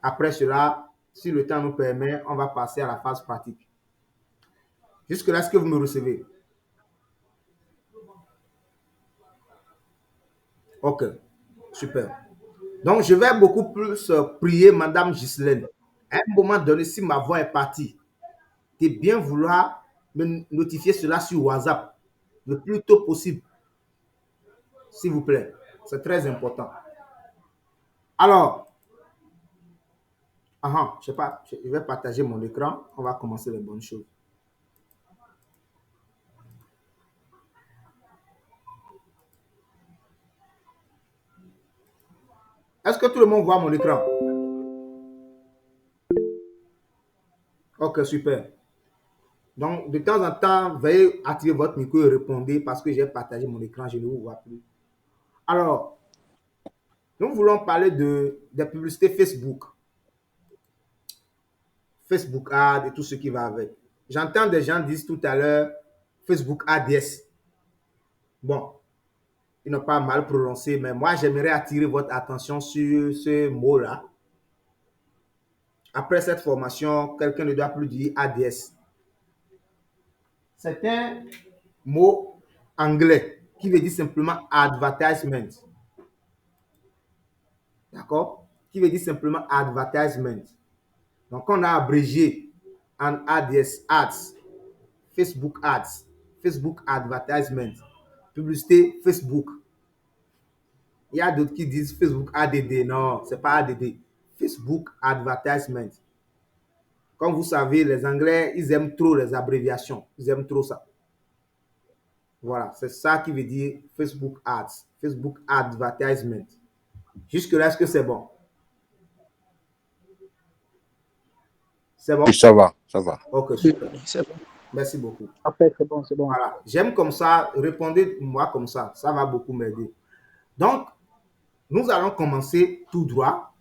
Après cela, si le temps nous permet, on va passer à la phase pratique. Jusque-là, est-ce que vous me recevez? Ok, super. Donc, je vais beaucoup plus prier Madame Ghislaine. À un moment donné, si ma voix est partie, de bien vouloir me notifier cela sur WhatsApp le plus tôt possible, s'il vous plaît. C'est très important. Alors, je sais pas, je vais partager mon écran. On va commencer les bonnes choses. Est-ce que tout le monde voit mon écran? Ok, super. Donc, de temps en temps, veuillez activer votre micro et répondez parce que j'ai partagé mon écran, je ne vous vois plus. Alors, nous voulons parler des publicités Facebook. Facebook Ad et tout ce qui va avec. J'entends des gens dire tout à l'heure Facebook ADS. Bon, ils n'ont pas mal prononcé, mais moi, j'aimerais attirer votre attention sur ce mot-là. Après cette formation, quelqu'un ne doit plus dire ADS. C'est un mot anglais qui veut dire simplement advertisement. D'accord? Qui veut dire simplement advertisement. Donc, on a abrégé en ADS, ads, Facebook ads, Facebook advertisement, publicité Facebook. Il y a d'autres qui disent Facebook ADD. Non, c'est pas ADD. Facebook advertisement. Comme vous savez, les Anglais, ils aiment trop les abréviations. Ils aiment trop ça. Voilà, c'est ça qui veut dire Facebook ads, Facebook advertisement. Jusque-là, est-ce que c'est bon? C'est bon? Oui, ça va, ça va. Ok, super. Oui, c'est bon. Merci beaucoup. Après, c'est bon, c'est bon. Voilà, j'aime comme ça, répondez-moi comme ça va beaucoup m'aider. Donc, nous allons commencer tout droit.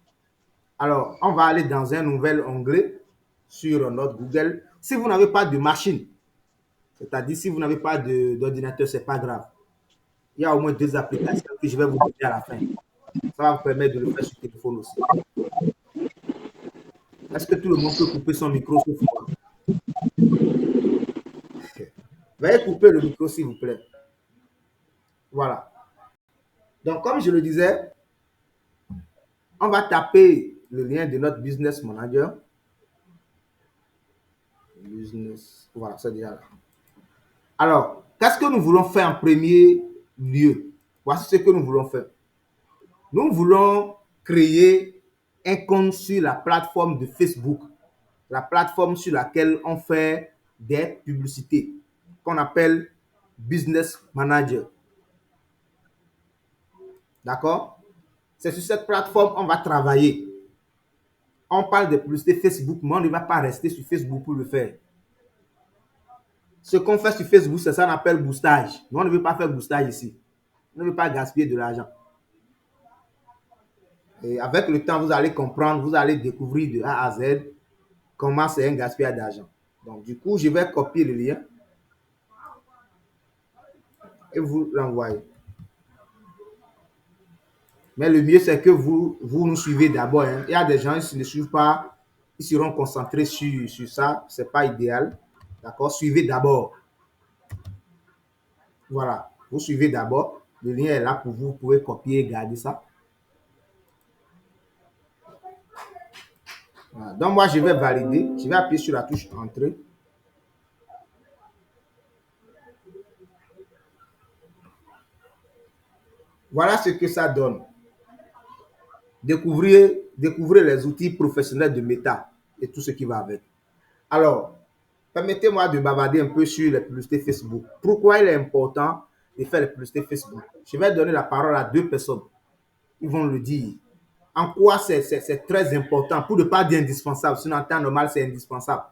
Alors, on va aller dans un nouvel onglet sur notre Google. Si vous n'avez pas de machine, c'est-à-dire si vous n'avez pas d'ordinateur, ce n'est pas grave. Il y a au moins 2 applications que je vais vous donner à la fin. Ça va vous permettre de le faire sur téléphone aussi. Est-ce que tout le monde peut couper son micro sauf moi? Veuillez couper le micro, s'il vous plaît. Voilà. Donc, comme je le disais, on va taper le lien de notre Business Manager. Business, voilà, c'est déjà là. Alors, qu'est-ce que nous voulons faire en premier lieu? Voici ce que nous voulons faire. Nous voulons créer un compte sur la plateforme de Facebook, la plateforme sur laquelle on fait des publicités, qu'on appelle Business Manager. D'accord? C'est sur cette plateforme qu'on va travailler. On parle de publicité Facebook, mais on ne va pas rester sur Facebook pour le faire. Ce qu'on fait sur Facebook, c'est ça qu'on appelle boostage. Mais on ne veut pas faire boostage ici. On ne veut pas gaspiller de l'argent. Et avec le temps, vous allez comprendre, vous allez découvrir de A à Z comment c'est un gaspillage d'argent. Donc, du coup, je vais copier le lien et vous l'envoyer. Mais le mieux, c'est que vous nous suivez d'abord. Hein. Il y a des gens qui ne suivent pas, ils seront concentrés sur ça. Ce n'est pas idéal. D'accord? Suivez d'abord. Voilà. Vous suivez d'abord. Le lien est là pour vous. Vous pouvez copier et garder ça. Voilà. Donc, moi, je vais valider. Je vais appuyer sur la touche Entrée. Voilà ce que ça donne. Découvrez les outils professionnels de Meta et tout ce qui va avec. Alors, permettez-moi de bavarder un peu sur les publicités Facebook. Pourquoi il est important de faire les publicités Facebook? Je vais donner la parole à 2 personnes. Ils vont le dire. En quoi c'est très important, pour ne pas dire indispensable. Sinon, en temps normal, c'est indispensable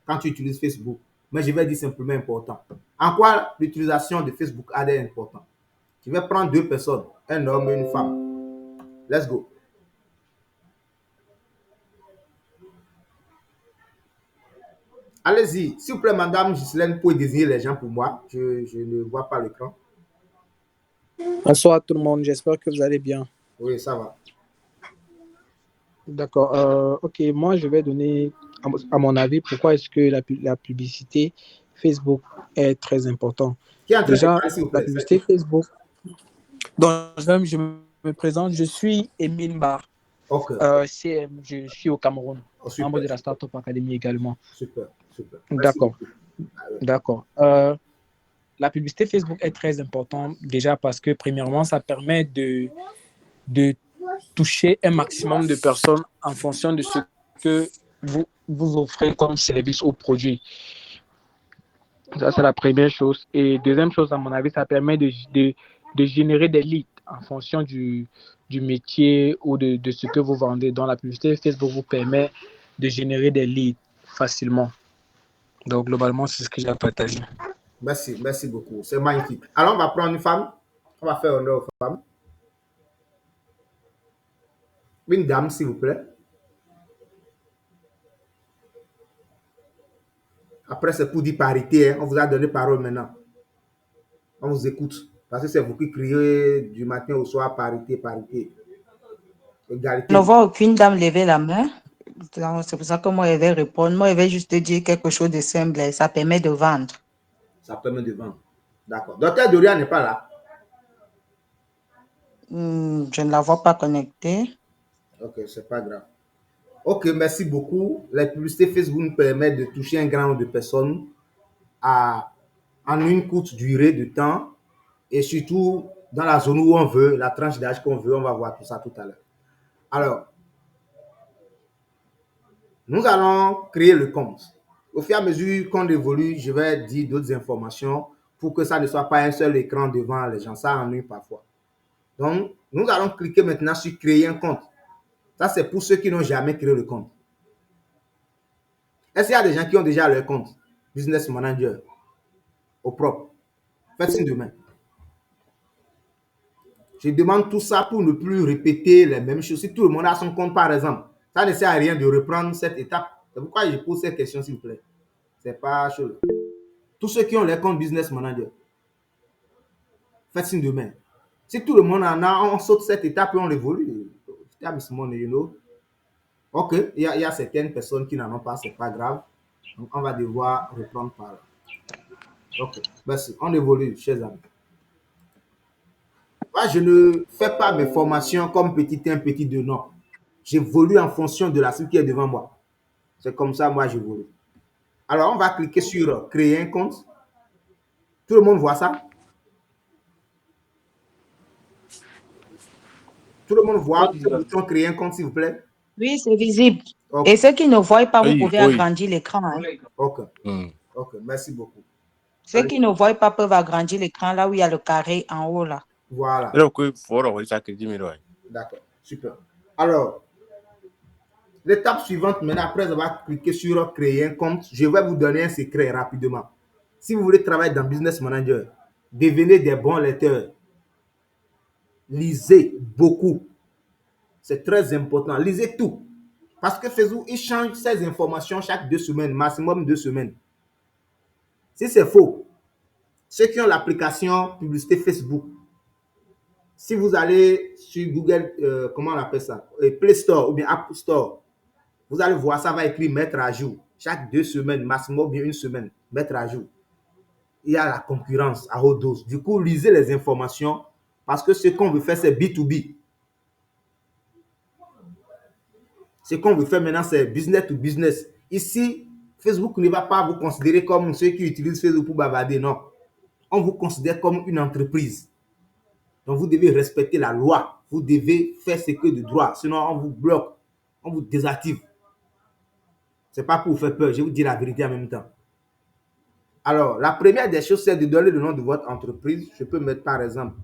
quand tu utilises Facebook. Mais je vais dire simplement important. En quoi l'utilisation de Facebook Ads est importante? Je vais prendre 2 personnes, un homme et une femme. Let's go. Allez-y. S'il vous plaît, madame Ghislaine, vous pouvez désigner les gens pour moi. Je ne vois pas l'écran. Bonsoir tout le monde, j'espère que vous allez bien. Oui, ça va. D'accord. Ok, moi, je vais donner, à mon avis, pourquoi est-ce que la publicité Facebook est très importante. Qui est en train de Déjà, parler, s'il vous la plaît? publicité Facebook. Donc, je me présente, je suis Emile Bar, Ok. CM, je suis au Cameroun, Oh, membre super, de la super, Startup Academy également. super, super. Merci D'accord, beaucoup. Ah, ouais. d'accord. La publicité Facebook est très importante déjà parce que, premièrement, ça permet de toucher un maximum de personnes en fonction de ce que vous offrez comme service ou produit. Ça, c'est la première chose. Et deuxième chose, à mon avis, ça permet de générer des leads en fonction du métier ou de ce que vous vendez. Donc, la publicité Facebook vous permet de générer des leads facilement. Donc, globalement, c'est ce que j'ai à partager. Merci, merci beaucoup. C'est magnifique. Alors, on va prendre une femme. On va faire honneur aux femmes. Une dame, s'il vous plaît. Après, c'est pour dire parité, hein. On vous a donné parole maintenant. On vous écoute. Parce que c'est vous qui criez du matin au soir parité, parité. Je ne Égalité. vois aucune dame lever la main. Donc, c'est pour ça que moi, je vais répondre. Moi, je vais juste te dire quelque chose de simple. Ça permet de vendre. Ça permet de vendre. D'accord. Docteur Doria n'est pas là. Je ne la vois pas connectée. Ok, c'est pas grave. Ok, merci beaucoup. La publicité Facebook nous permet de toucher un grand nombre de personnes à, en une courte durée de temps et surtout dans la zone où on veut, la tranche d'âge qu'on veut. On va voir tout ça tout à l'heure. Alors, nous allons créer le compte. Au fur et à mesure qu'on évolue, je vais dire d'autres informations pour que ça ne soit pas un seul écran devant les gens. Ça ennuie parfois. Donc, nous allons cliquer maintenant sur créer un compte. Ça, c'est pour ceux qui n'ont jamais créé le compte. Est-ce qu'il y a des gens qui ont déjà leur compte Business Manager au propre? Faites signe de main. Je demande tout ça pour ne plus répéter les mêmes choses. Si tout le monde a son compte, par exemple, ça ne sert à rien de reprendre cette étape. C'est pourquoi je pose cette question, s'il vous plaît. C'est pas chose. Tous ceux qui ont les comptes Business Manager, faites signe de main. Si tout le monde en a, on saute cette étape et on évolue. Ok, il y a certaines personnes qui n'en ont pas, c'est pas grave. Donc, on va devoir reprendre par là. Ok, merci. On évolue, chers amis. Moi, je ne fais pas mes formations comme petit 1, petit 2, non. J'évolue en fonction de la cible qui est devant moi. C'est comme ça, moi, j'évolue. Alors, on va cliquer sur créer un compte. Tout le monde voit ça? Tout le monde voit ce bouton créer un compte, s'il vous plaît? Oui, c'est visible. Ok, Et ceux qui ne voient pas, vous Oui, pouvez oui. agrandir l'écran. Hein. ok, Hmm. ok. Merci beaucoup. Ceux qui ne voient pas peuvent agrandir l'écran là où il y a le carré en haut là. Voilà. Ina ko foro wani sake jimi do. D'accord. Super. Alors, l'étape suivante, maintenant, après avoir cliqué sur créer un compte, je vais vous donner un secret rapidement. Si vous voulez travailler dans Business Manager, devenez des bons lecteurs. Lisez beaucoup. C'est très important. Lisez tout. Parce que Facebook, il change ses informations chaque 2 semaines, maximum 2 semaines. Si c'est faux, ceux qui ont l'application publicité Facebook, si vous allez sur Google, comment on appelle ça, Play Store ou bien App Store, vous allez voir, ça va écrire mettre à jour. Chaque 2 semaines, maximum bien une semaine, mettre à jour. Il y a la concurrence à haute dose. Du coup, lisez les informations parce que ce qu'on veut faire, c'est B2B. Ce qu'on veut faire maintenant, c'est business to business. Ici, Facebook ne va pas vous considérer comme ceux qui utilisent Facebook pour bavarder, non. On vous considère comme une entreprise. Donc, vous devez respecter la loi. Vous devez faire ce que de droit. Sinon, on vous bloque. On vous désactive. Ce n'est pas pour vous faire peur. Je vous dis la vérité en même temps. Alors, la première des choses, c'est de donner le nom de votre entreprise. Je peux mettre par exemple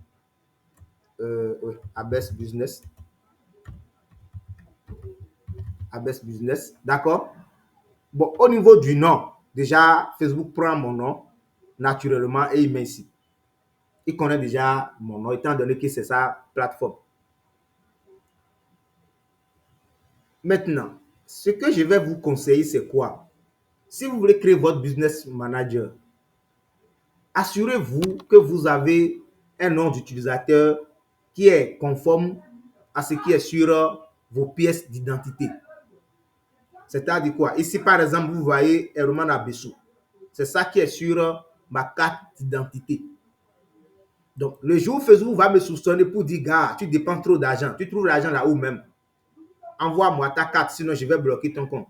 Abes Business. Abes Business. D'accord? Bon, au niveau du nom, déjà, Facebook prend mon nom naturellement et il met ici. Il connaît déjà mon nom, étant donné que c'est sa plateforme. Maintenant, ce que je vais vous conseiller, c'est quoi? Si vous voulez créer votre business manager, assurez-vous que vous avez un nom d'utilisateur qui est conforme à ce qui est sur vos pièces d'identité. C'est-à-dire quoi? Ici, par exemple, vous voyez Herman Abessou. C'est ça qui est sur ma carte d'identité. Donc, le jour où Facebook va me soupçonner pour dire, gars, tu dépenses trop d'argent, tu trouves l'argent là où même, envoie-moi ta carte, sinon je vais bloquer ton compte.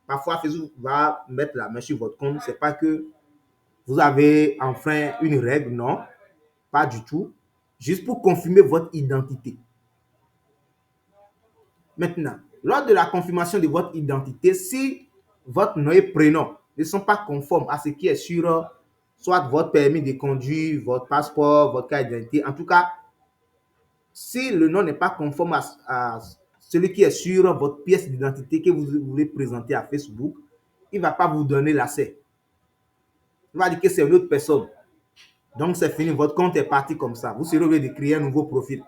Parfois, Facebook va mettre la main sur votre compte. Ce n'est pas que vous avez enfreint une règle, non, pas du tout. Juste pour confirmer votre identité. Maintenant, lors de la confirmation de votre identité, si votre nom et prénom ne sont pas conformes à ce qui est sur soit votre permis de conduire, votre passeport, votre carte d'identité, en tout cas, si le nom n'est pas conforme à celui qui est sur votre pièce d'identité que vous voulez présenter à Facebook, il ne va pas vous donner l'accès. Il va dire que c'est une autre personne. Donc, c'est fini. Votre compte est parti comme ça. Vous serez obligé de créer un nouveau profil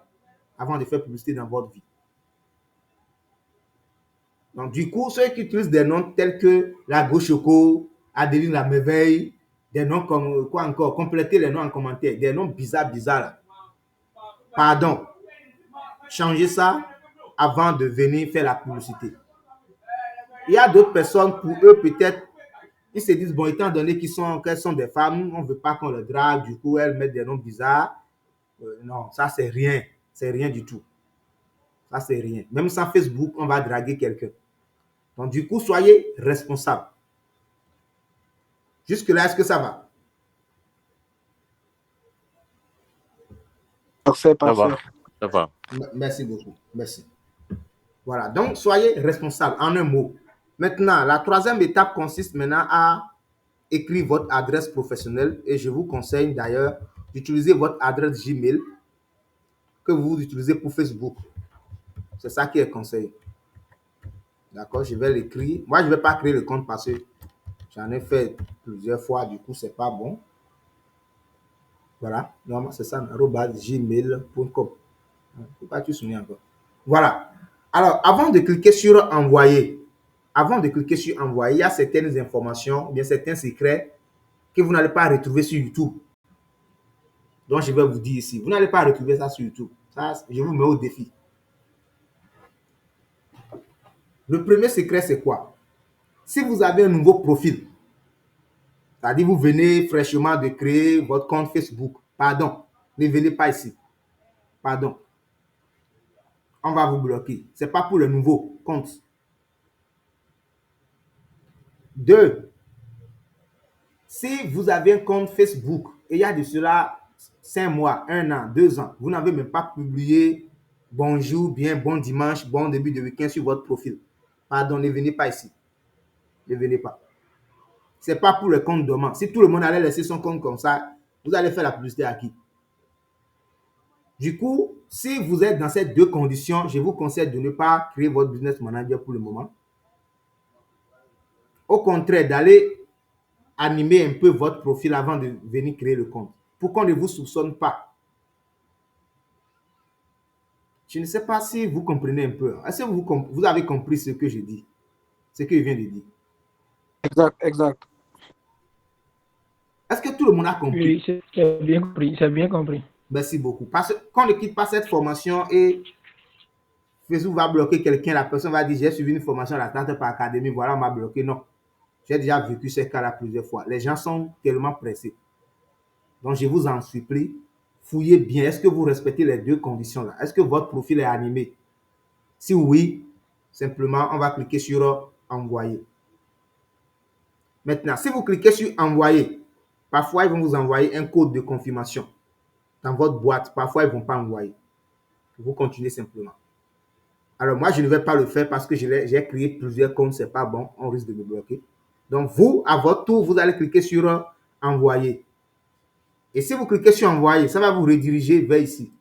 avant de faire publicité dans votre vie. Donc, du coup, ceux qui utilisent des noms tels que la Gauchoco, Adeline la Merveille, des noms comme quoi encore, complétez les noms en commentaire, des noms bizarres là. Pardon. Changez ça avant de venir faire la publicité. Il y a d'autres personnes, pour eux, peut-être, ils se disent, bon, étant donné qu'elles sont des femmes, on ne veut pas qu'on les drague, du coup, elles mettent des noms bizarres. Non, ça, c'est rien. C'est rien du tout. Ça, c'est rien. Même sans Facebook, on va draguer quelqu'un. Donc, du coup, soyez responsable. Jusque-là, est-ce que ça va? Parfait, Ça parfait. va. Ça va. Merci beaucoup. Merci. Voilà. Donc, soyez responsable en un mot. Maintenant, la troisième étape consiste maintenant à écrire votre adresse professionnelle et je vous conseille d'ailleurs d'utiliser votre adresse Gmail que vous utilisez pour Facebook. C'est ça qui est conseillé. D'accord, je vais l'écrire. Moi, je ne vais pas créer le compte parce que j'en ai fait plusieurs fois, du coup, c'est pas bon. Voilà, normalement, c'est ça, @gmail.com. Pourquoi tu souviens encore? Voilà. Alors, avant de cliquer sur envoyer, il y a certaines informations, ou bien certains secrets que vous n'allez pas retrouver sur YouTube. Donc, je vais vous dire ici, vous n'allez pas retrouver ça sur YouTube. Ça, je vous mets au défi. Le premier secret, c'est quoi? Si vous avez un nouveau profil, c'est-à-dire vous venez fraîchement de créer votre compte Facebook, pardon, ne venez pas ici. Pardon. On va vous bloquer. Ce n'est pas pour le nouveau compte. 2. Si vous avez un compte Facebook et il y a de cela 5 mois, 1 an, 2 ans, vous n'avez même pas publié bonjour, bien, bon dimanche, bon début de week-end sur votre profil. Pardon, ne venez pas ici. Ne venez pas. Ce n'est pas pour le compte dormant. Si tout le monde allait laisser son compte comme ça, vous allez faire la publicité à qui? Du coup, si vous êtes dans ces deux conditions, je vous conseille de ne pas créer votre business manager pour le moment. Au contraire, d'aller animer un peu votre profil avant de venir créer le compte. Pour qu'on ne vous soupçonne pas. Je ne sais pas si vous comprenez un peu. Est-ce que vous avez compris ce que je dis? Ce que je viens de dire. Exact, exact. Est-ce que tout le monde a compris? Oui, j'ai bien compris, j'ai bien compris. Merci beaucoup. Parce qu'on ne quitte pas cette formation et Facebook va bloquer quelqu'un, la personne va dire j'ai suivi une formation à la Tante par Académie, voilà, on m'a bloqué. Non. J'ai déjà vécu ces cas-là plusieurs fois. Les gens sont tellement pressés. Donc, je vous en supplie, fouillez bien. Est-ce que vous respectez les deux conditions-là? Est-ce que votre profil est animé? Si oui, simplement, on va cliquer sur envoyer. Maintenant, si vous cliquez sur envoyer, parfois, ils vont vous envoyer un code de confirmation dans votre boîte. Parfois, ils ne vont pas envoyer. Vous continuez simplement. Alors, moi, je ne vais pas le faire parce que j'ai créé plusieurs comptes. Ce n'est pas bon. On risque de me bloquer. Donc, vous, à votre tour, vous allez cliquer sur envoyer. Et si vous cliquez sur envoyer, ça va vous rediriger vers ici.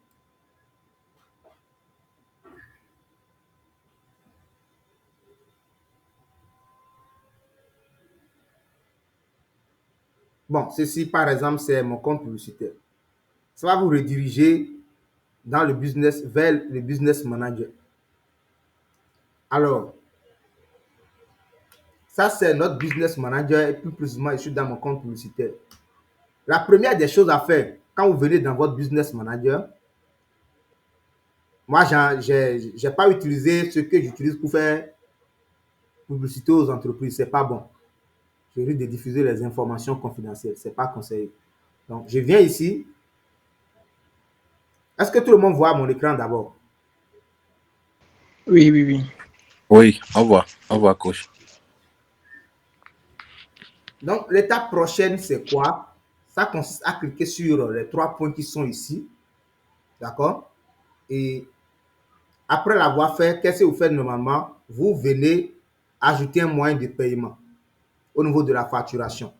Bon, ceci, par exemple, c'est mon compte publicitaire. Ça va vous rediriger dans le business, vers le business manager. Alors, ça, c'est notre business manager et plus précisément, je suis dans mon compte publicitaire. La première des choses à faire, quand vous venez dans votre business manager, Moi, j'ai pas utilisé ce que j'utilise pour faire publicité aux entreprises. C'est pas bon. Je risque de diffuser les informations confidentielles. C'est pas conseillé. Donc, je viens ici. Est-ce que tout le monde voit mon écran d'abord? Oui, oui, oui. Oui, on voit, coach. Donc, l'étape prochaine, c'est quoi? Ça consiste à cliquer sur les 3 points qui sont ici. D'accord? Et après l'avoir fait, qu'est-ce que vous faites normalement? Vous venez ajouter un moyen de paiement au niveau de la facturation.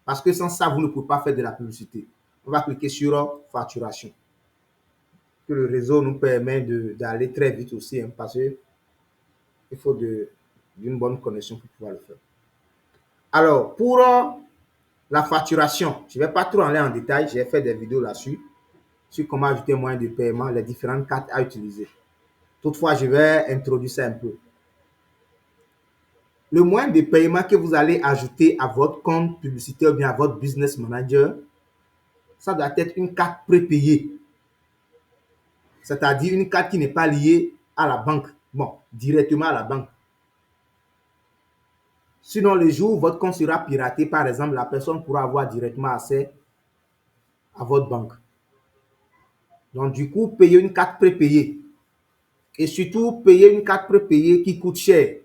Parce que sans ça, vous ne pouvez pas faire de la publicité. On va cliquer sur facturation. Que le réseau nous permet d'aller très vite aussi, hein, parce qu'il faut d'une bonne connexion pour pouvoir le faire. Alors, pour la facturation, je ne vais pas trop aller en détail. J'ai fait des vidéos là-dessus, sur comment ajouter un moyen de paiement, les différentes cartes à utiliser. Toutefois, je vais introduire ça un peu. Le moyen de paiement que vous allez ajouter à votre compte publicitaire ou bien à votre business manager, ça doit être une carte prépayée. C'est-à-dire une carte qui n'est pas liée à la banque. Bon, directement à la banque. Sinon, le jour où votre compte sera piraté, par exemple, la personne pourra avoir directement accès à votre banque. Donc, du coup, payez une carte prépayée. Et surtout, payez une carte prépayée qui coûte cher.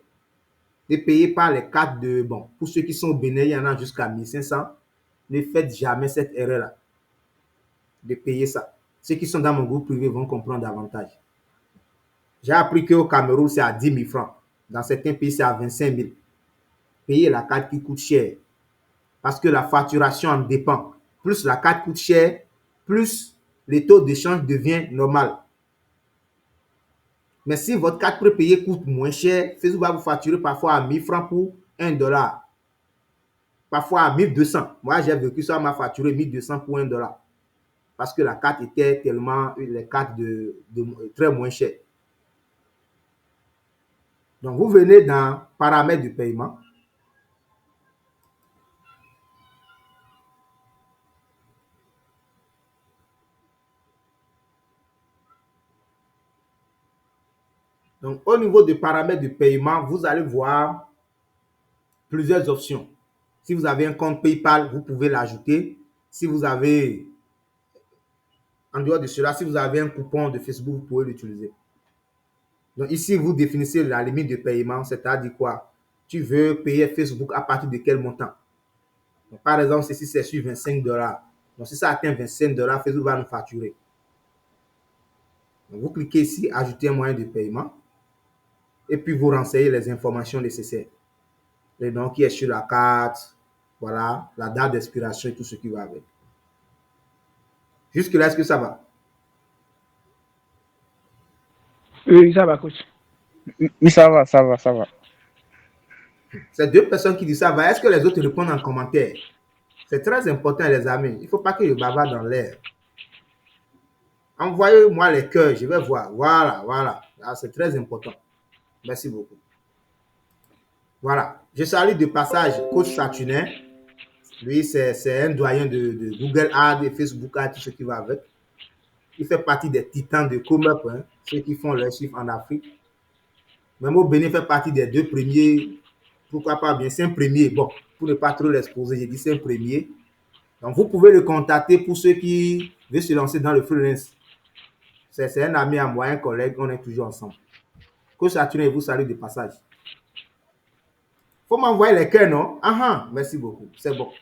Et payez par les cartes de... Bon, pour ceux qui sont au Bénin, il y en a jusqu'à 1500. Ne faites jamais cette erreur-là de payer ça. Ceux qui sont dans mon groupe privé vont comprendre davantage. J'ai appris qu'au Cameroun, c'est à 10 000 francs. Dans certains pays, c'est à 25 000. Payez la carte qui coûte cher. Parce que la facturation en dépend. Plus la carte coûte cher, plus le taux d'échange devient normal. Mais si votre carte prépayée coûte moins cher, Facebook va vous facturer parfois à 1000 francs pour 1 dollar. Parfois à 1200. Moi, j'ai vécu ça, m'a facturé 1200 pour 1 dollar. Parce que la carte était tellement, les cartes très moins chères. Donc, vous venez dans paramètres du paiement. Donc, au niveau des paramètres du paiement, vous allez voir plusieurs options. Si vous avez un compte PayPal, vous pouvez l'ajouter. Si vous avez, en dehors de cela, si vous avez un coupon de Facebook, vous pouvez l'utiliser. Donc, ici, vous définissez la limite de paiement, c'est-à-dire quoi? Tu veux payer Facebook à partir de quel montant? Donc, par exemple, ceci, c'est sur 25 dollars. Donc, si ça atteint 25 dollars, Facebook va nous facturer. Donc, vous cliquez ici, ajouter un moyen de paiement. Et puis, vous renseignez les informations nécessaires. Le nom qui est sur la carte, voilà, la date d'expiration et tout ce qui va avec. Jusque-là, est-ce que ça va? Oui, ça va, coach. Oui, ça va, ça va, ça va. C'est 2 personnes qui disent ça va. Est-ce que les autres répondent en commentaire? C'est très important, les amis. Il ne faut pas que je bavarde dans l'air. Envoyez-moi les cœurs, je vais voir. Voilà, voilà. C'est très important. Merci beaucoup. Voilà. Je salue de passage coach Saturnin. Lui, c'est un doyen de Google Ads et Facebook Ads, tout ce qui va avec. Il fait partie des titans de Comeup, hein, ceux qui font leurs chiffres en Afrique. Même au Bénin, fait partie des 2 premiers. Pourquoi pas bien 5 premiers. Bon, pour ne pas trop l'exposer, j'ai dit 5 premiers. Donc, vous pouvez le contacter pour ceux qui veulent se lancer dans le freelance. C'est un ami à moi, un collègue, on est toujours ensemble. Coach Saturnin, vous salue de passage. Faut m'envoyer les cœurs, non? Merci beaucoup, c'est bon.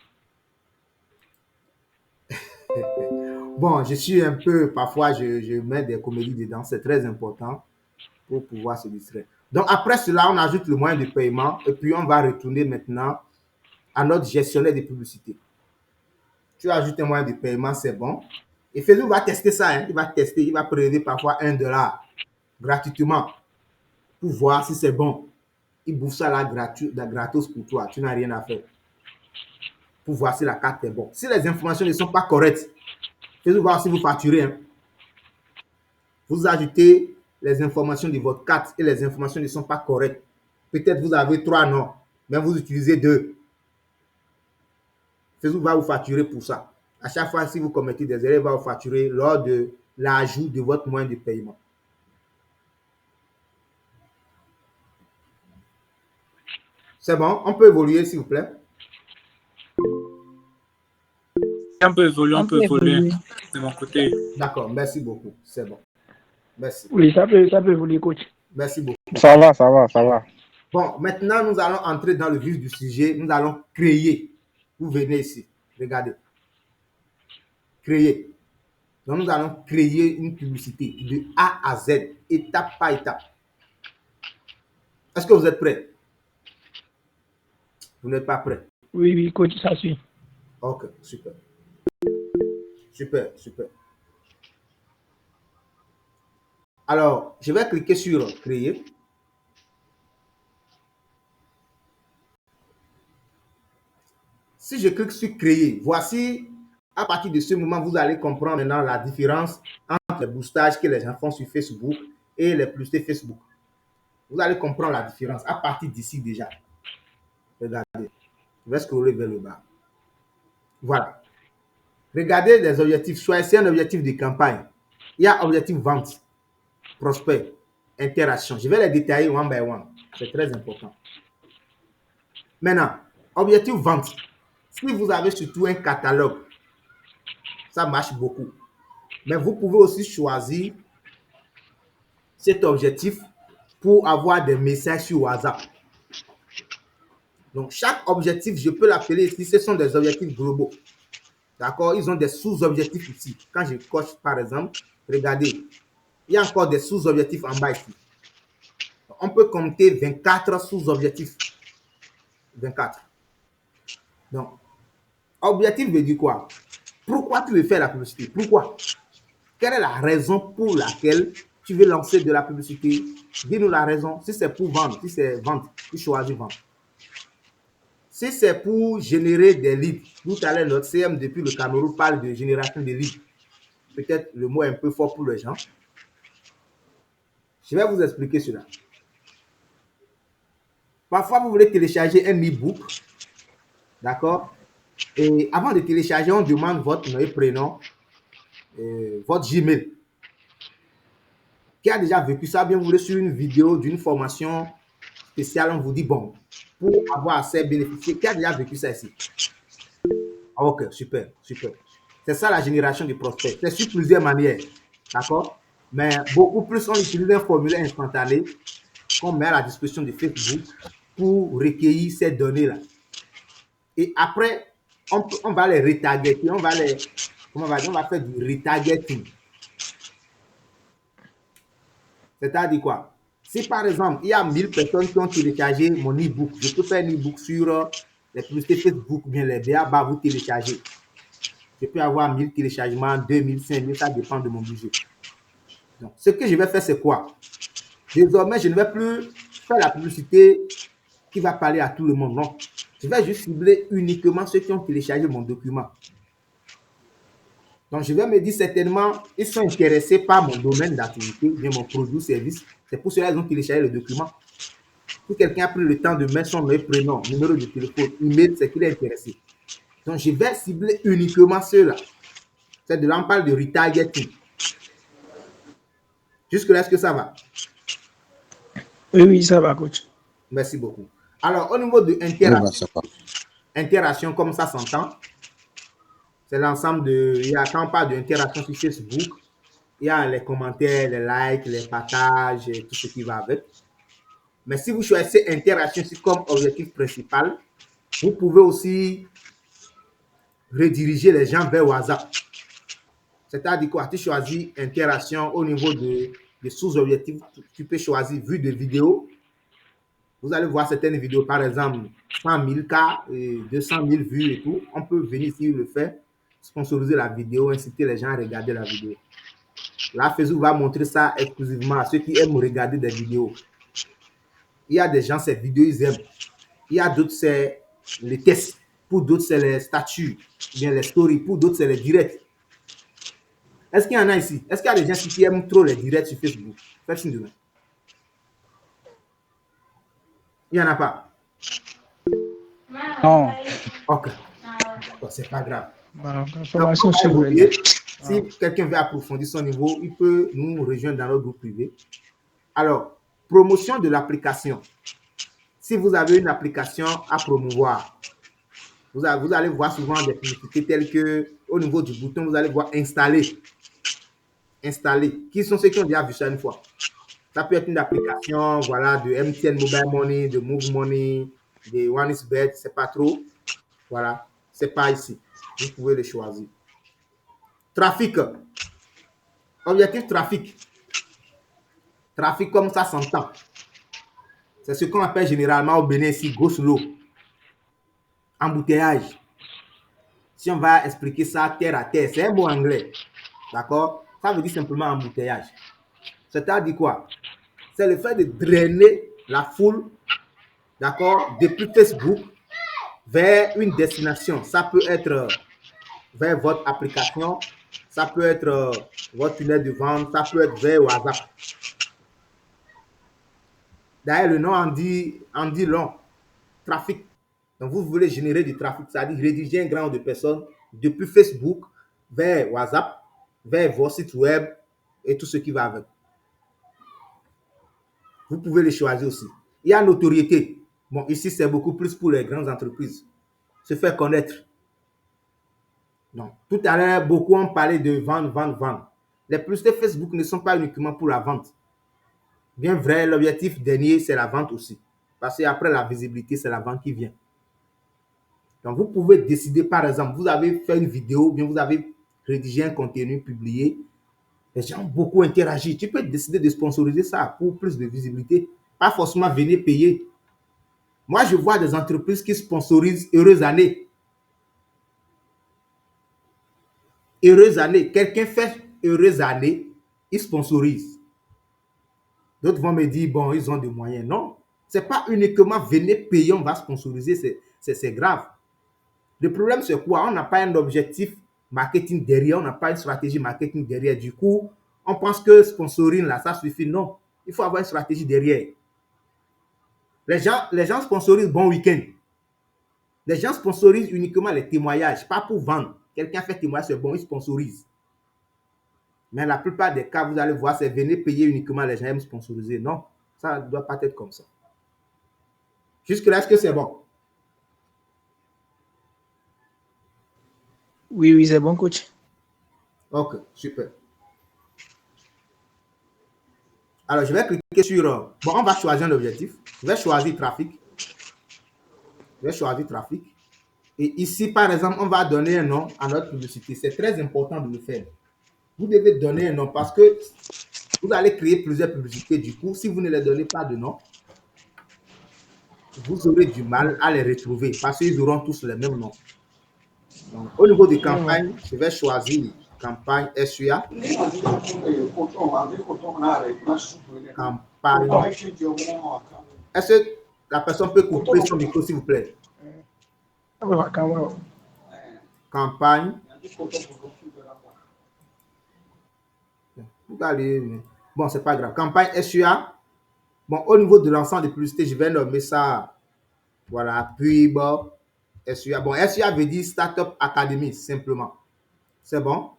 Bon, je suis un peu, parfois, je mets des comédies dedans, c'est très important pour pouvoir se distraire. Donc, après cela, on ajoute le moyen de paiement et puis on va retourner maintenant à notre gestionnaire de publicité. Tu ajoutes un moyen de paiement, c'est bon. Et Facebook va tester ça, hein. Il va tester, il va prélever parfois 1 dollar gratuitement pour voir si c'est bon. Il bouffe ça là gratos pour toi, tu n'as rien à faire. Pour voir si la carte est bonne. Si les informations ne sont pas correctes, Facebook va aussi vous facturer. Hein. Vous ajoutez les informations de votre carte et les informations ne sont pas correctes. Peut-être vous avez 3 noms, mais vous utilisez 2. Facebook va vous facturer pour ça. À chaque fois, si vous commettez des erreurs, il va vous facturer lors de l'ajout de votre moyen de paiement. C'est bon, on peut évoluer, s'il vous plaît. On peut évoluer, On peut évoluer. de mon côté. D'accord, merci beaucoup. C'est bon. Merci. Oui, ça peut évoluer, coach. Merci beaucoup. Ça va, ça va, ça va. Bon, maintenant, nous allons entrer dans le vif du sujet. Nous allons créer. Vous venez ici. Regardez. Créer. Donc, nous allons créer une publicité de A à Z, étape par étape. Est-ce que vous êtes prêts? Vous n'êtes pas prêts? Oui, oui, coach, ça suit. Ok, super. Super, super. Alors, je vais cliquer sur créer. Si je clique sur créer, voici, à partir de ce moment, vous allez comprendre maintenant la différence entre les boostages que les gens font sur Facebook et les publicités Facebook. Vous allez comprendre la différence à partir d'ici déjà. Regardez. Je vais scroller vers le bas. Voilà. Regardez les objectifs. Choisissez un objectif de campagne. Il y a objectif vente, prospect, interaction. Je vais les détailler one by one. C'est très important. Maintenant, objectif vente. Si vous avez surtout un catalogue, ça marche beaucoup. Mais vous pouvez aussi choisir cet objectif pour avoir des messages sur WhatsApp. Donc, chaque objectif, je peux l'appeler ici, ce sont des objectifs globaux. D'accord? Ils ont des sous-objectifs ici. Quand je coche, par exemple, regardez, il y a encore des sous-objectifs en bas ici. On peut compter 24 sous-objectifs. 24. Donc, objectif veut dire quoi? Pourquoi tu veux faire la publicité? Pourquoi? Quelle est la raison pour laquelle tu veux lancer de la publicité? Dis-nous la raison. Si c'est pour vendre, si c'est vendre, tu choisis vendre. Si c'est pour générer des leads, tout à l'heure, notre CM depuis le Cameroun parle de génération de leads. Peut-être le mot est un peu fort pour les gens. Je vais vous expliquer cela. Parfois, vous voulez télécharger un e-book. D'accord? Et avant de télécharger, on demande votre nom et prénom, votre Gmail. Qui a déjà vécu ça? Bien, vous voulez sur une vidéo d'une formation spéciale, on vous dit, bon, pour avoir accès bénéficier, qui a déjà vécu ça ici? Ok, super, super. C'est ça la génération de prospects. C'est sur plusieurs manières. D'accord? Mais beaucoup plus, on utilise un formulaire instantané qu'on met à la disposition de Facebook pour recueillir ces données-là. Et après, on va les retargeter, on va faire du retargeting. C'est-à-dire quoi? Si par exemple, il y a 1000 personnes qui ont téléchargé mon e-book, je peux faire un e-book sur les publicités Facebook, bien les BA, vous télécharger. Je peux avoir 1000 téléchargements, 2000, 5000, ça dépend de mon budget. Donc, ce que je vais faire, c'est quoi? Désormais, je ne vais plus faire la publicité qui va parler à tout le monde. Non. Je vais juste cibler uniquement ceux qui ont téléchargé mon document. Donc, je vais me dire certainement, ils sont intéressés par mon domaine d'activité, bien mon produit, service. C'est pour cela qu'ils ont téléchargé le document. Si quelqu'un a pris le temps de mettre son nom et prénom, numéro de téléphone, email, c'est qu'il est intéressé. Donc, je vais cibler uniquement ceux-là. C'est de là, on parle de retargeting. Jusque-là, est-ce que ça va? Oui, oui, ça va, coach. Merci beaucoup. Alors, au niveau de interaction, comme ça s'entend, c'est l'ensemble de... Quand on parle d'interaction sur Facebook, il y a les commentaires, les likes, les partages, tout ce qui va avec. Mais si vous choisissez interaction comme objectif principal, vous pouvez aussi rediriger les gens vers WhatsApp. C'est-à-dire quoi? Tu choisis interaction au niveau de sous-objectifs. Tu peux choisir vue de vidéo. Vous allez voir certaines vidéos, par exemple, 100 000 cas, 200 000 vues et tout. On peut venir ici le faire, sponsoriser la vidéo, inciter les gens à regarder la vidéo. Là, Facebook va montrer ça exclusivement à ceux qui aiment regarder des vidéos. Il y a des gens, ces vidéos, ils aiment. Il y a d'autres, c'est les tests. Pour d'autres, c'est les statuts, bien les stories. Pour d'autres, c'est les directs. Est-ce qu'il y en a ici? Est-ce qu'il y a des gens qui aiment trop les directs sur Facebook? Faites signe de main. Il n'y en a pas? Non. Ok. C'est pas grave. Information sur vous. Si quelqu'un veut approfondir son niveau, il peut nous rejoindre dans notre groupe privé. Alors, promotion de l'application. Si vous avez une application à promouvoir, vous allez voir souvent des publicités telles que, au niveau du bouton, vous allez voir installer. Installer. Qui sont ceux qui ont déjà vu ça une fois? Ça peut être une application, voilà, de MTN Mobile Money, de Move Money, de OneXBet, c'est pas trop. Voilà, c'est pas ici. Vous pouvez le choisir. Trafic. Objectif trafic. Trafic comme ça s'entend. C'est ce qu'on appelle généralement au Bénin ici, go slow. Embouteillage. Si on va expliquer ça terre à terre, c'est un mot anglais. D'accord? Ça veut dire simplement embouteillage. C'est-à-dire quoi? C'est le fait de drainer la foule, d'accord, depuis Facebook vers une destination. Ça peut être vers votre application, ça peut être votre tunnel de vente, ça peut être vers WhatsApp. D'ailleurs, le nom en dit long. Trafic. Donc, vous voulez générer du trafic, c'est-à-dire rédiger un grand nombre de personnes depuis Facebook vers WhatsApp, vers vos sites web et tout ce qui va avec. Vous pouvez les choisir aussi. Il y a notoriété. Bon, ici, c'est beaucoup plus pour les grandes entreprises. Se faire connaître. Donc, tout à l'heure, beaucoup ont parlé de vendre, vendre, vendre. Les publicités Facebook ne sont pas uniquement pour la vente. Bien vrai, l'objectif dernier, c'est la vente aussi. Parce qu'après la visibilité, c'est la vente qui vient. Donc, vous pouvez décider, par exemple, vous avez fait une vidéo, bien vous avez rédigé un contenu publié. Les gens ont beaucoup interagi. Tu peux décider de sponsoriser ça pour plus de visibilité. Pas forcément venir payer. Moi, je vois des entreprises qui sponsorisent Heureuse Année. Heureuse Année. Quelqu'un fait Heureuse Année, il sponsorise. D'autres vont me dire, bon, ils ont des moyens. Non, ce n'est pas uniquement venir payer, on va sponsoriser, c'est grave. Le problème, c'est quoi? On n'a pas un objectif marketing derrière, on n'a pas une stratégie marketing derrière. Du coup, on pense que sponsoring, là, ça suffit. Non, il faut avoir une stratégie derrière. Les gens sponsorisent Bon Week-end. Les gens sponsorisent uniquement les témoignages, pas pour vendre. Quelqu'un fait témoignage, c'est bon, il sponsorise. Mais la plupart des cas, vous allez voir, c'est venir payer uniquement, les gens aiment sponsoriser. Non, ça ne doit pas être comme ça. Jusque-là, est-ce que c'est bon? Oui, oui, c'est bon, coach. Ok, super. Alors, je vais cliquer sur... Bon, on va choisir un objectif. Je vais choisir trafic. Je vais choisir trafic. Et ici, par exemple, on va donner un nom à notre publicité. C'est très important de le faire. Vous devez donner un nom parce que vous allez créer plusieurs publicités. Du coup, si vous ne les donnez pas de nom, vous aurez du mal à les retrouver parce qu'ils auront tous les mêmes noms. Donc, au niveau des campagnes, je vais choisir campagne SUA. Campagne. Est-ce que la personne peut couper son micro, s'il vous plaît? Campagne. Bon, c'est pas grave. Campagne SUA. Bon, au niveau de l'ensemble des publicités, je vais nommer ça. Voilà, pub, SUA. Bon, SUA veut dire Startup Academy, simplement. C'est bon?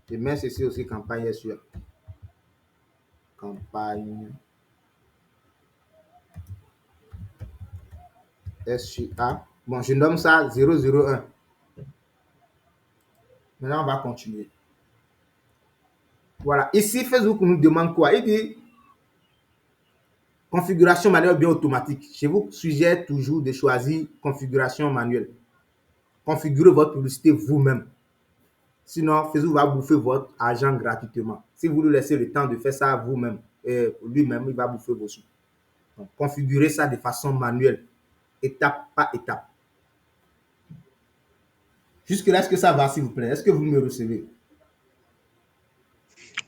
Je mets ceci aussi, campagne SUA. Campagne SUA. Bon, je nomme ça 001. Maintenant, on va continuer. Voilà. Ici, Facebook nous demande quoi? Il dit configuration manuelle bien automatique. Je vous suggère toujours de choisir configuration manuelle. Configurez votre publicité vous-même. Sinon, Facebook va bouffer votre argent gratuitement. Si vous lui laissez le temps de faire ça vous-même, lui-même, il va bouffer vos sous. Donc, configurez ça de façon manuelle, étape par étape. Jusque-là, est-ce que ça va, s'il vous plaît? Est-ce que vous me recevez?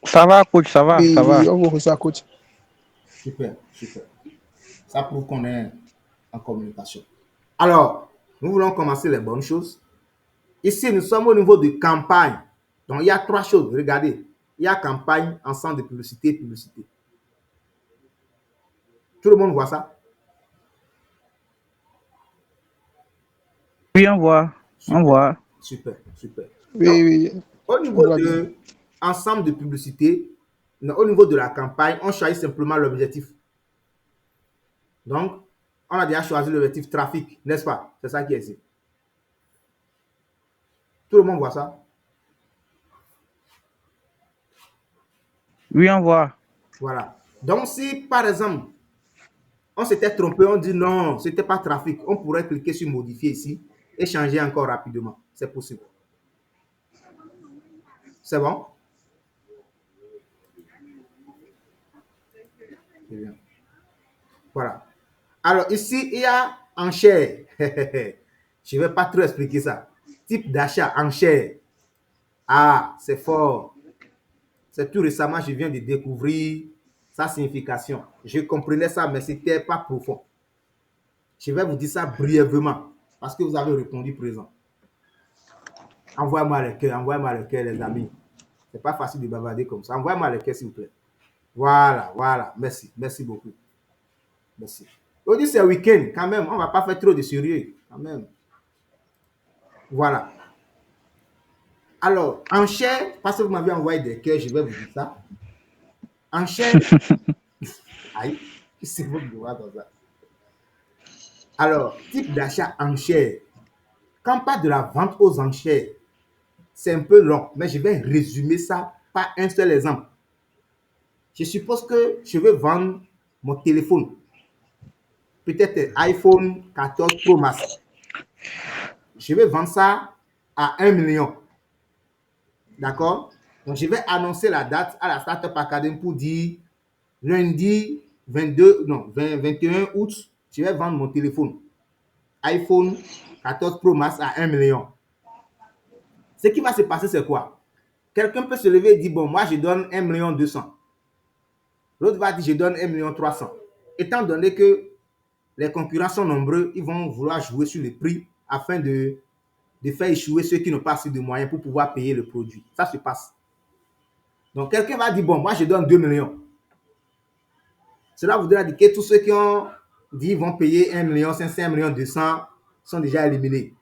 Ça va, coach, ça va, Oui, ça va. oui, on vous reçoit, coach. Super, super. Ça prouve qu'on est en communication. Alors, nous voulons commencer les bonnes choses. Ici, nous sommes au niveau de campagne. Donc, il y a trois choses. Regardez. Il y a campagne, ensemble de publicité, publicité. Tout le monde voit ça? Oui, on voit. Super, On voit. super, super. Oui, Donc, oui. au On niveau voit bien. de ensemble de publicité, au niveau de la campagne, on choisit simplement l'objectif. Donc, On a déjà choisi l'objectif trafic, n'est-ce pas? C'est ça qui est ici. Tout le monde voit ça? Oui, on voit. Voilà. Donc, si par exemple, on s'était trompé, on dit non, ce n'était pas trafic, on pourrait cliquer sur modifier ici et changer encore rapidement. C'est possible. C'est bon? C'est bien. Voilà. Alors, ici, il y a enchère. Je ne vais pas trop expliquer ça. Type d'achat, enchère. Ah, c'est fort. C'est tout récemment, je viens de découvrir sa signification. Je comprenais ça, mais ce n'était pas profond. Je vais vous dire ça brièvement, parce que vous avez répondu présent. Envoyez-moi le cœur, les amis. Ce n'est pas facile de bavarder comme ça. Envoyez-moi le cœur, s'il vous plaît. Voilà, voilà. Merci, merci beaucoup. Merci. Aujourd'hui, c'est week-end, quand même. On ne va pas faire trop de sérieux, quand même. Voilà. Alors, enchère, parce que vous m'avez envoyé des cœurs, je vais vous dire ça. Enchère. Aïe, c'est bon de voir comme ça. Alors, type d'achat enchère. Quand on parle de la vente aux enchères, c'est un peu long, mais je vais résumer ça par un seul exemple. Je suppose que je veux vendre mon téléphone, peut-être iPhone 14 Pro Max. Je vais vendre ça à 1 million. D'accord? Donc, je vais annoncer la date à la Startup Academy pour dire lundi 21 août, je vais vendre mon téléphone iPhone 14 Pro Max à 1 million. Ce qui va se passer, c'est quoi? Quelqu'un peut se lever et dire, bon, moi, je donne 1 million 200. L'autre va dire, je donne 1 million 300. Étant donné que les concurrents sont nombreux, ils vont vouloir jouer sur les prix afin de faire échouer ceux qui n'ont pas assez de moyens pour pouvoir payer le produit. Ça se passe. Donc, quelqu'un va dire, bon, moi, je donne 2 millions. Cela voudra dire que tous ceux qui ont dit qu'ils vont payer 1 million 500, 1 million 200 sont déjà éliminés.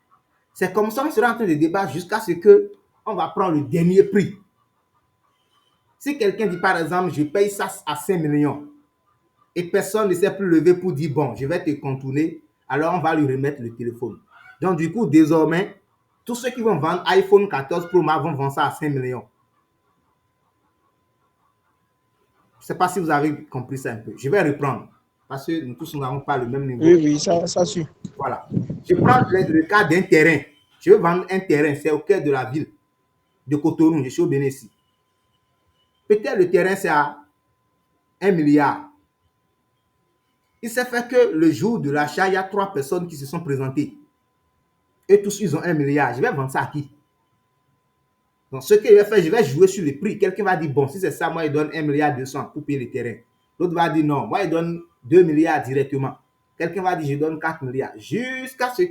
C'est comme ça qu'on sera en train de débattre jusqu'à ce qu'on va prendre le dernier prix. Si quelqu'un dit par exemple, je paye ça à 5 millions et personne ne s'est plus levé pour dire, bon, je vais te contourner, alors on va lui remettre le téléphone. Donc du coup, désormais, tous ceux qui vont vendre iPhone 14 Pro Max vont vendre ça à 5 millions. Je ne sais pas si vous avez compris ça un peu. Je vais reprendre parce que nous tous n'avons pas le même niveau. Oui, ça suit. Voilà. Je prends le cas d'un terrain. Je veux vendre un terrain, c'est au cœur de la ville de Cotonou, je suis au Bénin ici. Peut-être le terrain, c'est à 1 milliard. Il s'est fait que le jour de l'achat, il y a 3 personnes qui se sont présentées. Et tous, ils ont 1 milliard. Je vais vendre ça à qui? Donc, ce que je vais faire, je vais jouer sur les prix. Quelqu'un va dire, bon, si c'est ça, moi, il donne 1 milliard 200 pour payer le terrain. L'autre va dire, non, moi, il donne 2 milliards directement. Quelqu'un va dire, je donne 4 milliards. Jusqu'à ce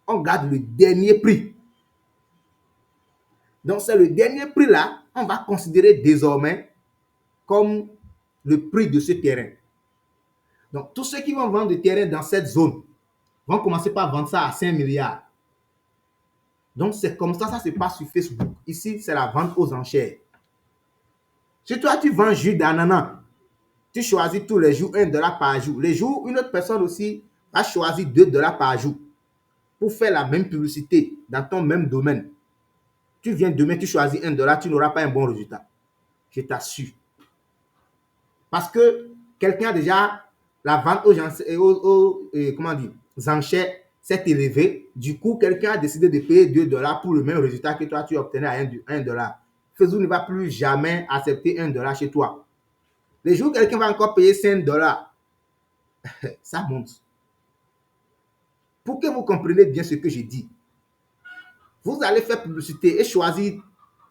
qu'on garde le dernier prix. Donc, c'est le dernier prix là, on va considérer désormais comme le prix de ce terrain. Donc, tous ceux qui vont vendre des terrains dans cette zone vont commencer par vendre ça à 5 milliards. Donc, c'est comme ça se passe sur Facebook. Ici, c'est la vente aux enchères. Si toi, tu vends jus d'ananas, tu choisis tous les jours 1 dollar par jour. Les jours, une autre personne aussi va choisir 2 dollars par jour pour faire la même publicité dans ton même domaine. Tu viens demain, tu choisis 1 dollar, tu n'auras pas un bon résultat. Je t'assure. Parce que quelqu'un a déjà la vente aux enchères s'est élevée. Du coup, quelqu'un a décidé de payer 2 dollars pour le même résultat que toi, tu obtenais à 1 dollar. Facebook ne va plus jamais accepter 1 dollar chez toi. Les jours où quelqu'un va encore payer 5 dollars, ça monte. Pour que vous compreniez bien ce que je dis, vous allez faire publicité et choisir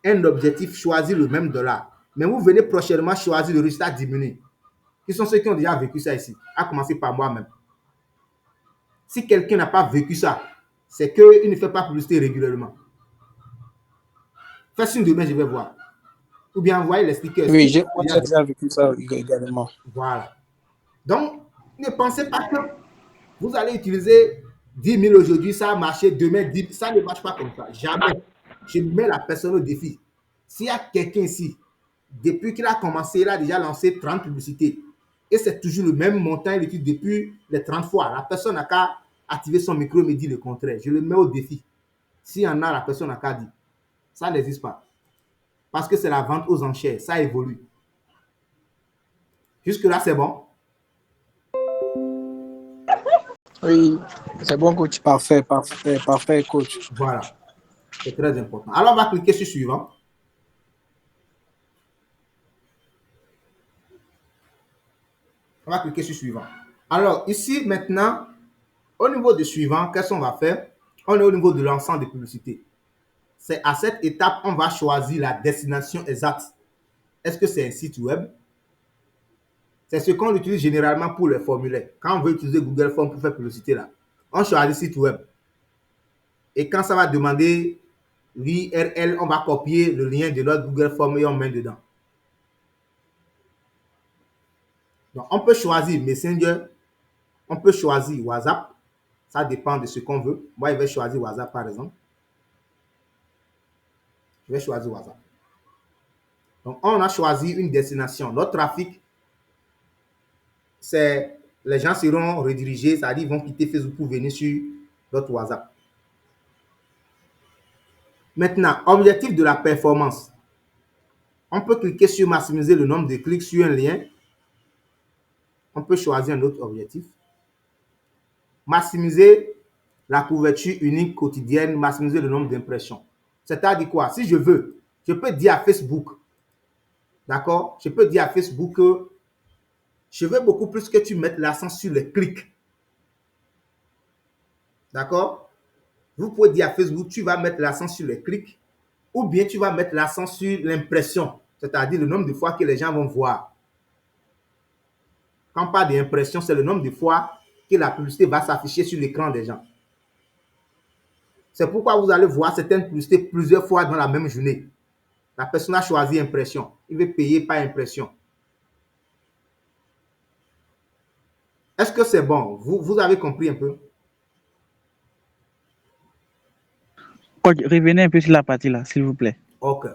un objectif, choisir le même dollar. Mais vous venez prochainement choisir le résultat diminué. Qui sont ceux qui ont déjà vécu ça ici, à commencer par moi-même. Si quelqu'un n'a pas vécu ça, c'est qu'il ne fait pas publicité régulièrement. Faites signe demain, je vais voir. Ou bien envoyez les stickers. Oui, j'ai déjà vécu ça également. Voilà. Donc, ne pensez pas que vous allez utiliser 10 000 aujourd'hui, ça a marché, demain 10 000. Ça ne marche pas comme ça. Jamais. Je mets la personne au défi. S'il y a quelqu'un ici, depuis qu'il a commencé, il a déjà lancé 30 publicités. et c'est toujours le même montant, il utilise depuis les 30 fois. La personne n'a qu'à activer son micro et me dire le contraire. Je le mets au défi. S'il y en a, la personne n'a qu'à dire. Ça n'existe pas. Parce que c'est la vente aux enchères. Ça évolue. Jusque-là, c'est bon? Oui, c'est bon, coach. Parfait, parfait, parfait, coach. Voilà. C'est très important. Alors, on va cliquer sur suivant. On va cliquer sur suivant. Alors, ici, maintenant, au niveau de suivant, qu'est-ce qu'on va faire? On est au niveau de l'ensemble des publicités. C'est à cette étape, on va choisir la destination exacte. Est-ce que c'est un site web? C'est ce qu'on utilise généralement pour les formulaires. Quand on veut utiliser Google Form pour faire publicité là, on choisit site web. Et quand ça va demander l'URL, on va copier le lien de notre Google Form et on met dedans. Donc, on peut choisir Messenger, on peut choisir WhatsApp. Ça dépend de ce qu'on veut. Moi, je vais choisir WhatsApp par exemple. Je vais choisir WhatsApp. Donc, on a choisi une destination. Notre trafic, c'est les gens seront redirigés, c'est-à-dire ils vont quitter Facebook pour venir sur notre WhatsApp. Maintenant, objectif de la performance. On peut cliquer sur maximiser le nombre de clics sur un lien. On peut choisir un autre objectif. Maximiser la couverture unique quotidienne, maximiser le nombre d'impressions. C'est-à-dire quoi? Si je veux, je peux dire à Facebook, d'accord? Je peux dire à Facebook que je veux beaucoup plus que tu mettes l'accent sur les clics. D'accord? Vous pouvez dire à Facebook, tu vas mettre l'accent sur les clics ou bien tu vas mettre l'accent sur l'impression, c'est-à-dire le nombre de fois que les gens vont voir. Quand on parle d'impression, c'est le nombre de fois que la publicité va s'afficher sur l'écran des gens. C'est pourquoi vous allez voir certaines publicités plusieurs fois dans la même journée. La personne a choisi impression. Il veut payer par impression. Est-ce que c'est bon? Vous avez compris un peu? Coach, revenez un peu sur la partie là, s'il vous plaît. OK.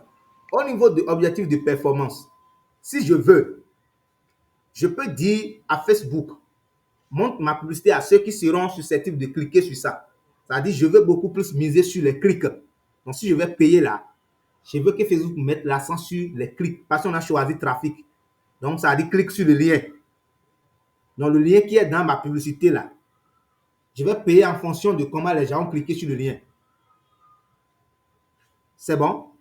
Au niveau de l'objectif de performance, si je veux, je peux dire à Facebook, montre ma publicité à ceux qui seront susceptibles de cliquer sur ça. C'est-à-dire, je veux beaucoup plus miser sur les clics. Donc, si je vais payer là, je veux que Facebook mette l'accent sur les clics parce qu'on a choisi trafic. Donc, ça dit clique sur le lien. Donc, le lien qui est dans ma publicité là, je vais payer en fonction de comment les gens ont cliqué sur le lien. C'est bon?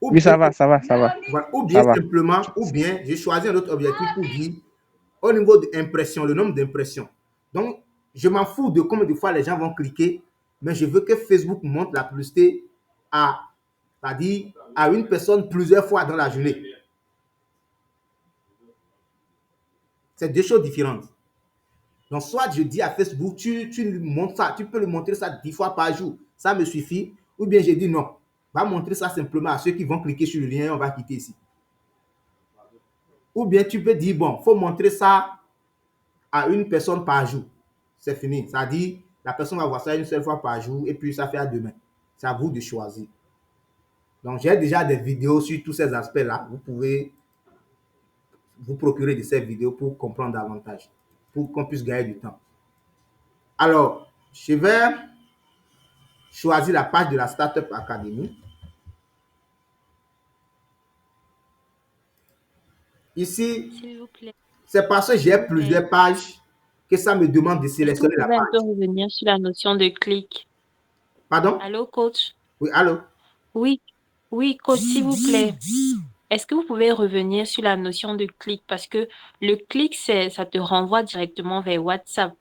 Ou Oui, ça bien, va, ça va, ça va. voilà, ou Ça bien va. simplement, ou bien j'ai choisi un autre objectif pour dire au niveau de l'impression, le nombre d'impressions. Donc, je m'en fous de combien de fois les gens vont cliquer, mais je veux que Facebook montre la publicité c'est-à-dire à une personne plusieurs fois dans la journée. C'est deux choses différentes. Donc, soit je dis à Facebook, tu montres ça, tu peux le montrer ça 10 fois par jour, ça me suffit. Ou bien je dis non, va montrer ça simplement à ceux qui vont cliquer sur le lien et on va quitter ici. Ou bien tu peux dire, bon, il faut montrer ça à une personne par jour. C'est fini. Ça dit, la personne va voir ça une seule fois par jour et puis ça fait à demain. C'est à vous de choisir. Donc, j'ai déjà des vidéos sur tous ces aspects-là. Vous pouvez vous procurer de ces vidéos pour comprendre davantage, pour qu'on puisse gagner du temps. Alors, je vais choisir la page de la Startup Academy. Ici, S'il vous plaît. c'est parce que j'ai plusieurs pages que ça me demande de Est-ce que vous sélectionner la pouvez un peu page. revenir sur la notion de clic? Pardon? Allô, coach? Oui, allô? Oui, oui, coach, s'il vous plaît. Est-ce que vous pouvez revenir sur la notion de clic? Parce que le clic, ça te renvoie directement vers WhatsApp,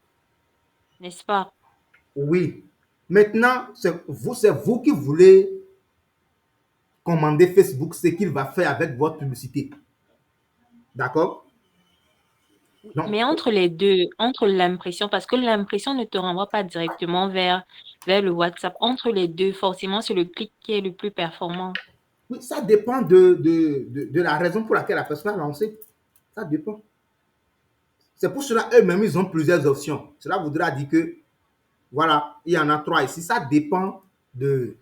n'est-ce pas? Oui. Maintenant, c'est vous qui voulez commander Facebook ce qu'il va faire avec votre publicité. D'accord? Donc, Mais entre les deux, entre l'impression, parce que l'impression ne te renvoie pas directement vers le WhatsApp. Entre les deux, forcément, c'est le clic qui est le plus performant. oui, ça dépend de la raison pour laquelle la personne a lancé. Ça dépend. C'est pour cela eux-mêmes, ils ont plusieurs options. Cela voudra dire que, voilà, il y en a 3 ici. Ça dépend de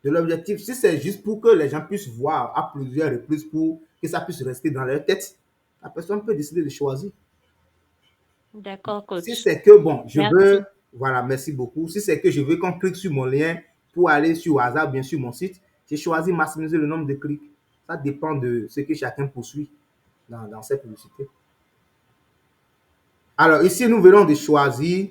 de l'objectif. Si c'est juste pour que les gens puissent voir à plusieurs reprises pour que ça puisse rester dans leur tête, la personne peut décider de choisir. D'accord, Si coach. c'est que, bon, je veux, Merci. voilà, merci beaucoup. Si c'est que je veux qu'on clique sur mon lien pour aller sur hasard, bien sûr, mon site, j'ai choisi maximiser le nombre de clics. Ça dépend de ce que chacun poursuit dans cette publicité. Alors, ici, nous venons de choisir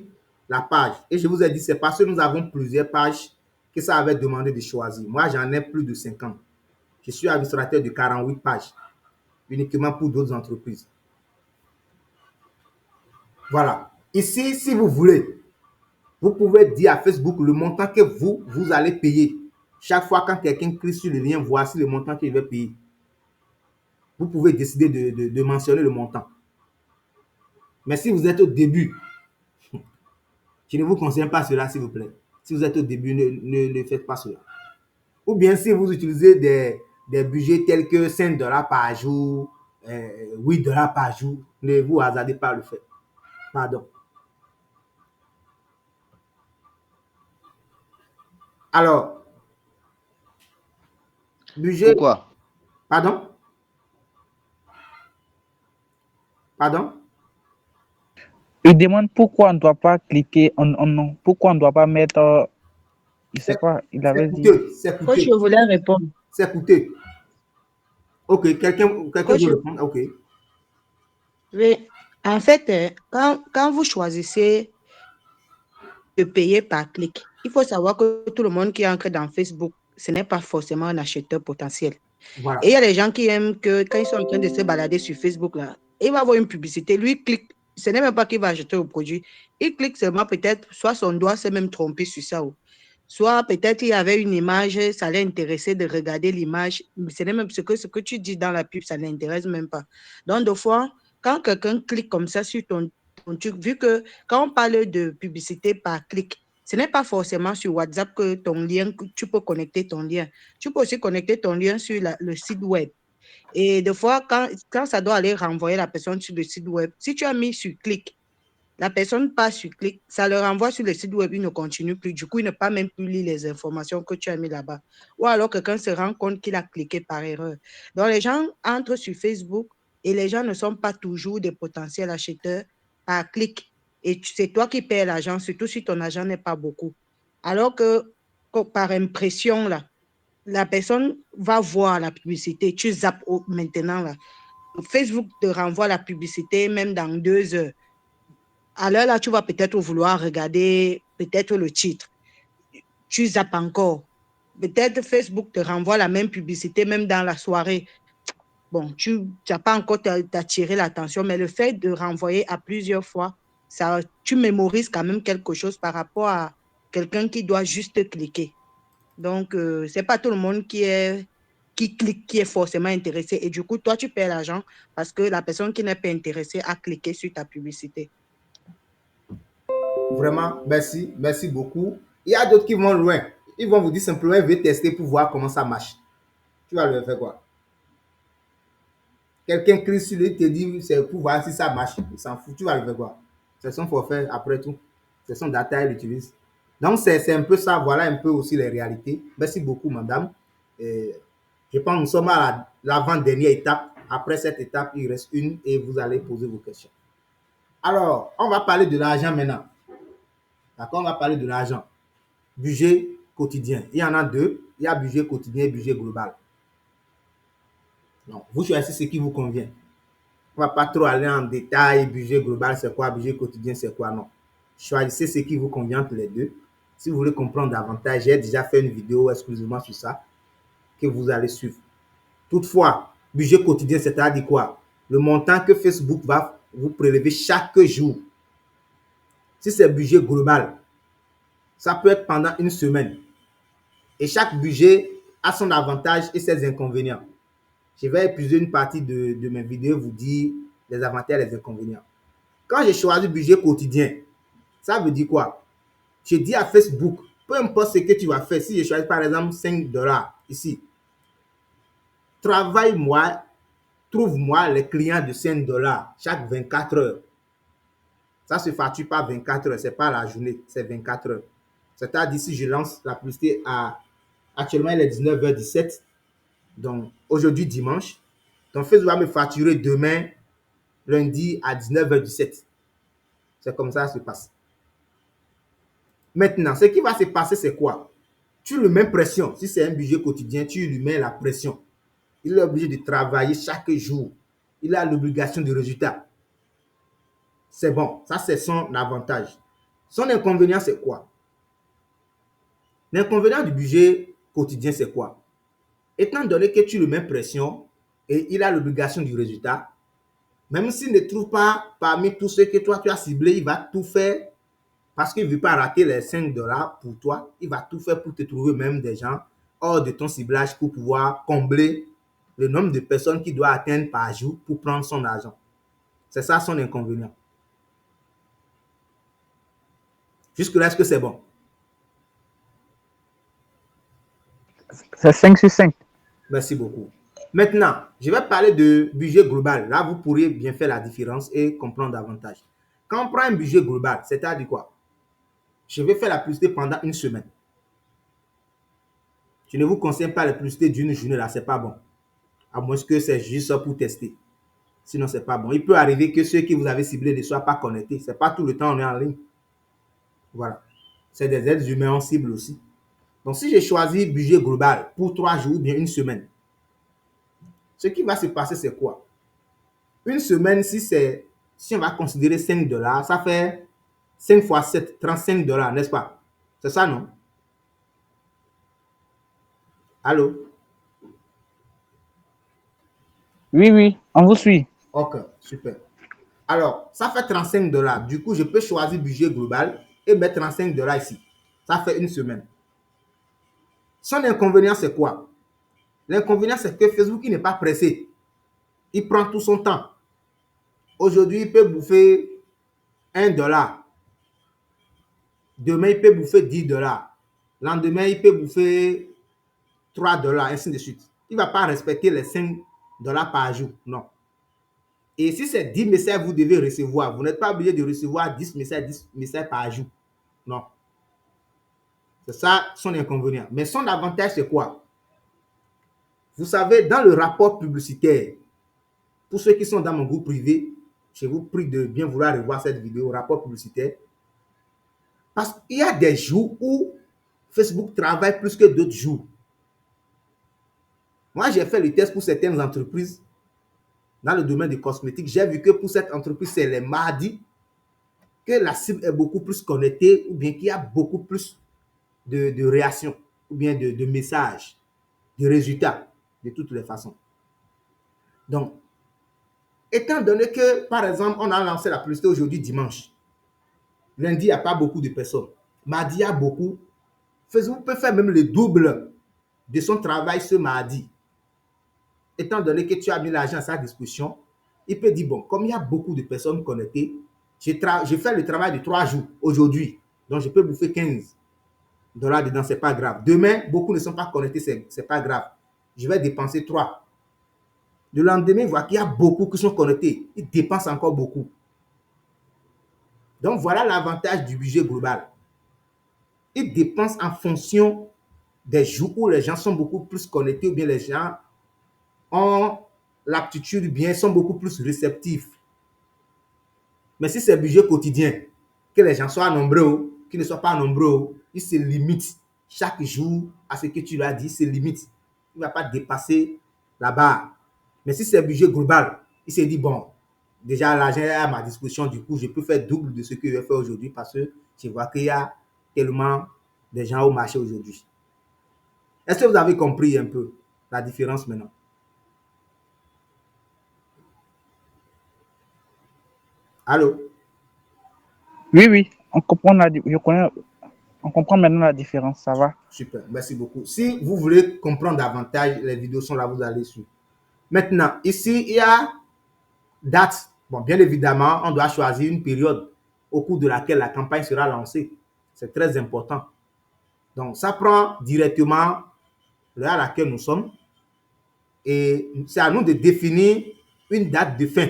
la page. Et je vous ai dit, c'est parce que nous avons plusieurs pages que ça avait demandé de choisir. Moi, j'en ai plus de 50. Je suis administrateur de 48 pages, uniquement pour d'autres entreprises. Voilà. Ici, si vous voulez, vous pouvez dire à Facebook le montant que vous allez payer. Chaque fois quand quelqu'un clique sur le lien, voici le montant qu'il va payer. Vous pouvez décider de mentionner le montant. Mais si vous êtes au début, je ne vous conseille pas cela, s'il vous plaît. Si vous êtes au début, ne faites pas cela. Ou bien si vous utilisez des budgets tels que 5 dollars par jour, 8 dollars par jour, ne vous hasardez pas à le faire. Pardon. Alors, budget. Pourquoi? Pardon? Pardon? Il demande pourquoi on ne doit pas cliquer, non, pourquoi on ne doit pas mettre, je sais quoi, il C'est avait dit. coûteux. C'est Coach, coûteux. je voulais répondre. C'est coûteux. Ok, quelqu'un Coach, veut répondre? Ok. oui. En fait, quand vous choisissez de payer par clic, il faut savoir que tout le monde qui entre dans Facebook, ce n'est pas forcément un acheteur potentiel. Voilà. Et il y a des gens qui aiment que quand ils sont en train de se balader sur Facebook, là, il va voir une publicité, lui il clique. Ce n'est même pas qu'il va acheter le produit. Il clique seulement peut-être, soit son doigt s'est même trompé sur ça, soit peut-être il y avait une image, ça l'intéressait de regarder l'image. Ce n'est même ce que tu dis dans la pub, ça ne l'intéresse même pas. Donc, des fois, quand quelqu'un clique comme ça sur ton truc, vu que quand on parle de publicité par clic, ce n'est pas forcément sur WhatsApp que ton lien, tu peux connecter ton lien. Tu peux aussi connecter ton lien sur le site web. Et des fois, quand ça doit aller renvoyer la personne sur le site web, si tu as mis sur clic, la personne passe sur clic, ça le renvoie sur le site web, il ne continue plus. Du coup, il ne peut pas même plus lire les informations que tu as mis là-bas. Ou alors quelqu'un se rend compte qu'il a cliqué par erreur. Donc, les gens entrent sur Facebook et les gens ne sont pas toujours des potentiels acheteurs par clic. Et c'est toi qui paies l'argent, surtout si ton argent n'est pas beaucoup. Alors que par impression, là, la personne va voir la publicité. Tu zappes maintenant, là. Facebook te renvoie la publicité même dans 2 heures. Alors là, tu vas peut-être vouloir regarder peut-être le titre. Tu zappes encore. Peut-être Facebook te renvoie la même publicité même dans la soirée. Bon, tu n'as pas encore attiré l'attention, mais le fait de renvoyer à plusieurs fois, ça, tu mémorises quand même quelque chose par rapport à quelqu'un qui doit juste cliquer. Donc, ce n'est pas tout le monde qui clique, qui est forcément intéressé. Et du coup, toi, tu perds l'argent parce que la personne qui n'est pas intéressée a cliqué sur ta publicité. Vraiment, merci. Merci beaucoup. Il y a d'autres qui vont loin. Ils vont vous dire simplement, je vais tester pour voir comment ça marche. Tu vas leur faire quoi? Quelqu'un clique sur lui, te dit, c'est pour voir si ça marche. Il s'en fout. Tu vas le faire quoi? C'est son forfait après tout. C'est son data, il utilise. Donc, c'est un peu ça. Voilà un peu aussi les réalités. Merci beaucoup, madame. Et je pense que nous sommes à l'avant-dernière étape. Après cette étape, il reste une et vous allez poser vos questions. Alors, on va parler de l'argent maintenant. D'accord? On va parler de l'argent. Budget quotidien. Il y en a deux. Il y a budget quotidien et budget global. Donc, vous choisissez ce qui vous convient. On ne va pas trop aller en détail. Budget global, c'est quoi? Budget quotidien, c'est quoi? Non. Choisissez ce qui vous convient tous les deux. Si vous voulez comprendre davantage, j'ai déjà fait une vidéo exclusivement sur ça que vous allez suivre. Toutefois, budget quotidien, c'est-à-dire quoi? Le montant que Facebook va vous prélever chaque jour. Si c'est budget global, ça peut être pendant une semaine. Et chaque budget a son avantage et ses inconvénients. Je vais épuiser une partie de mes vidéos, vous dire les avantages et les inconvénients. Quand j'ai choisi budget quotidien, ça veut dire quoi? Je dis à Facebook, peu importe ce que tu vas faire, si je choisis par exemple 5 dollars ici, travaille-moi, trouve-moi les clients de 5 dollars chaque 24 heures. Ça se facture pas 24 heures, c'est pas la journée, c'est 24 heures. C'est-à-dire si je lance la publicité à Actuellement, il est 19h17. Donc, aujourd'hui, dimanche. Donc, Facebook va me facturer demain, lundi, à 19h17. C'est comme ça que ça se passe. Maintenant, ce qui va se passer, c'est quoi? Tu lui mets pression. Si c'est un budget quotidien, tu lui mets la pression. Il est obligé de travailler chaque jour. Il a l'obligation de résultat. C'est bon. Ça, c'est son avantage. Son inconvénient, c'est quoi? L'inconvénient du budget quotidien, c'est quoi? Étant donné que tu lui mets pression et il a l'obligation du résultat, même s'il ne trouve pas parmi tous ceux que toi tu as ciblés, il va tout faire parce qu'il ne veut pas rater les 5 dollars pour toi. Il va tout faire pour te trouver même des gens hors de ton ciblage pour pouvoir combler le nombre de personnes qu'il doit atteindre par jour pour prendre son argent. C'est ça son inconvénient. Jusque-là, est-ce que c'est bon? C'est 5 sur 5. Merci beaucoup. Maintenant, je vais parler de budget global. Là, vous pourriez bien faire la différence et comprendre davantage. Quand on prend un budget global, c'est-à-dire quoi? Je vais faire la publicité pendant une semaine. Je ne vous conseille pas la publicité d'une journée, là, c'est pas bon. À moins que c'est juste pour tester. Sinon, c'est pas bon. Il peut arriver que ceux que vous avez ciblés ne soient pas connectés. C'est pas tout le temps on est en ligne. Voilà. C'est des êtres humains, on cible aussi. Donc, si j'ai choisi budget global pour 3 jours ou bien une semaine, ce qui va se passer, c'est quoi? Une semaine, si on va considérer 5 dollars, ça fait 5 fois 7, 35 dollars, n'est-ce pas? C'est ça, non? Allô? Oui, oui, on vous suit. Ok, super. Alors, ça fait 35 dollars. Du coup, je peux choisir budget global et mettre 35 dollars ici. Ça fait une semaine. Son inconvénient, c'est quoi? L'inconvénient, c'est que Facebook, il n'est pas pressé. Il prend tout son temps. Aujourd'hui, il peut bouffer 1 dollar. Demain, il peut bouffer 10 dollars. Lendemain, il peut bouffer 3 dollars, ainsi de suite. Il ne va pas respecter les 5 dollars par jour. Non. Et si c'est 10 messages que vous devez recevoir, vous n'êtes pas obligé de recevoir 10 messages par jour. Non. C'est ça son inconvénient. Mais son avantage, c'est quoi? Vous savez, dans le rapport publicitaire, pour ceux qui sont dans mon groupe privé, je vous prie de bien vouloir revoir cette vidéo, rapport publicitaire. Parce qu'il y a des jours où Facebook travaille plus que d'autres jours. Moi, j'ai fait le test pour certaines entreprises dans le domaine des cosmétiques. J'ai vu que pour cette entreprise, c'est les mardis que la cible est beaucoup plus connectée ou bien qu'il y a beaucoup plus de réactions ou bien de messages, de résultats, de toutes les façons. Donc, étant donné que, par exemple, on a lancé la publicité aujourd'hui dimanche, lundi, il n'y a pas beaucoup de personnes, mardi, il y a beaucoup, Facebook peut faire même le double de son travail ce mardi. Étant donné que tu as mis l'argent à sa disposition, il peut dire, bon, comme il y a beaucoup de personnes connectées, je fais le travail de 3 jours aujourd'hui, donc je peux bouffer 15 dollars dedans, c'est pas grave. Demain, beaucoup ne sont pas connectés, c'est pas grave. Je vais dépenser 3. Le lendemain, il voit qu'il y a beaucoup qui sont connectés. Il dépense encore beaucoup. Donc, voilà l'avantage du budget global. Il dépense en fonction des jours où les gens sont beaucoup plus connectés ou bien les gens ont l'aptitude, bien sont beaucoup plus réceptifs. Mais si c'est budget quotidien, que les gens soient nombreux, qu'ils ne soient pas nombreux, il se limite chaque jour à ce que tu lui as dit, il se limite. Il ne va pas dépasser la barre. Mais si c'est budget global, il s'est dit, bon, déjà l'argent est à ma disposition, du coup, je peux faire double de ce que je vais faire aujourd'hui parce que je vois qu'il y a tellement de gens au marché aujourd'hui. Est-ce que vous avez compris un peu la différence maintenant? Allô? Oui, oui, on comprend on comprend maintenant la différence, ça va. Super, merci beaucoup. Si vous voulez comprendre davantage, les vidéos sont là, vous allez suivre. Maintenant, ici, il y a date. Bon, bien évidemment, on doit choisir une période au cours de laquelle la campagne sera lancée. C'est très important. Donc, ça prend directement l'heure à laquelle nous sommes. Et c'est à nous de définir une date de fin.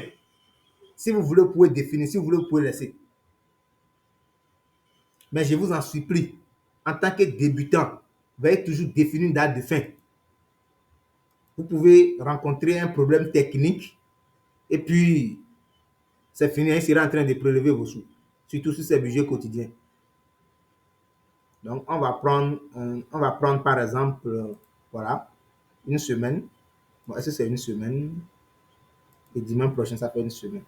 Si vous voulez, vous pouvez définir. Si vous voulez, vous pouvez laisser. Mais je vous en supplie, en tant que débutant, veuillez toujours définir une date de fin. Vous pouvez rencontrer un problème technique et puis c'est fini, il sera en train de prélever vos sous, surtout sur ces budgets quotidiens. Donc, on va prendre par exemple, voilà, une semaine. Bon, est-ce que c'est une semaine? Et dimanche prochain, ça fait une semaine.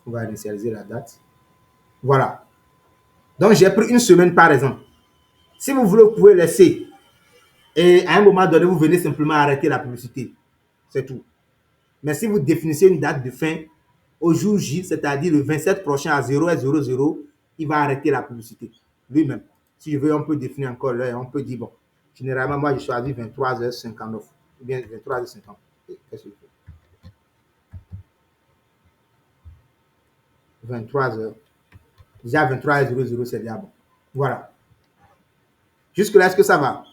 On va initialiser la date. Voilà. Donc, j'ai pris une semaine par exemple. Si vous voulez, vous pouvez laisser. Et à un moment donné, vous venez simplement arrêter la publicité. C'est tout. Mais si vous définissez une date de fin, au jour J, c'est-à-dire le 27 prochain à 0h00, il va arrêter la publicité lui-même. Si je veux, on peut définir encore l'heure. On peut dire, bon, généralement, moi, je choisis 23h59 ou bien 23h50. Qu'est-ce que je fais? 23h. Déjà 23h00, c'est déjà bon. Voilà. Jusque-là, est-ce que ça va?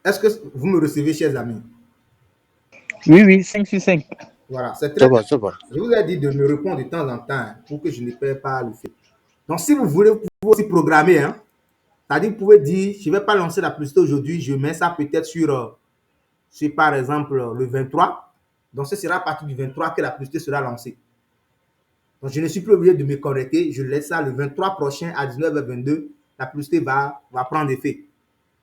Est-ce que vous me recevez, chers amis? Oui, 5 sur 5. Voilà, c'est Ça très va, ça va. Je vous ai dit de me répondre de temps en temps pour que je ne perds pas le fait. Donc, si vous voulez, vous pouvez aussi programmer. C'est-à-dire, vous pouvez dire, je ne vais pas lancer la publicité aujourd'hui, je mets ça peut-être sur, par exemple, le 23. Donc, ce sera à partir du 23 que la publicité sera lancée. Donc, je ne suis plus obligé de me connecter. Je laisse ça le 23 prochain à 19h22. La publicité va prendre effet.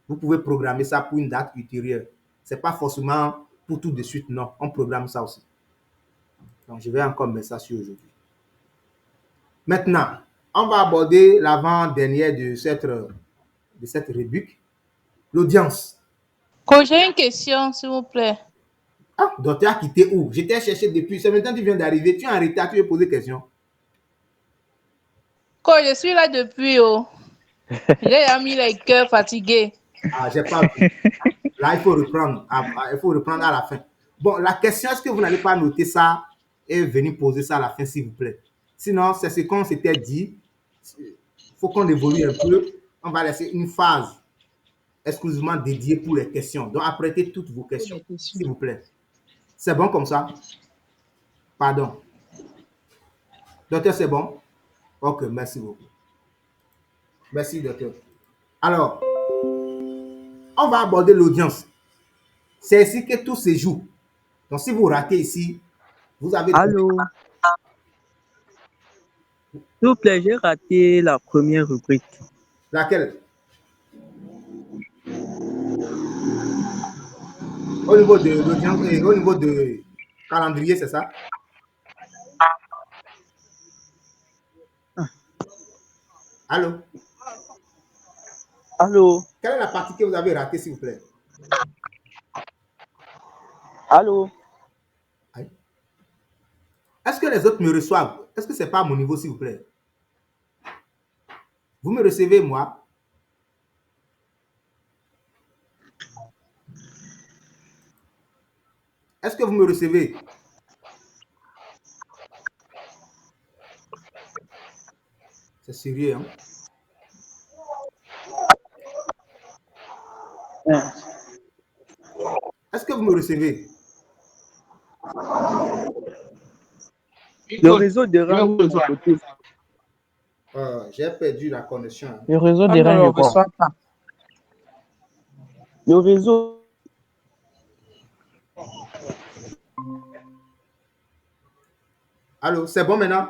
Vous pouvez programmer ça pour une date ultérieure. Ce n'est pas forcément pour tout de suite, non. On programme ça aussi. Donc, je vais encore mettre ça sur aujourd'hui. Maintenant, on va aborder l'avant-dernière de cette rubrique, l'audience. Coach, j'ai une question, s'il vous plaît. Ah, docteur a quitté où? J'étais cherché depuis. C'est maintenant que tu viens d'arriver. Tu es en retard, tu veux poser question. Coach, je suis là depuis. J'ai mis les cœurs fatigués. Ah, j'ai pas vu. Là, il faut reprendre. Il faut reprendre à la fin. Bon, la question, est-ce que vous n'allez pas noter ça et venir poser ça à la fin, s'il vous plaît? Sinon, c'est ce qu'on s'était dit. Il faut qu'on évolue un peu. On va laisser une phase exclusivement dédiée pour les questions. Donc, apprêtez toutes vos questions, s'il vous plaît. C'est bon comme ça? Pardon. Docteur, c'est bon? Ok, merci beaucoup. Merci, docteur. Alors, on va aborder l'audience. C'est ici que tout se joue. Donc, si vous ratez ici, vous avez... Allô? S'il vous plaît, j'ai raté la première rubrique. Laquelle? Au niveau de l'audience et au niveau de calendrier, c'est ça? Allô? Allô? Quelle est la partie que vous avez ratée, s'il vous plaît? Allô? Est-ce que les autres me reçoivent? Est-ce que ce n'est pas à mon niveau, s'il vous plaît? Vous me recevez, moi? Est-ce que vous me recevez? C'est sérieux, hein? Est-ce que vous me recevez? Le réseau dérange de mon côté. J'ai perdu la connexion. Le réseau On ne dérange le quoi? reçoit pas. Le réseau. Allô, c'est bon maintenant?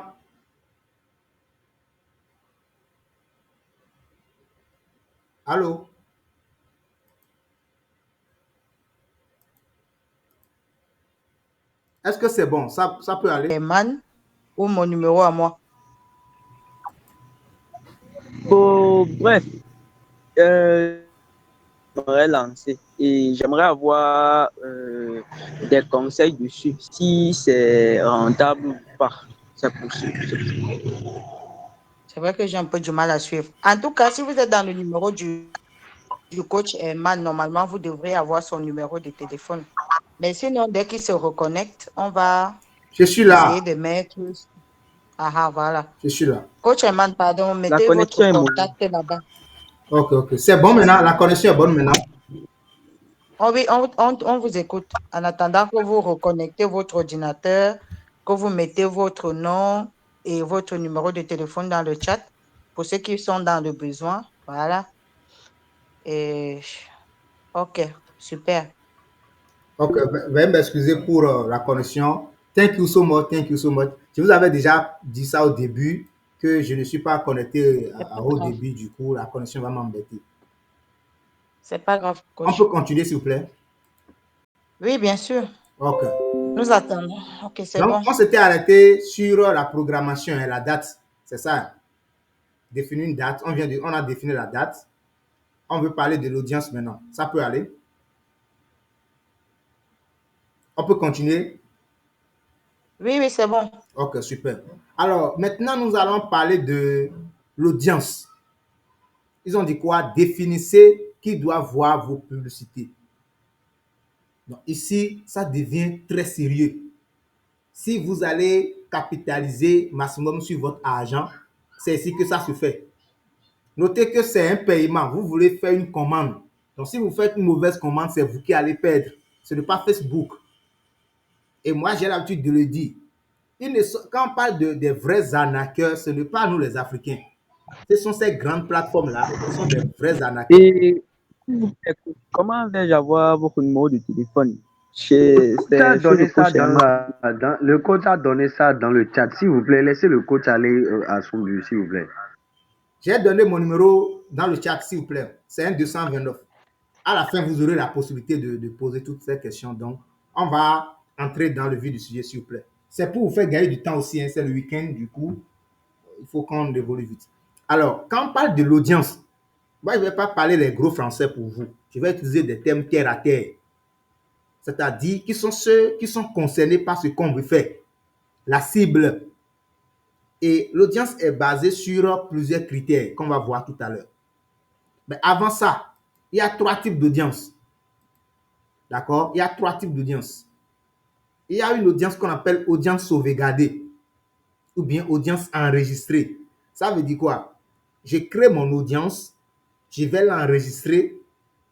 Allô? Est-ce que c'est bon? Ça peut aller? Man ou mon numéro à moi. Oh, bref, j'aimerais lancer et j'aimerais avoir des conseils dessus, si c'est rentable ou pas. C'est possible. C'est vrai que j'ai un peu du mal à suivre. En tout cas, si vous êtes dans le numéro du coach Man, normalement, vous devrez avoir son numéro de téléphone. Mais sinon, dès qu'il se reconnecte, on va Je suis là. essayer de mettre... Ah, voilà. Je suis là. Coach Man, pardon, mettez votre connexion est contact là-bas. Ok. C'est bon maintenant? La connexion est bonne maintenant? Oh oui, on vous écoute. En attendant que vous reconnectez votre ordinateur, que vous mettez votre nom et votre numéro de téléphone dans le chat, pour ceux qui sont dans le besoin. Voilà. Et OK, super. Ok, veuillez m'excuser pour la connexion. Thank you so much, thank you so much. Je vous avais déjà dit ça au début, que je ne suis pas connecté C'est pas au grave. début, du coup, la connexion va m'embêter. C'est pas grave, On peut coach. continuer, s'il vous plaît? Oui, bien sûr. Ok. Nous attendons. OK, c'est Donc, bon. on s'était arrêté sur la programmation et la date. C'est ça. Définir une date. On a défini la date. On veut parler de l'audience maintenant. Ça peut aller? On peut continuer? Oui, oui, c'est bon. Ok, super. Alors, maintenant, nous allons parler de l'audience. Ils ont dit quoi? Définissez qui doit voir vos publicités. Donc, ici, ça devient très sérieux. Si vous allez capitaliser maximum sur votre argent, c'est ici que ça se fait. Notez que c'est un paiement. Vous voulez faire une commande. Donc, si vous faites une mauvaise commande, c'est vous qui allez perdre. Ce n'est pas Facebook. Et moi, j'ai l'habitude de le dire. Quand on parle des vrais arnaqueurs, ce n'est pas nous les Africains. Ce sont ces grandes plateformes-là qui sont des vrais arnaqueurs. Et s'il vous plaît, coach, comment vais-je avoir votre numéro de téléphone? Le coach a C'est sur le donné ça coach Emma. le coach a donné ça dans le chat. S'il vous plaît, laissez le coach aller à son but, s'il vous plaît. J'ai donné mon numéro dans le chat, s'il vous plaît. C'est un 229. À la fin, vous aurez la possibilité de poser toutes ces questions. Donc, on va entrer dans le vif du sujet, s'il vous plaît. C'est pour vous faire gagner du temps aussi. Hein. C'est le week-end, du coup, il faut qu'on évolue vite. Alors, quand on parle de l'audience, moi, je ne vais pas parler les gros français pour vous. Je vais utiliser des termes terre à terre. C'est-à-dire qui sont ceux qui sont concernés par ce qu'on veut faire. La cible. Et l'audience est basée sur plusieurs critères qu'on va voir tout à l'heure. Mais avant ça, il y a 3 types d'audience. D'accord? Il y a 3 types d'audience. Il y a une audience qu'on appelle audience sauvegardée ou bien audience enregistrée. Ça veut dire quoi? Je crée mon audience, je vais l'enregistrer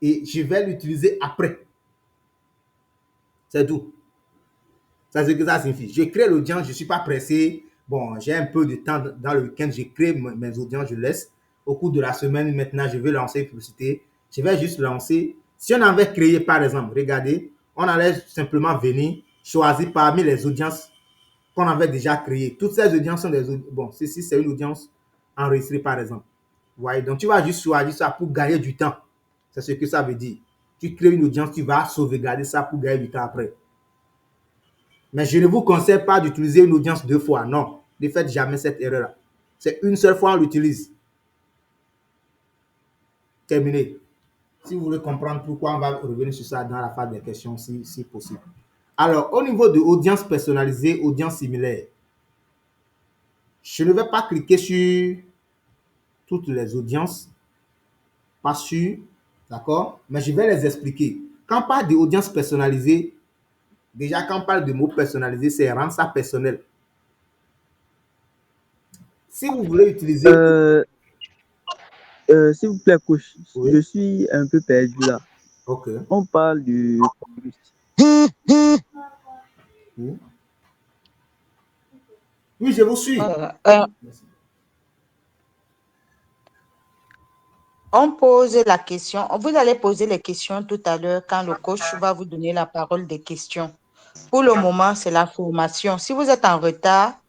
et je vais l'utiliser après. C'est tout. C'est ce que ça signifie. Je crée l'audience, je ne suis pas pressé. Bon, j'ai un peu de temps dans le week-end, je crée mes audiences, je laisse. Au cours de la semaine, maintenant, je vais lancer une publicité. Je vais juste lancer. Si on avait créé, par exemple, regardez, on allait simplement venir choisir parmi les audiences qu'on avait déjà créées. Toutes ces audiences sont des audiences. Bon, ceci, c'est une audience enregistrée, par exemple. Vous voyez, donc tu vas juste choisir ça pour gagner du temps. C'est ce que ça veut dire. Tu crées une audience, tu vas sauvegarder ça pour gagner du temps après. Mais je ne vous conseille pas d'utiliser une audience 2 fois. Non, ne faites jamais cette erreur-là. C'est une seule fois on l'utilise. Terminé. Si vous voulez comprendre pourquoi, on va revenir sur ça dans la phase des questions si possible. Alors, au niveau de audience personnalisée, audience similaire, je ne vais pas cliquer sur toutes les audiences, pas sûr, d'accord? Mais je vais les expliquer. Quand on parle d'audience personnalisée, déjà quand on parle de mots personnalisés, c'est rendre ça personnel. Si vous voulez utiliser... S'il vous plaît, coach, Oui. je suis un peu perdu là. Ok. On parle du... Oui, oui, je vous suis. Merci. On pose la question. Vous allez poser les questions tout à l'heure quand le coach va vous donner la parole des questions. Pour le moment, c'est la formation. Si vous êtes en retard,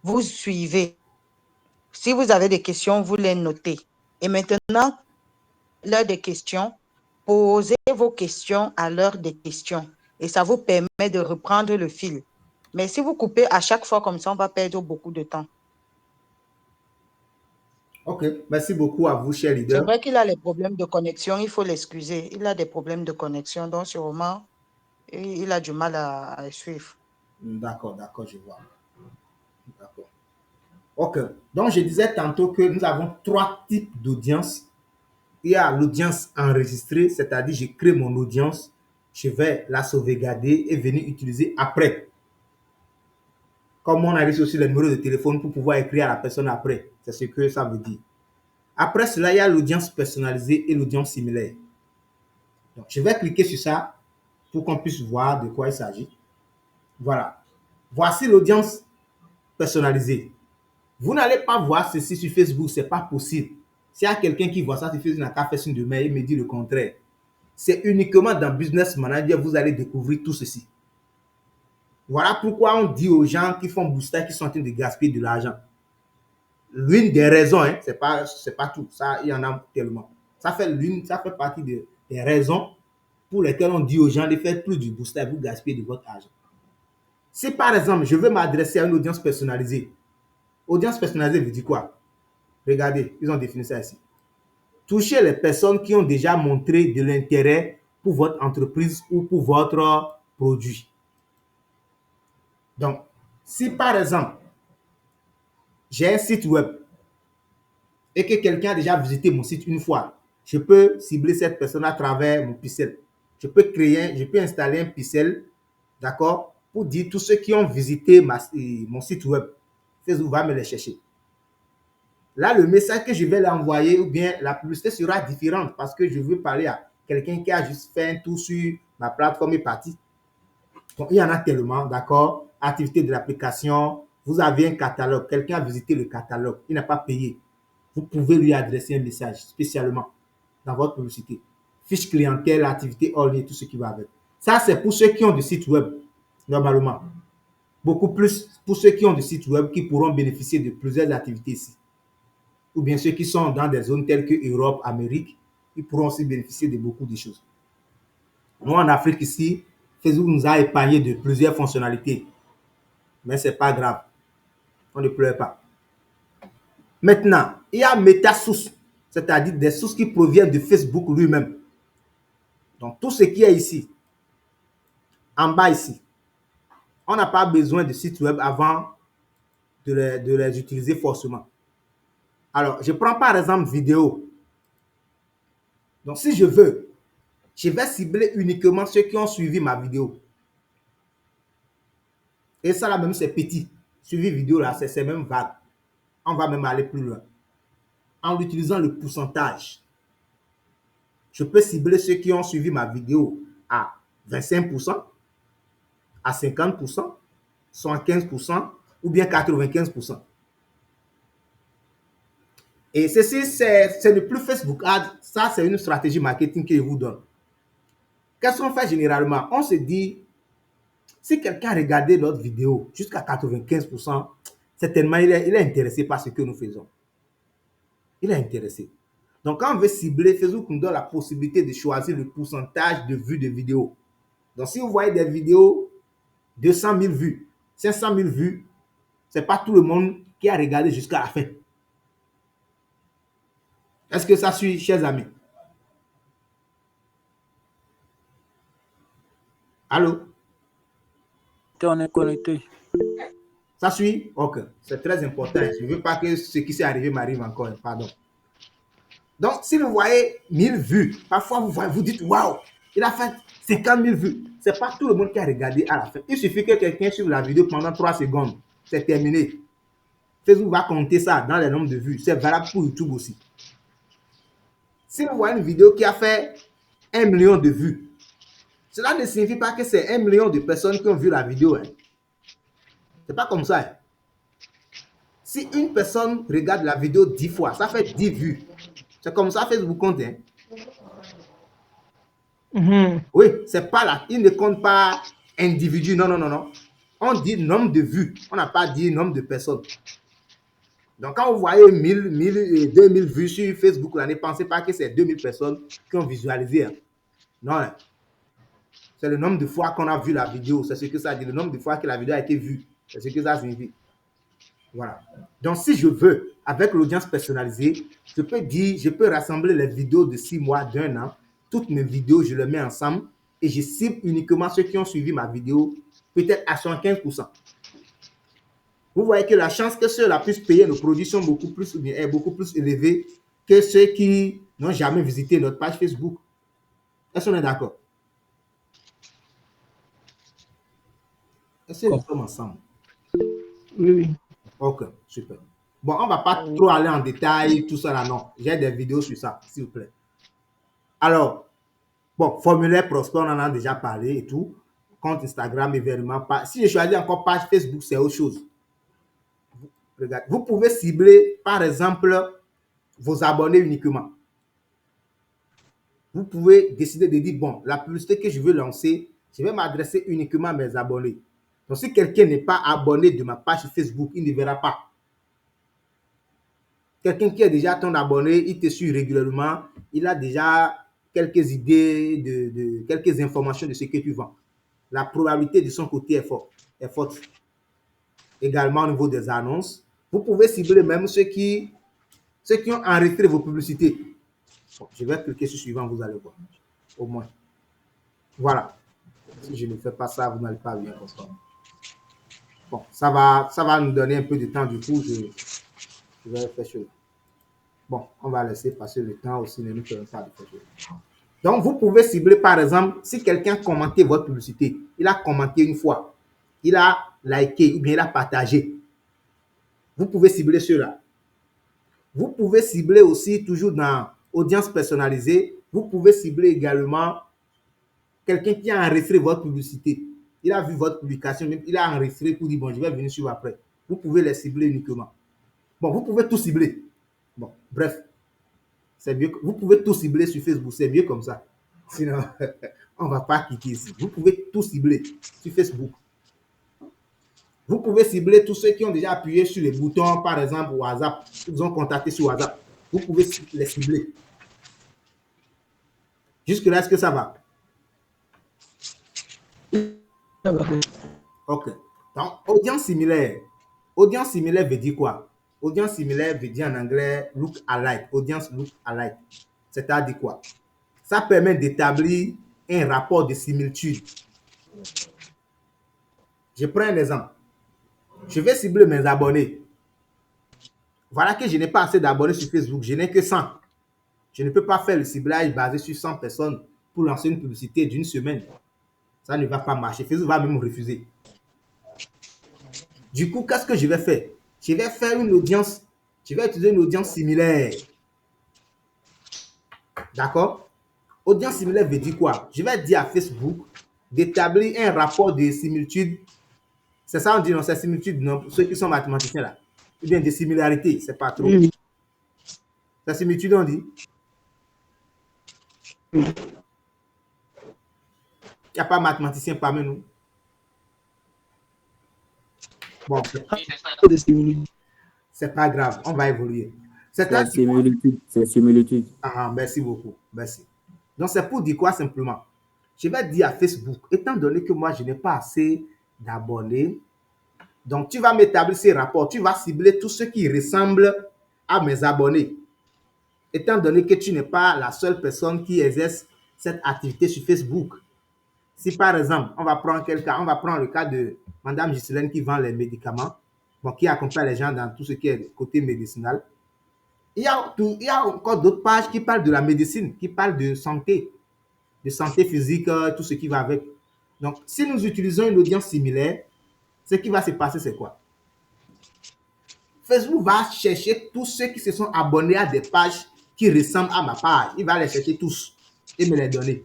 vous suivez. Si vous avez des questions, vous les notez. Et maintenant, l'heure des questions, posez vos questions à l'heure des questions. Et ça vous permet de reprendre le fil. Mais si vous coupez à chaque fois comme ça, on va perdre beaucoup de temps. Ok, merci beaucoup à vous, cher C'est leader. vrai qu'il a les problèmes de connexion, il faut l'excuser. Il a des problèmes de connexion, donc sûrement, il a du mal à suivre. D'accord, je vois. D'accord. Ok, donc je disais tantôt que nous avons 3 types d'audience. Il y a l'audience enregistrée, c'est-à-dire je crée mon audience, je vais la sauvegarder et venir utiliser après. Comme on a reçu aussi le numéro de téléphone pour pouvoir écrire à la personne après. C'est ce que ça veut dire. Après cela, il y a l'audience personnalisée et l'audience similaire. Donc, je vais cliquer sur ça pour qu'on puisse voir de quoi il s'agit. Voilà. Voici l'audience personnalisée. Vous n'allez pas voir ceci sur Facebook, ce n'est pas possible. S'il y a quelqu'un qui voit ça sur Facebook, il n'a qu'à faire signe de main et me dit le contraire. C'est uniquement dans Business Manager que vous allez découvrir tout ceci. Voilà pourquoi on dit aux gens qui font booster, qui sont en train de gaspiller de l'argent. L'une des raisons, hein, c'est pas tout, ça, il y en a tellement. Ça fait partie des raisons pour lesquelles on dit aux gens de faire plus du booster, vous gaspillez de votre argent. Si par exemple, je veux m'adresser à une audience personnalisée, audience personnalisée veut dire quoi? Regardez, ils ont défini ça ici. Touchez les personnes qui ont déjà montré de l'intérêt pour votre entreprise ou pour votre produit. Donc, si par exemple, j'ai un site web et que quelqu'un a déjà visité mon site une fois, je peux cibler cette personne à travers mon pixel. Je peux installer un pixel, d'accord, pour dire tous ceux qui ont visité mon site web. Facebook va me les chercher. Là, le message que je vais l'envoyer ou bien la publicité sera différente parce que je veux parler à quelqu'un qui a juste fait un tour sur ma plateforme et parti. Donc, il y en a tellement, d'accord? Activité de l'application, vous avez un catalogue, quelqu'un a visité le catalogue, il n'a pas payé. Vous pouvez lui adresser un message spécialement dans votre publicité. Fiche clientèle, activité hors ligne, tout ce qui va avec. Ça, c'est pour ceux qui ont du site web, normalement. Beaucoup plus pour ceux qui ont du site web qui pourront bénéficier de plusieurs activités ici. Ou bien ceux qui sont dans des zones telles que Europe, Amérique, ils pourront aussi bénéficier de beaucoup de choses. Nous, en Afrique ici, Facebook nous a épargné de plusieurs fonctionnalités. Mais ce n'est pas grave. On ne pleure pas. Maintenant, il y a méta-sources, c'est-à-dire des sources qui proviennent de Facebook lui-même. Donc, tout ce qui est ici, en bas ici, on n'a pas besoin de site web avant de les utiliser forcément. Alors, je prends par exemple vidéo. Donc, si je veux, je vais cibler uniquement ceux qui ont suivi ma vidéo. Et ça là même, c'est petit. Suivi vidéo là, c'est même vague. On va même aller plus loin. En utilisant le pourcentage, je peux cibler ceux qui ont suivi ma vidéo à 25%, à 50%, 75% ou bien 95%. Et ceci, c'est le plus Facebook Ads. Ça, c'est une stratégie marketing que je vous donne. Qu'est-ce qu'on fait généralement? On se dit, si quelqu'un a regardé notre vidéo jusqu'à 95%, certainement, il est intéressé par ce que nous faisons. Il est intéressé. Donc, quand on veut cibler, Facebook nous donne la possibilité de choisir le pourcentage de vues de vidéos. Donc, si vous voyez des vidéos, 200 000 vues, 500 000 vues, ce n'est pas tout le monde qui a regardé jusqu'à la fin. Est-ce que ça suit, chers amis? Allô? On est connecté. Ça suit? Ok. C'est très important. Je ne veux pas que ce qui s'est arrivé m'arrive encore. Pardon. Donc, si vous voyez 1000 vues, parfois vous dites, waouh, il a fait 50 000 vues. Ce n'est pas tout le monde qui a regardé à la fin. Il suffit que quelqu'un suive la vidéo pendant 3 secondes. C'est terminé. Facebook va compter ça dans les nombres de vues. C'est valable pour YouTube aussi. Si vous voyez une vidéo qui a fait 1 million de vues, cela ne signifie pas que c'est 1 million de personnes qui ont vu la vidéo. Hein. C'est pas comme ça. Hein. Si une personne regarde la vidéo 10 fois, ça fait 10 vues. C'est comme ça Facebook compte. Hein. Oui, c'est pas là. Il ne compte pas individu. Non, non, non, non. On dit nombre de vues. On n'a pas dit nombre de personnes. Donc, quand vous voyez 1000, 2000 vues sur Facebook, là, ne pensez pas que c'est 2000 personnes qui ont visualisé. Hein. Non. Hein. C'est le nombre de fois qu'on a vu la vidéo. C'est ce que ça dit. Le nombre de fois que la vidéo a été vue. C'est ce que ça signifie. Voilà. Donc, si je veux, avec l'audience personnalisée, je peux rassembler les vidéos de 6 mois, d'1 an. Toutes mes vidéos, je les mets ensemble et je cible uniquement ceux qui ont suivi ma vidéo, peut-être à 75%. Vous voyez que la chance que ceux-là puissent payer nos produits est beaucoup plus élevée que ceux qui n'ont jamais visité notre page Facebook. Est-ce qu'on est d'accord? Est-ce que nous sommes ensemble? Oui. Ok, super. Bon, on ne va pas trop aller en détail, tout ça là, non. J'ai des vidéos sur ça, s'il vous plaît. Alors, bon, formulaire Prosper, on en a déjà parlé et tout. Compte Instagram, événement. Si je choisis encore page Facebook, c'est autre chose. Regardez. Vous pouvez cibler, par exemple, vos abonnés uniquement. Vous pouvez décider de dire, bon, la publicité que je veux lancer, je vais m'adresser uniquement à mes abonnés. Donc, si quelqu'un n'est pas abonné de ma page Facebook, il ne verra pas. Quelqu'un qui est déjà ton abonné, il te suit régulièrement, il a déjà quelques idées, quelques informations de ce que tu vends. La probabilité de son côté est forte. Également au niveau des annonces, vous pouvez cibler même ceux qui ont enregistré vos publicités. Bon, je vais cliquer sur suivant, vous allez voir. Au moins. Voilà. Si je ne fais pas ça, vous n'allez pas bien comprendre. Bon, ça va nous donner un peu de temps. Du coup, je vais faire chose. Bon, on va laisser passer le temps aussi, ne nous faisons pas de faire chose. Donc, vous pouvez cibler, par exemple, si quelqu'un a commenté votre publicité, il a commenté une fois, il a liké ou bien il a partagé. Vous pouvez cibler ceux-là. Vous pouvez cibler aussi, toujours dans audience personnalisée, vous pouvez cibler également quelqu'un qui a enregistré votre publicité. Il a vu votre publication, même il a enregistré pour dire, bon, je vais venir suivre après. Vous pouvez les cibler uniquement. Bon, vous pouvez tout cibler. Bon, bref, c'est mieux. Vous pouvez tout cibler sur Facebook, c'est mieux comme ça. Sinon, on ne va pas quitter ici. Vous pouvez tout cibler sur Facebook. Vous pouvez cibler tous ceux qui ont déjà appuyé sur les boutons, par exemple WhatsApp, qui vous ont contacté sur WhatsApp. Vous pouvez les cibler. Jusque-là, est-ce que ça va? Ça va. OK. Donc, audience similaire. Audience similaire veut dire quoi? Audience similaire veut dire en anglais look alike. Audience look alike. C'est-à-dire quoi? Ça permet d'établir un rapport de similitude. Je prends un exemple. Je vais cibler mes abonnés. Voilà que je n'ai pas assez d'abonnés sur Facebook. Je n'ai que 100. Je ne peux pas faire le ciblage basé sur 100 personnes pour lancer une publicité d'une semaine. Ça ne va pas marcher. Facebook va même refuser. Du coup, qu'est-ce que je vais faire? Je vais faire une audience. Je vais utiliser une audience similaire. D'accord? Audience similaire veut dire quoi? Je vais dire à Facebook d'établir un rapport de similitude. C'est ça, on dit, non, c'est similitude, non, ceux qui sont mathématiciens là. Ou bien des similarités, c'est pas trop. Oui. C'est similitude, on dit. Il n'y a pas de mathématicien parmi nous. Bon, c'est pas grave, on va évoluer. C'est similitude. C'est similitude. Ah, merci beaucoup. Merci. Donc, c'est pour dire quoi simplement? Je vais dire à Facebook, étant donné que moi, je n'ai pas assez d'abonnés, donc tu vas m'établir ces rapports, tu vas cibler tous ceux qui ressemblent à mes abonnés. Étant donné que tu n'es pas la seule personne qui exerce cette activité sur Facebook. Si par exemple, on va prendre le cas de Madame Ghislaine qui vend les médicaments, bon, qui accompagne les gens dans tout ce qui est côté médicinal. Il y a encore d'autres pages qui parlent de la médecine, qui parlent de santé physique, tout ce qui va avec. Donc, si nous utilisons une audience similaire, ce qui va se passer, c'est quoi? Facebook va chercher tous ceux qui se sont abonnés à des pages qui ressemblent à ma page. Il va les chercher tous et me les donner.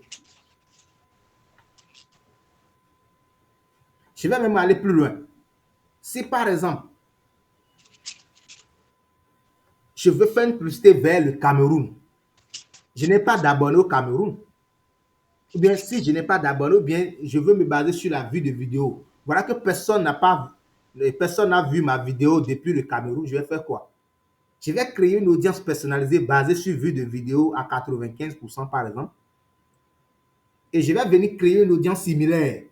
Je vais même aller plus loin. Si par exemple, je veux faire une publicité vers le Cameroun, je n'ai pas d'abonnés au Cameroun. Ou bien si je n'ai pas d'abonnés, ou bien je veux me baser sur la vue de vidéo. Voilà que personne n'a vu ma vidéo depuis le Cameroun. Je vais faire quoi? Je vais créer une audience personnalisée basée sur vue de vidéo à 95% par exemple. Et je vais venir créer une audience similaire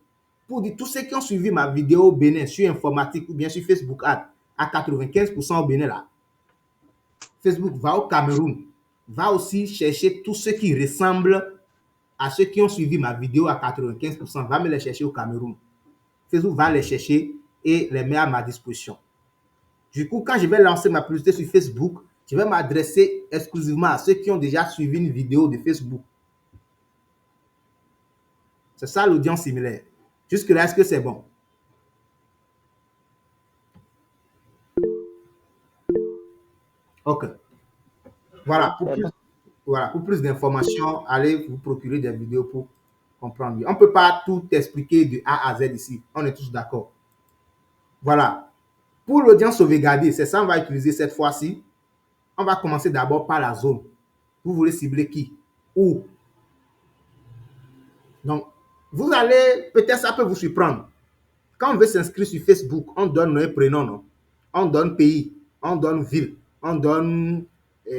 pour dire tous ceux qui ont suivi ma vidéo au Bénin sur informatique ou bien sur Facebook Ads à 95% au Bénin là. Facebook va au Cameroun, va aussi chercher tous ceux qui ressemblent à ceux qui ont suivi ma vidéo à 95%, va me les chercher au Cameroun. Facebook va les chercher et les met à ma disposition. Du coup, quand je vais lancer ma publicité sur Facebook, je vais m'adresser exclusivement à ceux qui ont déjà suivi une vidéo de Facebook. C'est ça l'audience similaire. Jusque-là, est-ce que c'est bon? OK. Voilà. Pour plus d'informations, allez vous procurer des vidéos pour comprendre mieux. On ne peut pas tout expliquer de A à Z ici. On est tous d'accord. Voilà. Pour l'audience sauvegardée, c'est ça qu'on va utiliser cette fois-ci. On va commencer d'abord par la zone. Vous voulez cibler qui? Où? Donc, vous allez, peut-être ça peut vous surprendre. Quand on veut s'inscrire sur Facebook, on donne un prénom, non? On donne pays, on donne ville, on donne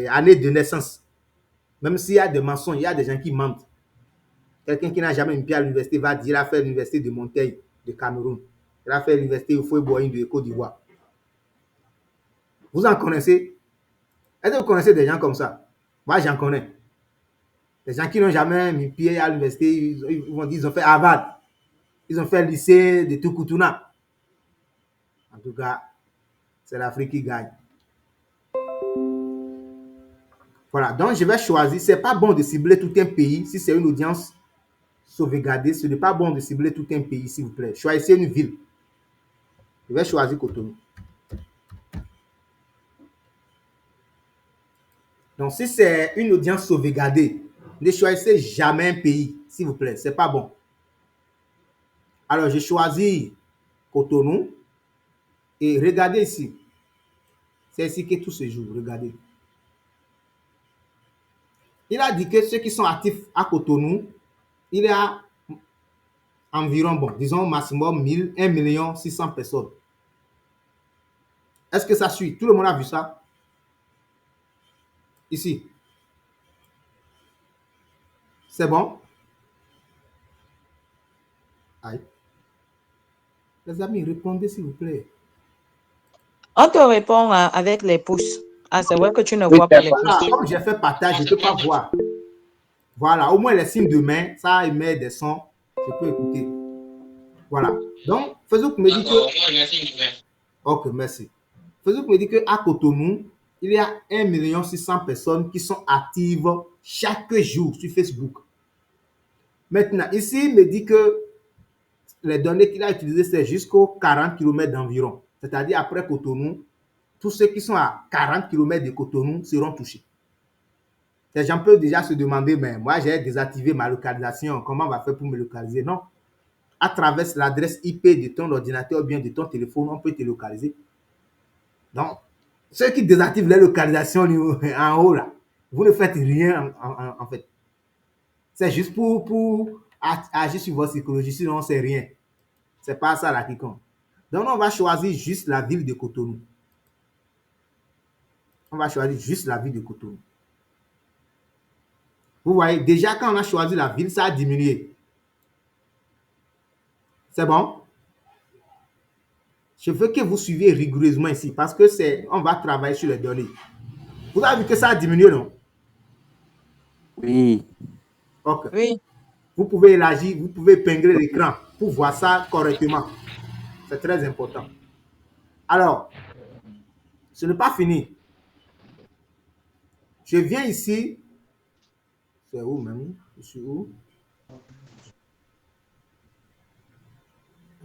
année de naissance. Même s'il y a des mensonges, il y a des gens qui mentent. Quelqu'un qui n'a jamais mis pied à l'université va dire qu'il a fait l'université de Monteil, de Cameroun. Il a fait l'université Houphouët-Boigny de Côte d'Ivoire. Vous en connaissez? Est-ce que vous connaissez des gens comme ça? Moi, j'en connais. Des gens qui n'ont jamais mis pied à l'université, ils vont dire qu'ils ont fait Harvard. Ils ont fait le lycée de Tukutuna. En tout cas, c'est l'Afrique qui gagne. Voilà, donc je vais choisir. Ce n'est pas bon de cibler tout un pays si c'est une audience sauvegardée. Ce n'est pas bon de cibler tout un pays, s'il vous plaît. Choisissez une ville. Je vais choisir Cotonou. Donc, si c'est une audience sauvegardée, ne choisissez jamais un pays, s'il vous plaît. Ce n'est pas bon. Alors, je choisis Cotonou. Et regardez ici. C'est ici que tout se joue. Regardez. Il a dit que ceux qui sont actifs à Cotonou, il y a environ, bon, disons maximum 1 600 personnes. Est-ce que ça suit? Tout le monde a vu ça? Ici. C'est bon? Aïe. Les amis, répondez s'il vous plaît. On te répond avec les pouces. Ah, c'est vrai que tu ne Oui, vois pas les Voilà, pouces. comme j'ai fait partage, je ne peux pas voir. Voilà, au moins les signes de main, ça émet des sons, je peux écouter. Voilà. Donc, Facebook me dit que... Ok, merci. Facebook me dit qu'à Cotonou, il y a 1 600 000 personnes qui sont actives chaque jour sur Facebook. Maintenant, ici, il me dit que les données qu'il a utilisées, c'est jusqu'aux 40 km d'environ. C'est-à-dire, après Cotonou, tous ceux qui sont à 40 km de Cotonou seront touchés. Les gens peuvent déjà se demander, mais moi, j'ai désactivé ma localisation. Comment on va faire pour me localiser? Non. À travers l'adresse IP de ton ordinateur ou bien de ton téléphone, on peut te localiser. Donc, ceux qui désactivent les localisations en haut, là, vous ne faites rien en fait. C'est juste pour agir sur votre psychologie, sinon c'est rien. C'est pas ça là qui compte. Donc, on va choisir juste la ville de Cotonou. On va choisir juste la ville de Cotonou. Vous voyez, déjà quand on a choisi la ville, ça a diminué. C'est bon? Je veux que vous suiviez rigoureusement ici parce que on va travailler sur les données. Vous avez vu que ça a diminué, non? Oui. Ok. Oui. Vous pouvez élargir, vous pouvez épingler l'écran pour voir ça correctement. C'est très important. Alors, ce n'est pas fini. Je viens ici. C'est où même? Je suis où?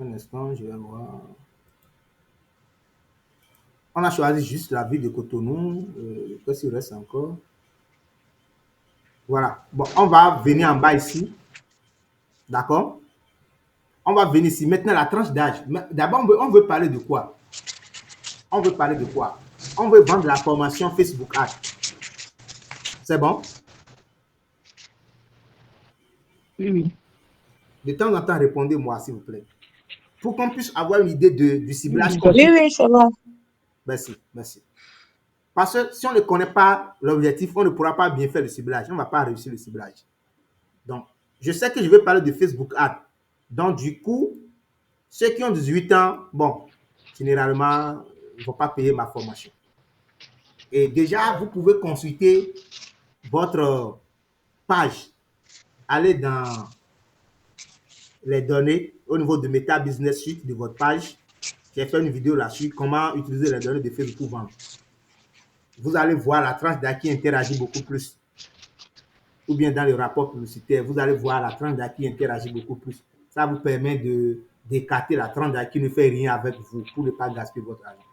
Un instant, je vais voir. On a choisi juste la ville de Cotonou. Qu'est-ce qu'il reste encore? Voilà. Bon, on va venir en bas ici. D'accord? On va venir ici. Maintenant, la tranche d'âge. D'abord, on veut parler de quoi? On veut parler de quoi? On veut vendre la formation Facebook Ads. C'est bon? Oui, oui. De temps en temps, répondez-moi, s'il vous plaît. Pour qu'on puisse avoir une idée du ciblage. Oui, oui, c'est bon. Merci, merci. Parce que si on ne connaît pas l'objectif, on ne pourra pas bien faire le ciblage. On ne va pas réussir le ciblage. Donc, je sais que je vais parler de Facebook Ads. Donc, du coup, ceux qui ont 18 ans, bon, généralement, ne vont pas payer ma formation. Et déjà, vous pouvez consulter votre page. Allez dans les données au niveau de Meta Business Suite de votre page. J'ai fait une vidéo là-dessus, comment utiliser les données de Facebook pour vendre. Vous allez voir la tranche d'acquis interagit beaucoup plus. Ou bien dans le rapport publicitaire, vous allez voir la tranche d'acquis interagit beaucoup plus. Ça vous permet d'écarter la tranche d'acquis ne fait rien avec vous pour ne pas gaspiller votre argent.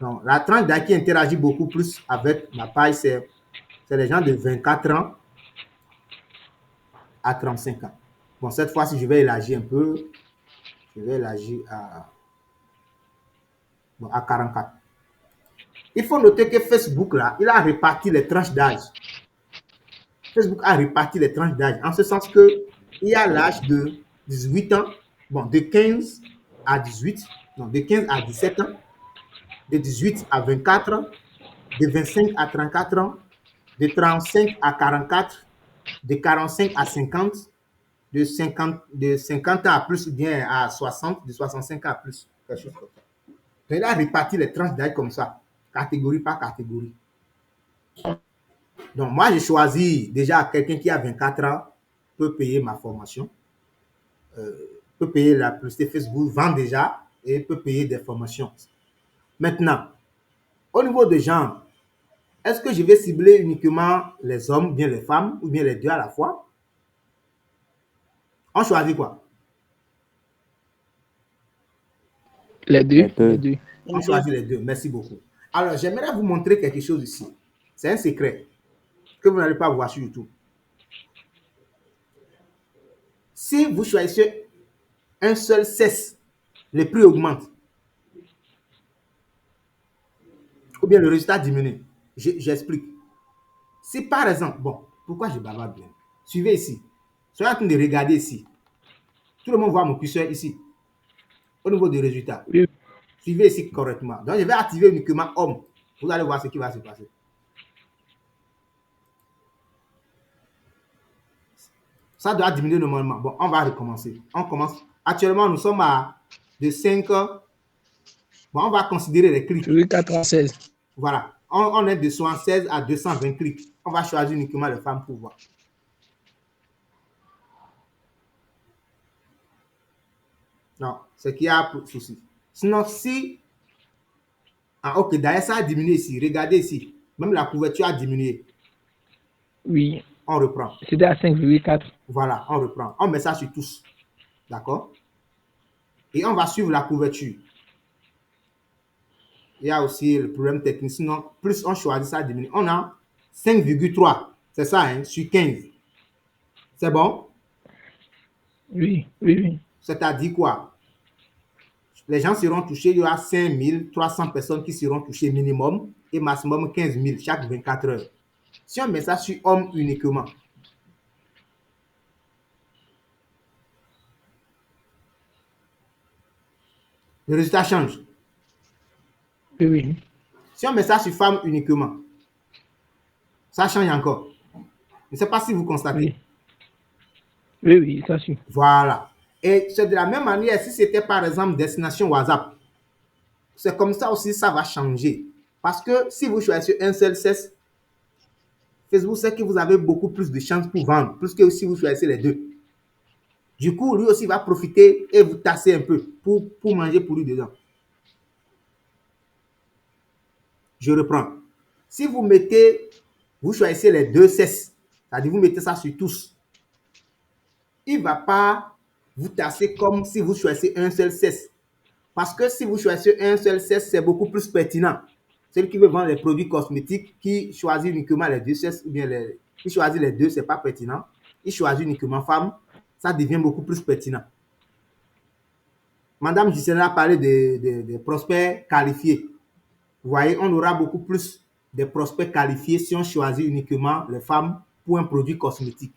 Donc, la tranche d'acquis interagit beaucoup plus avec ma page, c'est les gens de 24 ans à 35 ans. Bon, cette fois-ci, je vais élargir un peu. Je vais élargir à Bon, à 44. Il faut noter que Facebook, là, il a réparti les tranches d'âge. Facebook a réparti les tranches d'âge en ce sens que il y a l'âge de 18 ans, bon, de 15 à 18, non, de 15 à 17 ans, de 18 à 24 ans, de 25 à 34 ans, de 35 à 44, de 45 à 50, de 50 ans à plus ou bien à 60, de 65 ans à plus, quelque chose comme ça. Donc, il a réparti les tranches d'âge comme ça, catégorie par catégorie. Donc, moi, j'ai choisi déjà quelqu'un qui a 24 ans peut payer ma formation, peut payer la publicité Facebook, vend déjà et peut payer des formations. Maintenant, au niveau de genre, est-ce que je vais cibler uniquement les hommes, bien les femmes, ou bien les deux à la fois? On choisit quoi? Les deux. Les deux. Les deux. On choisit les deux. Merci beaucoup. Alors, j'aimerais vous montrer quelque chose ici. C'est un secret que vous n'allez pas voir sur YouTube. Si vous choisissez un seul sexe, le prix augmente. Ou bien le résultat diminue. J'explique. Si par exemple, bon, pourquoi je bavarde bien? Suivez ici. Soyez en train de regarder ici. Tout le monde voit mon curseur ici. Au niveau des résultats. Oui. Suivez ici correctement. Donc, je vais activer uniquement homme. Vous allez voir ce qui va se passer. Ça doit diminuer normalement. Bon, on va recommencer. On commence. Actuellement, nous sommes à de 5. Bon, on va considérer les clics. Celui 96. Voilà. On est de 76 à 220 clics. On va choisir uniquement les femmes pour voir. Non, c'est qu'il y a un souci. Sinon, si... Ah, ok, d'ailleurs, ça a diminué ici. Regardez ici. Même la couverture a diminué. Oui. On reprend. C'était à 5,4. Voilà, on reprend. On met ça sur tous. D'accord? Et on va suivre la couverture. Il y a aussi le problème technique. Sinon, plus on choisit, ça diminue. On a 5,3. C'est ça, hein, sur 15. C'est bon? Oui, oui, oui. C'est-à-dire quoi? Les gens seront touchés. Il y aura 5300 personnes qui seront touchées minimum et maximum 15 000 chaque 24 heures. Si on met ça sur homme uniquement, le résultat change. Oui, oui. Si on met ça sur femme uniquement, ça change encore. Je ne sais pas si vous constatez. Oui. Oui, oui, ça suit. Voilà. Et c'est de la même manière, si c'était par exemple destination WhatsApp, c'est comme ça aussi, ça va changer. Parce que si vous choisissez un seul sexe, Facebook sait que vous avez beaucoup plus de chances pour vendre, plus que si vous choisissez les deux. Du coup, lui aussi va profiter et vous tasser un peu pour manger pour lui dedans. Je reprends. Si vous mettez, vous choisissez les deux sexes, c'est-à-dire vous mettez ça sur tous, il ne va pas vous tasser comme si vous choisissez un seul sexe. Parce que si vous choisissez un seul sexe, c'est beaucoup plus pertinent. Celui qui veut vendre les produits cosmétiques, qui choisit uniquement les deux sexes, ou bien qui choisit les deux, ce n'est pas pertinent. Il choisit uniquement femme, ça devient beaucoup plus pertinent. Madame Gisela a parlé des prospects qualifiés. Vous voyez, on aura beaucoup plus de prospects qualifiés si on choisit uniquement les femmes pour un produit cosmétique.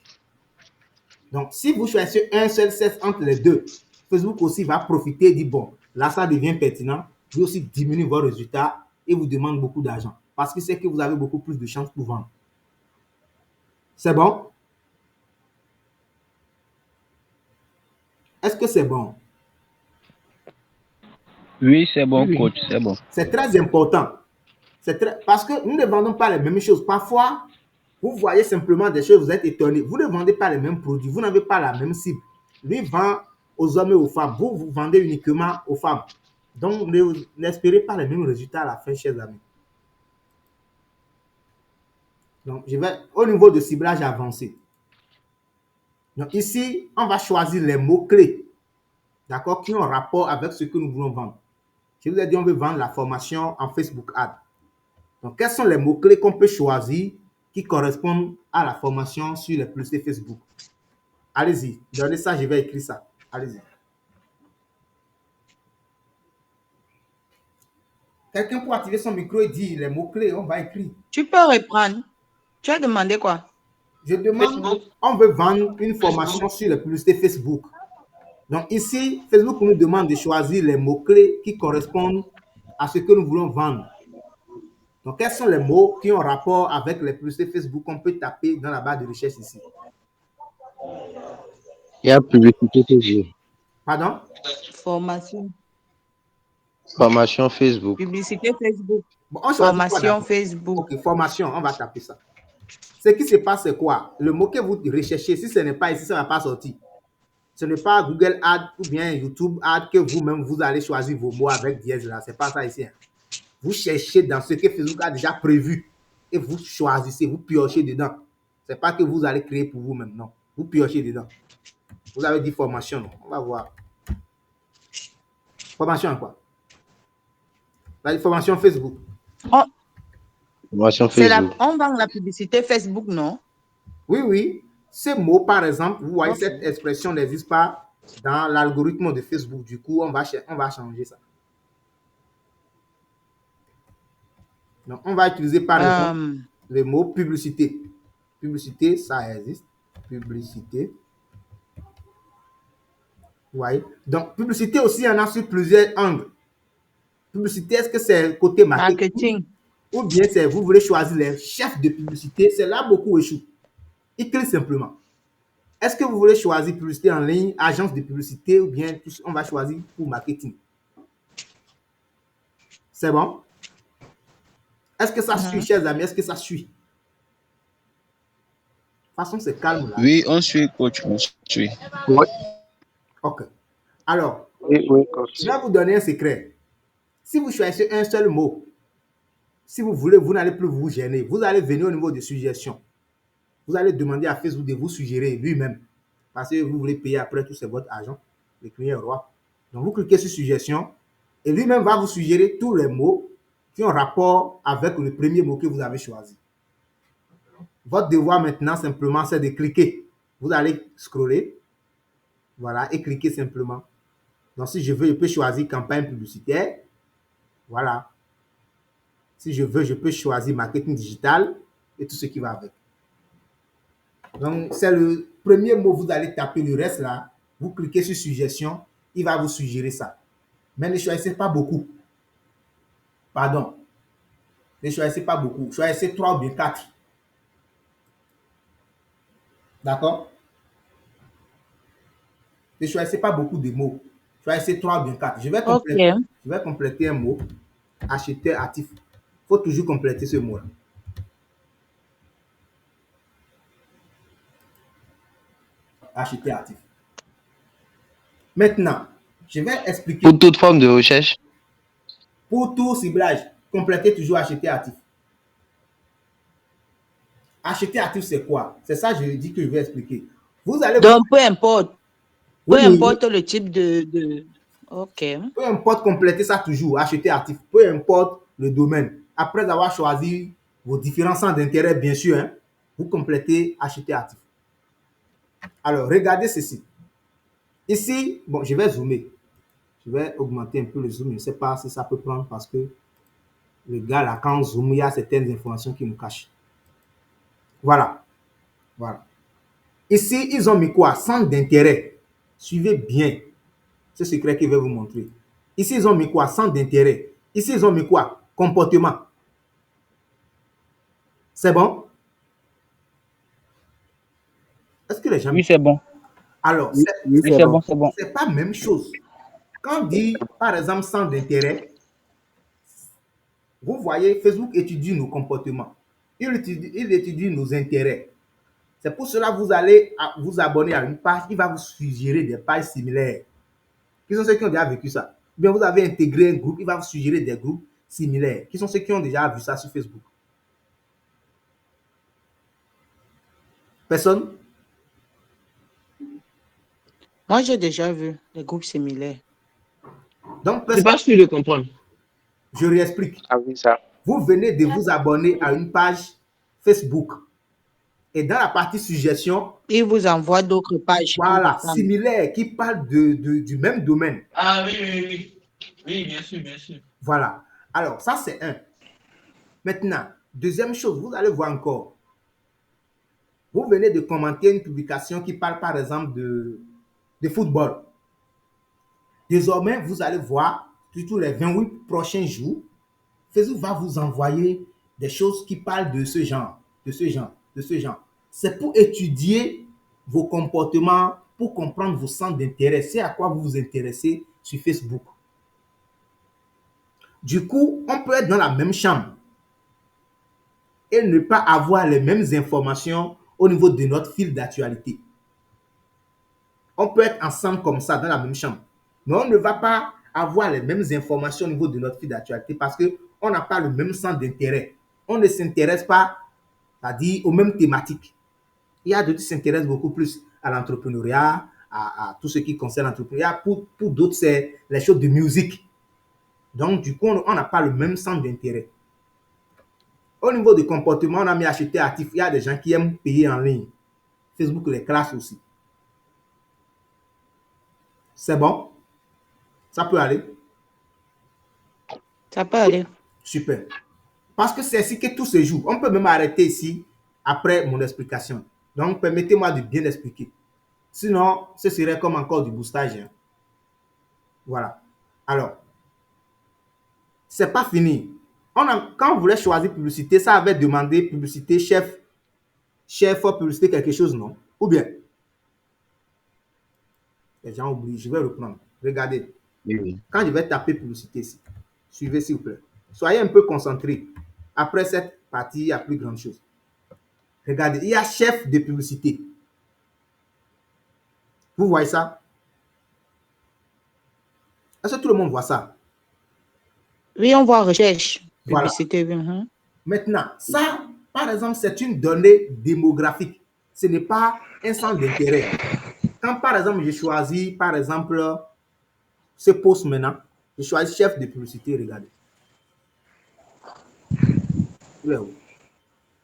Donc, si vous choisissez un seul sexe entre les deux, Facebook aussi va profiter et dit, bon, là, ça devient pertinent. Lui aussi diminue vos résultats et vous demande beaucoup d'argent. Parce qu'il sait que vous avez beaucoup plus de chances pour vendre. C'est bon? Est-ce que c'est bon? Oui, c'est bon, coach, c'est bon. C'est très important. Parce que nous ne vendons pas les mêmes choses. Parfois, vous voyez simplement des choses, vous êtes étonné. Vous ne vendez pas les mêmes produits, vous n'avez pas la même cible. Lui vend aux hommes et aux femmes. Vous vendez uniquement aux femmes. Donc, n'espérez pas les mêmes résultats à la fin, chers amis. Donc, je vais au niveau de ciblage avancé. Donc, ici, on va choisir les mots-clés, d'accord, qui ont rapport avec ce que nous voulons vendre. Je vous ai dit, on veut vendre la formation en Facebook Ads. Donc, quels sont les mots-clés qu'on peut choisir qui correspondent à la formation sur les publicités Facebook? Allez-y, donnez ça, je vais écrire ça. Allez-y. Quelqu'un pour activer son micro et dire les mots-clés, on va écrire. Tu peux reprendre. Tu as demandé quoi? Je demande, on veut vendre une formation sur les publicités Facebook. Donc ici, Facebook nous demande de choisir les mots-clés qui correspondent à ce que nous voulons vendre. Donc, quels sont les mots qui ont rapport avec les publicités Facebook qu'on peut taper dans la barre de recherche ici? Il y a publicité Facebook. Pardon? Formation. Formation Facebook. Publicité Facebook. Bon, on choisit quoi Formation d'abord? Facebook. Ok, formation, on va taper ça. Ce qui se passe, c'est quoi? Le mot que vous recherchez, si ce n'est pas ici, ça ne va pas sortir. Ce n'est pas Google Ads ou bien YouTube Ads que vous-même, vous allez choisir vos mots avec dièse là. Ce n'est pas ça ici. Hein. Vous cherchez dans ce que Facebook a déjà prévu et vous choisissez, vous piochez dedans. Ce n'est pas que vous allez créer pour vous-même, non. Vous piochez dedans. Vous avez dit formation, non? On va voir. Formation quoi? La formation Facebook. Oh, Formation c'est Facebook. on vend la publicité Facebook, non? Oui, oui. Ces mots, par exemple, vous voyez, cette expression n'existe pas dans l'algorithme de Facebook. Du coup, on va changer ça. Donc, on va utiliser, par exemple, le mot publicité. Publicité, ça existe. Publicité. Vous voyez? Donc, publicité aussi, il y en a sur plusieurs angles. Publicité, est-ce que c'est le côté marketing? Ou bien c'est vous voulez choisir les chefs de publicité? C'est là beaucoup échouent. Ils cliquent simplement. Est-ce que vous voulez choisir publicité en ligne, agence de publicité, ou bien on va choisir pour marketing? C'est bon? Est-ce que ça suit, chers amis? Est-ce que ça suit? De toute façon, c'est calme là. Oui, on suit, coach. On suit. Oui. Ok. Alors, oui, coach. Je vais vous donner un secret. Si vous choisissez un seul mot, si vous voulez, vous n'allez plus vous gêner. Vous allez venir au niveau de suggestions. Vous allez demander à Facebook de vous suggérer lui-même. Parce que vous voulez payer après tout, c'est votre argent. Le client est roi. Donc, vous cliquez sur suggestion et lui-même va vous suggérer tous les mots qui ont rapport avec le premier mot que vous avez choisi. Votre devoir maintenant, simplement, c'est de cliquer. Vous allez scroller. Voilà, et cliquer simplement. Donc, si je veux, je peux choisir campagne publicitaire. Voilà. Si je veux, je peux choisir marketing digital et tout ce qui va avec. Donc, c'est le premier mot, vous allez taper le reste là. Vous cliquez sur suggestion, il va vous suggérer ça. Mais ne choisissez pas beaucoup. Pardon. Ne choisissez pas beaucoup. Choisissez 3 ou bien 4. D'accord? Ne choisissez pas beaucoup de mots. Choisissez 3 ou bien 4. Je vais compléter un mot. Acheteur actif. Il faut toujours compléter ce mot-là. Acheteur actif. Maintenant, je vais expliquer. Pour toute forme de recherche. Pour tout ciblage, complétez toujours acheteur actif. Acheter actif, c'est quoi? C'est ça, je dis que je vais expliquer. Vous allez. Donc, peu importe. Peu importe le type de. OK. Peu importe, compléter ça toujours. Acheter actif. Peu importe le domaine. Après avoir choisi vos différents centres d'intérêt, bien sûr, hein, vous complétez acheter actif. Alors, regardez ceci. Ici, bon, je vais zoomer. Je vais augmenter un peu le zoom. Je ne sais pas si ça peut prendre parce que le gars, là, quand on zoome, il y a certaines informations qui nous cachent. Voilà. Voilà. Ici, ils ont mis quoi? Centre d'intérêt. Suivez bien ce secret que je vais vous montrer. Ici, ils ont mis quoi? Centre d'intérêt. Ici, ils ont mis quoi? Comportement. C'est bon? Est-ce que les gens... Oui, c'est bon. Alors, c'est bon, c'est bon. C'est pas la même chose. Quand on dit, par exemple, centre d'intérêt, vous voyez, Facebook étudie nos comportements. Il étudie nos intérêts. C'est pour cela que vous allez vous abonner à une page, il va vous suggérer des pages similaires. Qui sont ceux qui ont déjà vécu ça? Bien, vous avez intégré un groupe, il va vous suggérer des groupes similaires. Qui sont ceux qui ont déjà vu ça sur Facebook? Personne? Moi, j'ai déjà vu des groupes similaires. Donc, c'est pas sûr de comprendre. Je réexplique. Ah oui, ça. Vous venez de vous abonner à une page Facebook. Et dans la partie suggestion, il vous envoie d'autres pages. Voilà, similaires, qui parlent du même domaine. Ah oui. Oui, bien sûr, bien sûr. Voilà. Alors, ça, c'est un. Maintenant, deuxième chose, vous allez voir encore. Vous venez de commenter une publication qui parle, par exemple, de football. Désormais, vous allez voir, surtout les 28 prochains jours, Facebook va vous envoyer des choses qui parlent de ce genre, de ce genre, de ce genre. C'est pour étudier vos comportements, pour comprendre vos centres d'intérêt. C'est à quoi vous vous intéressez sur Facebook. Du coup, on peut être dans la même chambre et ne pas avoir les mêmes informations au niveau de notre fil d'actualité. On peut être ensemble comme ça dans la même chambre, mais on ne va pas avoir les mêmes informations au niveau de notre fil d'actualité parce qu'on n'a pas le même centre d'intérêt. On ne s'intéresse pas, c'est-à-dire aux mêmes thématiques. Il y a d'autres qui s'intéressent beaucoup plus à l'entrepreneuriat, à tout ce qui concerne l'entrepreneuriat. Pour d'autres, c'est les choses de musique. Donc, du coup, on n'a pas le même centre d'intérêt. Au niveau du comportement, on a mis acheter actif. Il y a des gens qui aiment payer en ligne. Facebook les classe aussi. C'est bon? Ça peut aller? Ça peut aller. Super. Parce que c'est ainsi que tout se joue. On peut même arrêter ici après mon explication. Donc, permettez-moi de bien expliquer. Sinon, ce serait comme encore du boostage. Hein. Voilà. Alors, c'est pas fini. Quand on voulait choisir publicité, ça avait demandé publicité chef publicité quelque chose, non? Ou bien? Les gens oublient. Je vais reprendre. Regardez. Oui. Quand je vais taper publicité ici, suivez s'il vous plaît. Soyez un peu concentrés. Après cette partie, il y a plus grande chose. Regardez, il y a chef de publicité. Vous voyez ça? Est-ce que tout le monde voit ça? Oui, on voit recherche, Voilà. publicité. Oui. Maintenant, ça, par exemple, c'est une donnée démographique. Ce n'est pas un centre d'intérêt. Quand, par exemple, je choisis, par exemple, ce poste maintenant, je choisis chef de publicité, regardez.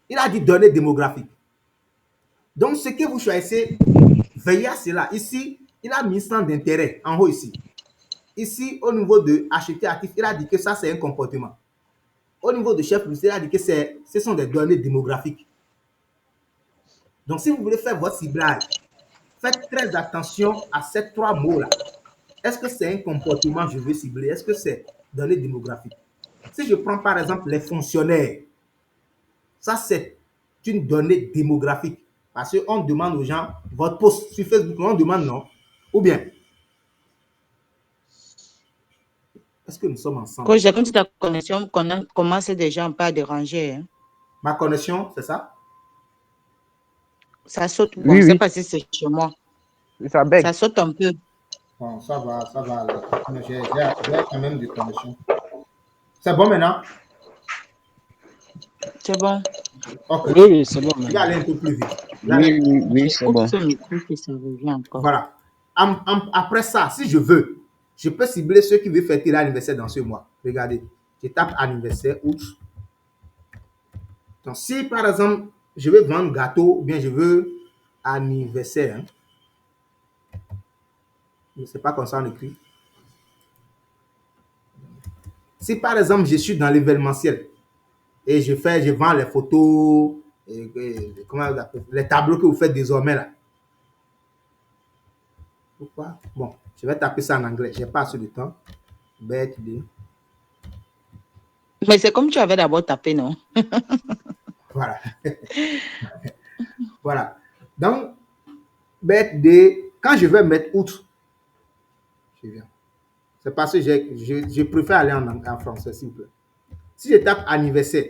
Il a dit données démographiques. Donc, ce que vous choisissez, veillez à cela. Ici, il a mis centre d'intérêt, en haut ici. Ici, au niveau de acheter actif, il a dit que ça, c'est un comportement. Au niveau de chef publicité, il a dit que ce sont des données démographiques. Donc, si vous voulez faire votre ciblage, faites très attention à ces trois mots-là. Est-ce que c'est un comportement que je veux cibler? Est-ce que c'est données démographiques? Si je prends par exemple les fonctionnaires, ça c'est une donnée démographique. Parce qu'on demande aux gens, votre post sur Facebook, on demande non. Ou bien, est-ce que nous sommes ensemble? Quand j'ai comme si ta connexion commence déjà un peu à déranger. Hein. Ma connexion, c'est ça? Ça saute. Bon, Oui, je ne sais oui. pas si c'est chez moi. Ça bug. Ça saute un peu. Bon, ça va. J'ai quand même des connexions. C'est bon maintenant? C'est bon. Ok. Oui, c'est bon. Je vais aller un peu plus vite. Oui, c'est bon. Ce micro que ça revient encore. Voilà. Après ça, si je veux, je peux cibler ceux qui veulent fêter l'anniversaire dans ce mois. Regardez, je tape anniversaire, août. Donc, si par exemple, je veux vendre gâteau, ou bien je veux anniversaire, hein. Je ne sais pas comment ça on écrit. Si par exemple, je suis dans l'événementiel et je vends les photos, les tableaux que vous faites désormais là. Pourquoi? Bon, je vais taper ça en anglais. Je n'ai pas assez de temps. Birthday. Mais c'est comme tu avais d'abord tapé, non? Voilà. Voilà. Donc, birthday, quand je vais mettre août, je viens. C'est parce que je préfère aller en français, s'il vous plaît. Si je tape anniversaire,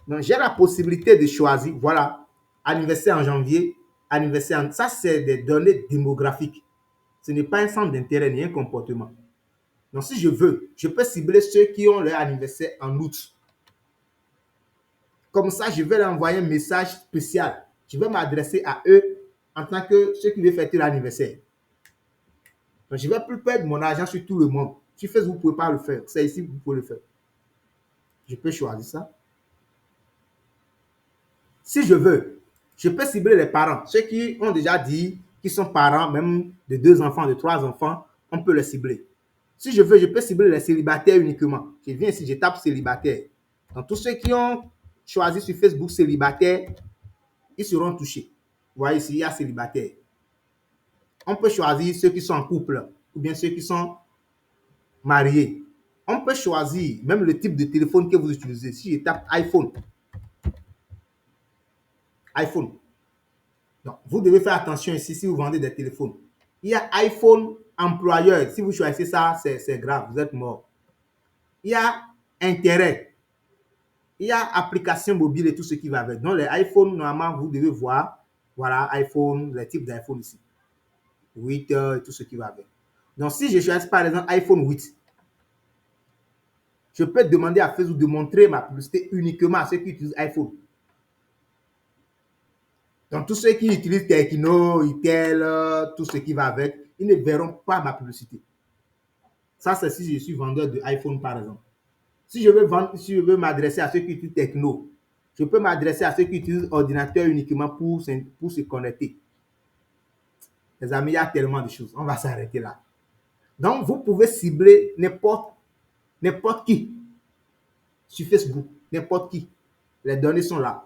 donc j'ai la possibilité de choisir, voilà, anniversaire en janvier, anniversaire en... Ça, c'est des données démographiques. Ce n'est pas un centre d'intérêt ni un comportement. Donc, si je veux, je peux cibler ceux qui ont leur anniversaire en août. Comme ça, je vais leur envoyer un message spécial. Je vais m'adresser à eux en tant que ceux qui veulent fêter l'anniversaire. Donc, je ne vais plus perdre mon argent sur tout le monde. Sur Facebook, vous ne pouvez pas le faire. C'est ici que vous pouvez le faire. Je peux choisir ça. Si je veux, je peux cibler les parents. Ceux qui ont déjà dit qu'ils sont parents, même de 2 enfants, de 3 enfants, on peut les cibler. Si je veux, je peux cibler les célibataires uniquement. Je viens ici, je tape célibataire. Donc, tous ceux qui ont choisi sur Facebook célibataire, ils seront touchés. Vous voyez ici, il y a célibataire. On peut choisir ceux qui sont en couple ou bien ceux qui sont mariés. On peut choisir même le type de téléphone que vous utilisez. Si je tape iPhone. Donc, vous devez faire attention ici si vous vendez des téléphones. Il y a iPhone employeur. Si vous choisissez ça, c'est grave, vous êtes mort. Il y a intérêt. Il y a application mobile et tout ce qui va avec. Donc, les iPhones, normalement, vous devez voir, voilà, iPhone, les types d'iPhone ici. 8 et tout ce qui va avec. Donc, si je choisis par exemple iPhone 8, je peux demander à Facebook de montrer ma publicité uniquement à ceux qui utilisent iPhone. Donc, tous ceux qui utilisent Tecno, Itel, tout ce qui va avec, ils ne verront pas ma publicité. Ça, c'est si je suis vendeur de iPhone, par exemple. Si je veux m'adresser à ceux qui utilisent Tecno, je peux m'adresser à ceux qui utilisent ordinateur uniquement pour se connecter. Les amis, il y a tellement de choses. On va s'arrêter là. Donc, vous pouvez cibler n'importe qui sur Facebook. N'importe qui. Les données sont là.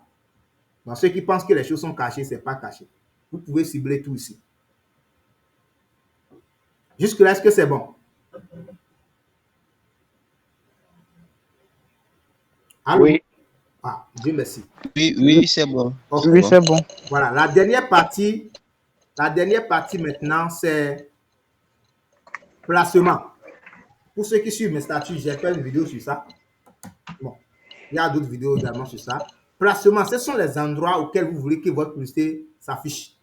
Donc, ceux qui pensent que les choses sont cachées, ce n'est pas caché. Vous pouvez cibler tout ici. Jusque-là, est-ce que c'est bon? Allô? Oui. Ah, Dieu merci. Oui, c'est bon. Okay. Oui, c'est bon. Voilà, la dernière partie maintenant, c'est placement. Pour ceux qui suivent mes statuts, j'ai fait une vidéo sur ça. Bon, il y a d'autres vidéos également sur ça. Placement, ce sont les endroits auxquels vous voulez que votre publicité s'affiche.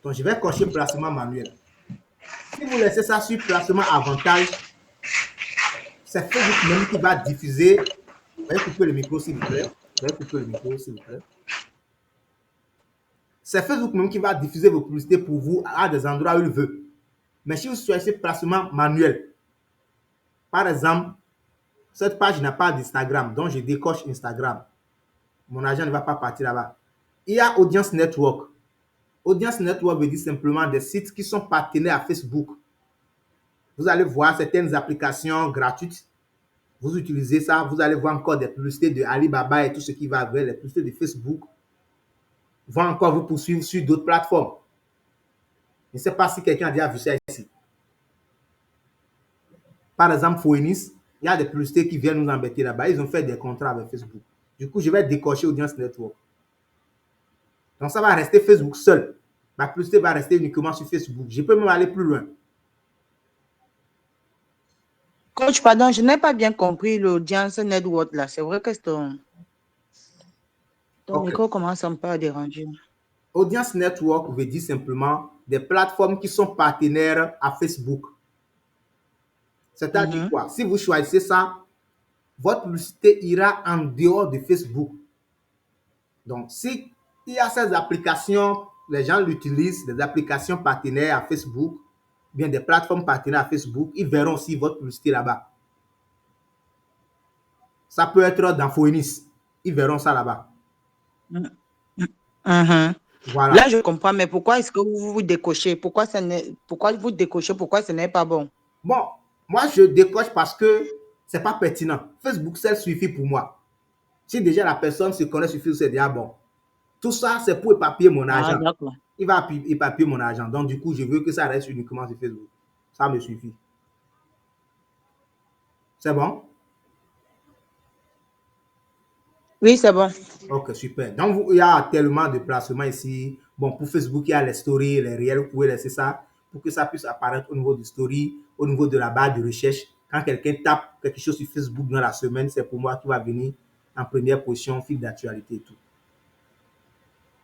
Donc, je vais cocher placement manuel. Si vous laissez ça sur placement avantage, c'est Facebook même qui va diffuser. Veuillez couper le micro, s'il vous plaît. C'est Facebook même qui va diffuser vos publicités pour vous à des endroits où il veut. Mais si vous choisissez placement manuel, par exemple, cette page n'a pas d'Instagram, donc je décoche Instagram. Mon argent ne va pas partir là-bas. Il y a Audience Network. Audience Network veut dire simplement des sites qui sont partenaires à Facebook. Vous allez voir certaines applications gratuites. Vous utilisez ça, vous allez voir encore des publicités de Alibaba et tout ce qui va avec, les publicités de Facebook vont encore vous poursuivre sur d'autres plateformes. Je ne sais pas si quelqu'un a déjà vu ça ici. Par exemple, Phoenix, il y a des publicités qui viennent nous embêter là-bas. Ils ont fait des contrats avec Facebook. Du coup, je vais décocher Audience Network. Donc, ça va rester Facebook seul. Ma publicité va rester uniquement sur Facebook. Je peux même aller plus loin. Coach, pardon, je n'ai pas bien compris l'audience network là. C'est vrai que ton micro commence un peu à déranger. Audience Network veut dire simplement des plateformes qui sont partenaires à Facebook. C'est-à-dire quoi? Si vous choisissez ça, votre publicité ira en dehors de Facebook. Donc, si il y a ces applications, les gens l'utilisent, des applications partenaires à Facebook, bien des plateformes partenaires à Facebook, ils verront aussi votre publicité là-bas. Ça peut être dans Phoenix. Ils verront ça là-bas. Voilà. Là, je comprends, mais pourquoi est-ce que vous décochez? Pourquoi vous décochez? Pourquoi ce n'est pas bon? Bon, moi, je décoche parce que ce n'est pas pertinent. Facebook, ça suffit pour moi. Si déjà la personne se connaît sur Facebook, c'est déjà bon. Tout ça, c'est pour éparpiller mon argent. Il va éparpiller mon argent. Donc, du coup, je veux que ça reste uniquement sur Facebook. Ça me suffit. C'est bon? Oui, c'est bon. Ok, super. Donc, il y a tellement de placements ici. Bon, pour Facebook, il y a les stories, les réels. Vous pouvez laisser ça pour que ça puisse apparaître au niveau du story, au niveau de la barre de recherche. Quand quelqu'un tape quelque chose sur Facebook dans la semaine, c'est pour moi qui va venir en première position, fil d'actualité et tout.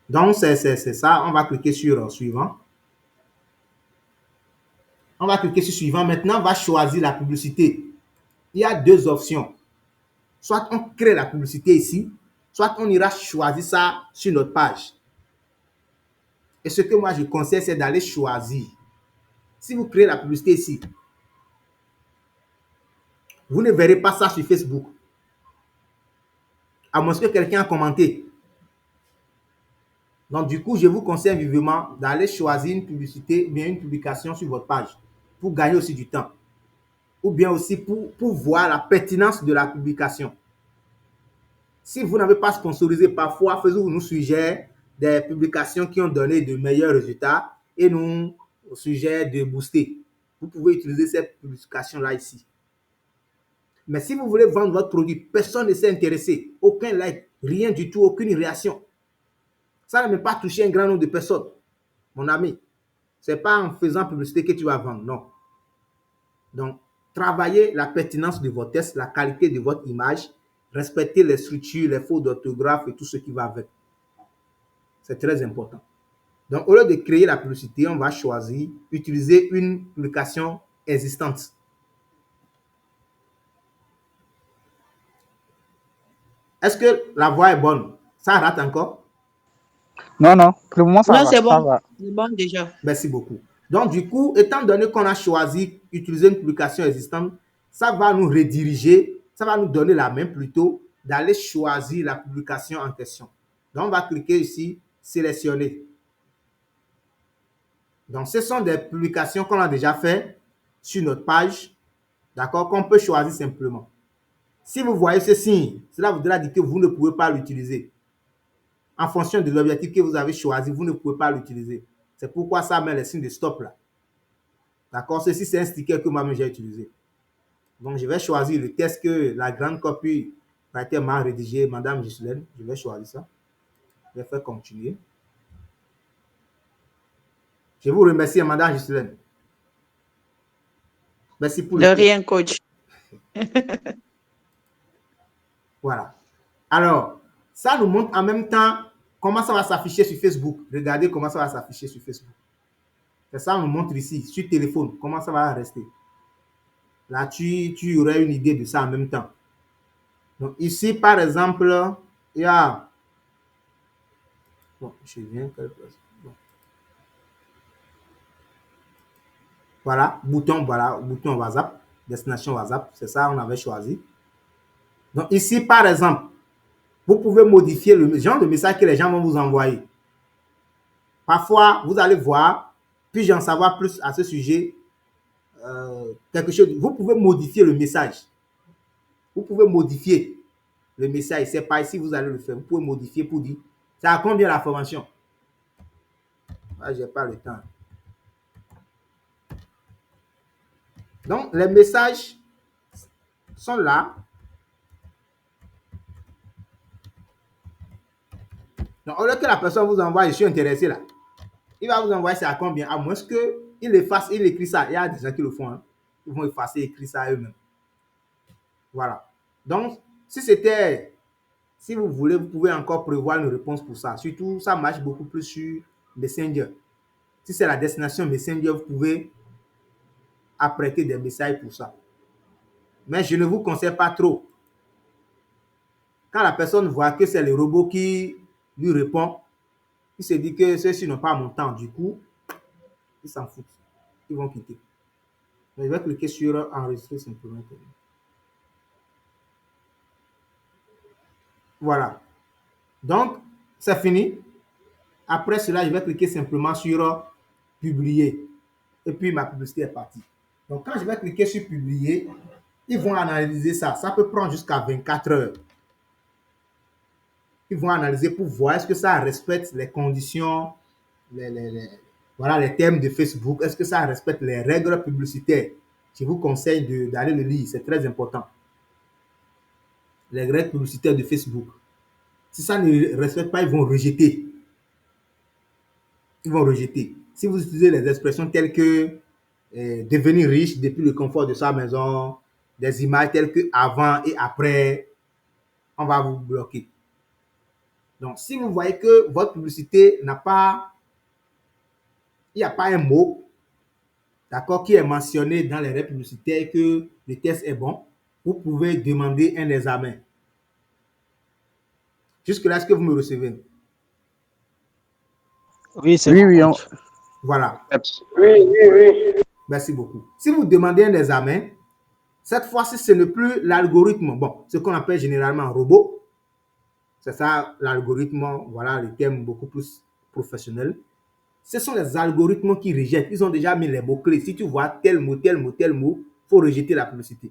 Donc, c'est ça. On va cliquer sur suivant. On va cliquer sur suivant. Maintenant, on va choisir la publicité. Il y a deux options. Soit on crée la publicité ici, soit on ira choisir ça sur notre page. Et ce que moi je conseille, c'est d'aller choisir. Si vous créez la publicité ici, vous ne verrez pas ça sur Facebook. À moins que quelqu'un a commenté. Donc, du coup, je vous conseille vivement d'aller choisir une publicité, bien une publication sur votre page pour gagner aussi du temps. ou bien aussi pour voir la pertinence de la publication. Si vous n'avez pas sponsorisé, parfois Facebook nous suggère des publications qui ont donné de meilleurs résultats et nous suggère de booster. Vous pouvez utiliser cette publication-là ici. Mais si vous voulez vendre votre produit, personne ne s'est intéressé, aucun like, rien du tout, aucune réaction. Ça ne va pas toucher un grand nombre de personnes, mon ami. Ce n'est pas en faisant publicité que tu vas vendre, non. Donc, travaillez la pertinence de votre test, la qualité de votre image, respectez les structures, les fautes d'orthographe et tout ce qui va avec. C'est très important. Donc, au lieu de créer la publicité, on va choisir, utiliser une publication existante. Est-ce que la voix est bonne? Ça rate encore? Non, non, pour le moment, ça Non, va. c'est Ça bon. va. C'est bon déjà. Merci beaucoup. Donc, du coup, étant donné qu'on a choisi d'utiliser une publication existante, ça va nous rediriger, ça va nous donner la main plutôt d'aller choisir la publication en question. Donc, on va cliquer ici, sélectionner. Donc, ce sont des publications qu'on a déjà fait sur notre page, d'accord, qu'on peut choisir simplement. Si vous voyez ce signe, cela voudra dire que vous ne pouvez pas l'utiliser. En fonction de l'objectif que vous avez choisi, vous ne pouvez pas l'utiliser. C'est pourquoi ça met le signe de stop là. D'accord? Ceci, c'est un sticker que moi-même j'ai utilisé. Donc, je vais choisir le test que la grande copie a été mal rédigée, Madame Ghislaine. Je vais choisir ça. Je vais faire continuer. Je vous remercie, Madame Ghislaine. Merci pour De rien, coach. Voilà. Alors, ça nous montre en même temps comment ça va s'afficher sur Facebook. Regardez comment ça va s'afficher sur Facebook. C'est ça, on nous montre ici, sur téléphone, comment ça va rester. Là, tu aurais une idée de ça en même temps. Donc, ici, par exemple, il y a... Bon, je viens quelque chose. Bon. Voilà, bouton WhatsApp, destination WhatsApp, c'est ça, on avait choisi. Donc, ici, par exemple, vous pouvez modifier le genre de message que les gens vont vous envoyer. Parfois, vous allez voir, puis j'en savoir plus à ce sujet, quelque chose. Vous pouvez modifier le message. Vous pouvez modifier le message. C'est pas ici, vous allez le faire. Vous pouvez modifier pour dire, ça a combien la formation? Ah, j'ai pas le temps. Donc, les messages sont là. Donc, au lieu que la personne vous envoie, je suis intéressé là. Il va vous envoyer ça à combien? À moins qu'il efface, il écrit ça. Il y a des gens qui le font. Hein. Ils vont effacer, écrire ça eux-mêmes. Voilà. Donc, si vous voulez, vous pouvez encore prévoir une réponse pour ça. Surtout, ça marche beaucoup plus sur Messenger. Si c'est la destination Messenger, vous pouvez apprêter des messages pour ça. Mais je ne vous conseille pas trop. Quand la personne voit que c'est le robot qui lui répond, il se dit que ceux-ci n'ont pas mon temps. Du coup, ils s'en foutent. Ils vont quitter. Donc, je vais cliquer sur enregistrer simplement. Voilà. Donc, c'est fini. Après cela, je vais cliquer simplement sur publier. Et puis, ma publicité est partie. Donc, quand je vais cliquer sur publier, ils vont analyser ça. Ça peut prendre jusqu'à 24 heures. Ils vont analyser pour voir est-ce que ça respecte les conditions, voilà, les termes de Facebook. Est-ce que ça respecte les règles publicitaires? Je vous conseille d'aller le lire. C'est très important. Les règles publicitaires de Facebook. Si ça ne respecte pas, ils vont rejeter. Ils vont rejeter. Si vous utilisez les expressions telles que devenir riche depuis le confort de sa maison, des images telles que avant et après, on va vous bloquer. Donc, si vous voyez que votre publicité n'a pas, il n'y a pas un mot, d'accord, qui est mentionné dans les règles publicitaires et que le test est bon, vous pouvez demander un examen. Jusque-là, est-ce que vous me recevez? Oui, c'est oui, bon. Voilà. Oui. Merci beaucoup. Si vous demandez un examen, cette fois-ci, ce n'est plus l'algorithme, bon, ce qu'on appelle généralement un robot. C'est ça, l'algorithme, voilà le terme beaucoup plus professionnel. Ce sont les algorithmes qui rejettent. Ils ont déjà mis les mots-clés. Si tu vois tel mot, tel mot, tel mot, faut rejeter la publicité.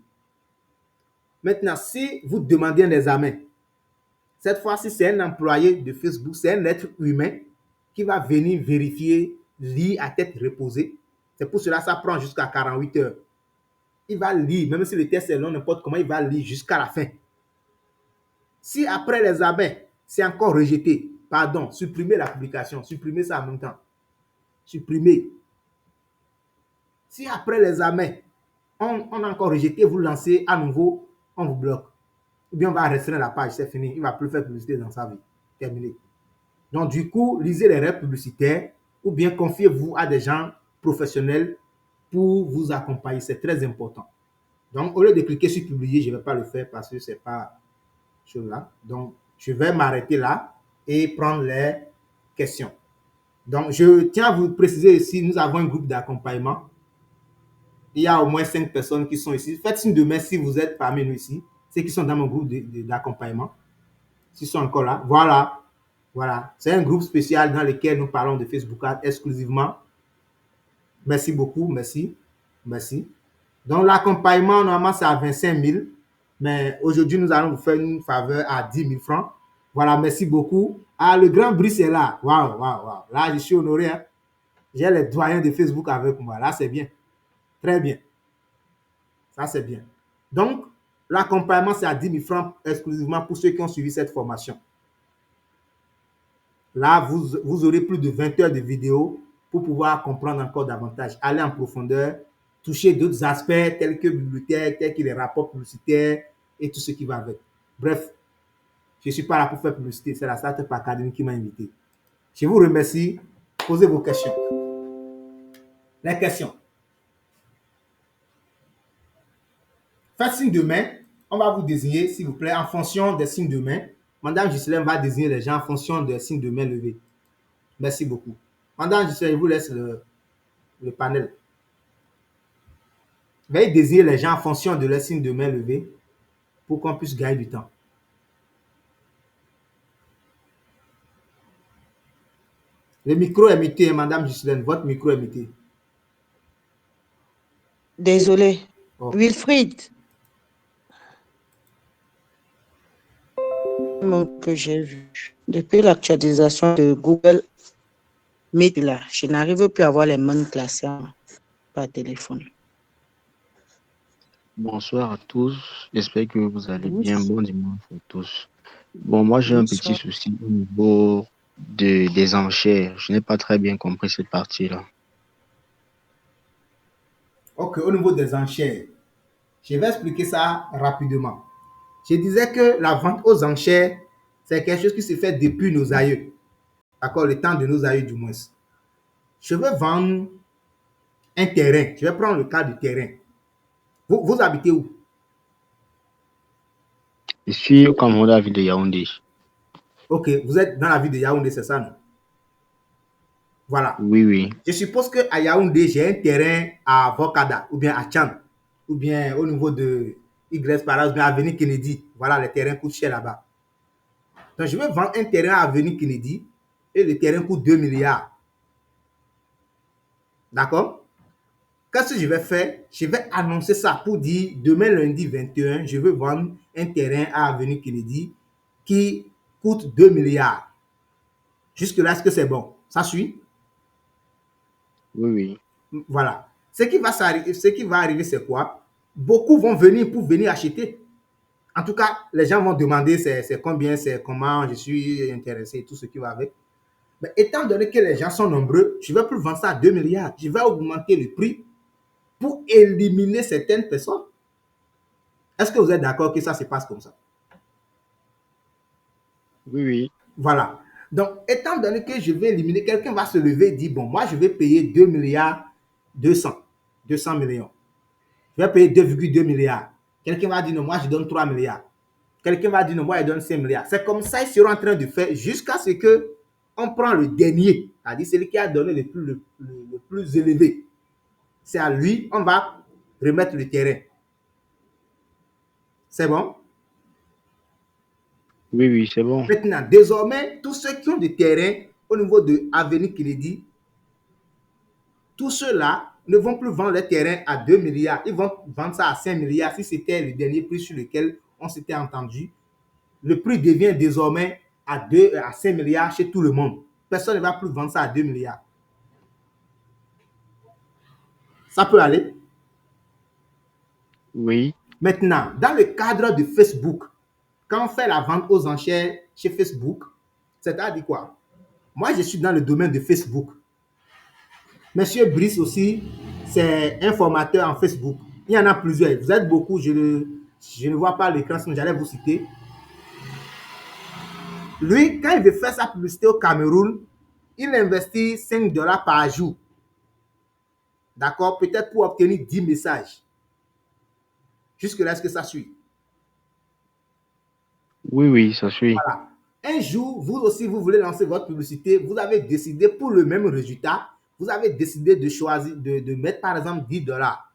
Maintenant, si vous demandez un examen, cette fois-ci, c'est un employé de Facebook, c'est un être humain qui va venir vérifier, lire à tête reposée. C'est pour cela que ça prend jusqu'à 48 heures. Il va lire, même si le test est long, n'importe comment, il va lire jusqu'à la fin. Si après l'examen, c'est encore rejeté, pardon, supprimez la publication, supprimez ça en même temps. Supprimez. Si après l'examen, on a encore rejeté, vous lancez à nouveau, on vous bloque. Ou bien on va restreindre la page, c'est fini. Il ne va plus faire publicité dans sa vie. Terminé. Donc, du coup, lisez les règles publicitaires ou bien confiez-vous à des gens professionnels pour vous accompagner. C'est très important. Donc, au lieu de cliquer sur publier, je ne vais pas le faire parce que ce n'est pas chose là. Donc, je vais m'arrêter là et prendre les questions. Donc, je tiens à vous préciser ici, nous avons un groupe d'accompagnement. Il y a au moins 5 personnes qui sont ici. Faites signe de main si vous êtes parmi nous ici. Ceux qui sont dans mon groupe d'accompagnement. S'ils sont encore là. Voilà. Voilà. C'est un groupe spécial dans lequel nous parlons de Facebook Ads exclusivement. Merci beaucoup. Merci. Merci. Donc, l'accompagnement, normalement, c'est à 25 000. Mais aujourd'hui, nous allons vous faire une faveur à 10 000 francs. Voilà, merci beaucoup. Ah, le grand Brice est là. Waouh, waouh, waouh. Là, je suis honoré. Hein. J'ai les doyens de Facebook avec moi. Là, c'est bien. Très bien. Ça, c'est bien. Donc, l'accompagnement, c'est à 10 000 francs exclusivement pour ceux qui ont suivi cette formation. Là, vous aurez plus de 20 heures de vidéos pour pouvoir comprendre encore davantage, aller en profondeur, toucher d'autres aspects tels que bibliothèque, tels que les rapports publicitaires et tout ce qui va avec. Bref, je ne suis pas là pour faire publicité, c'est la Startup Academy qui m'a invité. Je vous remercie. Posez vos questions. Les questions. Faites signe de main. On va vous désigner, s'il vous plaît, en fonction des signes de main. Madame Ghislaine va désigner les gens en fonction des signes de main levés. Merci beaucoup. Madame Ghislaine, je vous laisse le panel. Veuillez désigner les gens en fonction de leurs signes de main levés pour qu'on puisse gagner du temps. Le micro est muté, Madame Ghislaine. Votre micro est muté. Désolé. Oh. Wilfried. Que j'ai vu. Depuis l'actualisation de Google Meet, là, je n'arrive plus à voir les mains classées par téléphone. Bonsoir à tous, j'espère que vous allez bien. Bon dimanche à tous. Bon, moi j'ai un petit souci au niveau des enchères. Je n'ai pas très bien compris cette partie-là. Ok, au niveau des enchères, je vais expliquer ça rapidement. Je disais que la vente aux enchères, c'est quelque chose qui se fait depuis nos aïeux. D'accord, le temps de nos aïeux du moins. Je veux vendre un terrain. Je vais prendre le cas du terrain. Vous habitez où? Je suis au Cameroun, dans la ville de Yaoundé. Ok, vous êtes dans la ville de Yaoundé, c'est ça, non? Voilà. Oui, oui. Je suppose qu'à Yaoundé, j'ai un terrain à Vokada, ou bien à Tcham, ou bien au niveau de Y Paras, ou bien à Avenue Kennedy. Voilà, les terrains coûtent cher là-bas. Donc, je vais vendre un terrain à Avenue Kennedy et le terrain coûte 2 milliards. D'accord? Qu'est-ce que je vais faire? Je vais annoncer ça pour dire demain lundi 21, je veux vendre un terrain à Avenue Kennedy qui coûte 2 milliards. Jusque-là, est-ce que c'est bon? Ça suit? Oui, oui. Voilà. Ce qui va arriver, c'est quoi? Beaucoup vont venir pour venir acheter. En tout cas, les gens vont demander c'est combien, c'est comment, je suis intéressé, tout ce qui va avec. Mais étant donné que les gens sont nombreux, je ne vais plus vendre ça à 2 milliards. Je vais augmenter le prix pour éliminer certaines personnes. Est-ce que vous êtes d'accord que ça se passe comme ça? Oui, oui. Voilà. Donc, étant donné que je vais éliminer, quelqu'un va se lever et dire, bon, moi, je vais payer 2 milliards 200 millions. Je vais payer 2,2 milliards. Quelqu'un va dire, non, moi, je donne 3 milliards. Quelqu'un va dire, non, moi, je donne 5 milliards. C'est comme ça, ils seront en train de faire jusqu'à ce qu'on prend le dernier, c'est-à-dire celui qui a donné le plus élevé. C'est à lui, on va remettre le terrain. C'est bon? Oui, oui, c'est bon. Maintenant, désormais, tous ceux qui ont des terrains au niveau de Avenue Kennedy, tous ceux-là, ne vont plus vendre les terrains à 2 milliards. Ils vont vendre ça à 5 milliards. Si c'était le dernier prix sur lequel on s'était entendu, le prix devient désormais à 5 milliards chez tout le monde. Personne ne va plus vendre ça à 2 milliards. Ça peut aller? Oui. Maintenant, dans le cadre de Facebook, quand on fait la vente aux enchères chez Facebook, c'est-à-dire quoi? Moi, je suis dans le domaine de Facebook. Monsieur Brice aussi, c'est un formateur en Facebook. Il y en a plusieurs. Vous êtes beaucoup, je ne vois pas l'écran, sinon j'allais vous citer. Lui, quand il veut faire sa publicité au Cameroun, il investit 5 dollars par jour. D'accord? Peut-être pour obtenir 10 messages. Jusque-là, est-ce que ça suit? Oui, oui, ça suit. Voilà. Un jour, vous aussi, vous voulez lancer votre publicité, vous avez décidé pour le même résultat, vous avez décidé de choisir, de mettre par exemple 10 dollars.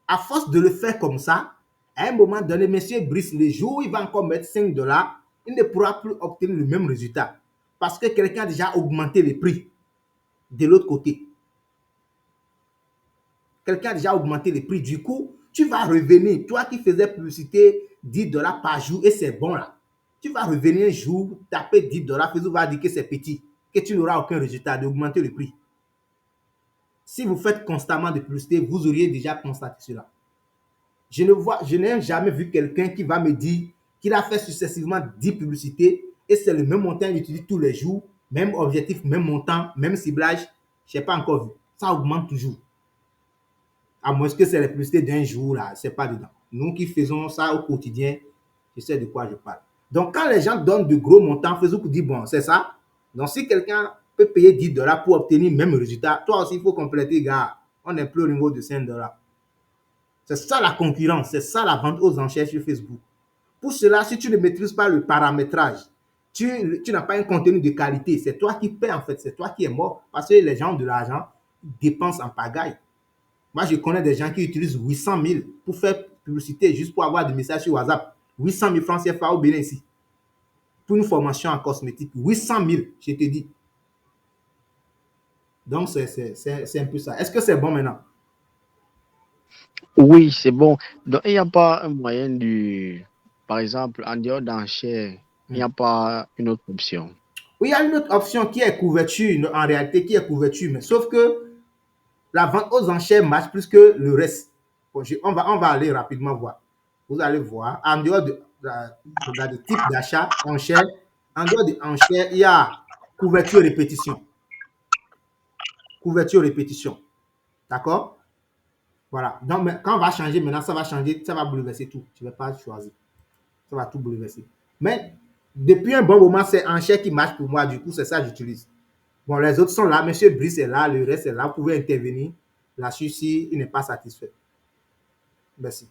À force de le faire comme ça, à un moment donné, monsieur Brice, le jour où il va encore mettre 5 dollars, il ne pourra plus obtenir le même résultat. Parce que quelqu'un a déjà augmenté les prix de l'autre côté. Quelqu'un a déjà augmenté les prix. Du coup, tu vas revenir. Toi qui faisais publicité 10 dollars par jour et c'est bon là. Tu vas revenir un jour, taper 10 dollars, Facebook va dire que c'est petit, que tu n'auras aucun résultat d'augmenter le prix. Si vous faites constamment de publicité, vous auriez déjà constaté cela. Je n'ai jamais vu quelqu'un qui va me dire qu'il a fait successivement 10 publicités et c'est le même montant qu'il utilise tous les jours, même objectif, même montant, même ciblage. Je n'ai pas encore vu. Ça augmente toujours. À moins que c'est les publicités d'un jour, là, c'est pas dedans. Nous qui faisons ça au quotidien, je sais de quoi je parle. Donc, quand les gens donnent de gros montants, Facebook dit, bon, c'est ça. Donc, si quelqu'un peut payer 10 dollars pour obtenir le même résultat, toi aussi, il faut compléter, gars. On n'est plus au niveau de 5 dollars. C'est ça la concurrence, c'est ça la vente aux enchères sur Facebook. Pour cela, si tu ne maîtrises pas le paramétrage, tu n'as pas un contenu de qualité, c'est toi qui paies en fait, c'est toi qui es mort. Parce que les gens ont de l'argent, dépensent en pagaille. Moi, je connais des gens qui utilisent 800 000 pour faire publicité, juste pour avoir des messages sur WhatsApp. 800 000 francs CFA au Bénin ici. Pour une formation en cosmétique. 800 000, je te dis. Donc, c'est un peu ça. Est-ce que c'est bon maintenant? Oui, c'est bon. Donc, il n'y a pas un moyen par exemple, en dehors d'enchères, il n'y a pas une autre option. Oui, il y a une autre option qui est couverture, en réalité, qui est couverture. Mais sauf que la vente aux enchères marche plus que le reste. Bon, on va aller rapidement voir. Vous allez voir, en dehors de type d'achat, enchères, en dehors des enchères, il y a couverture répétition. Couverture répétition. D'accord? Voilà. Donc, quand on va changer maintenant, ça va changer, ça va bouleverser tout. Je ne vais pas choisir. Ça va tout bouleverser. Mais depuis un bon moment, c'est enchères qui marche pour moi. Du coup, c'est ça que j'utilise. Bon, les autres sont là. Monsieur Brice est là. Le reste est là. Vous pouvez intervenir là-dessus s'il n'est pas satisfait. Merci.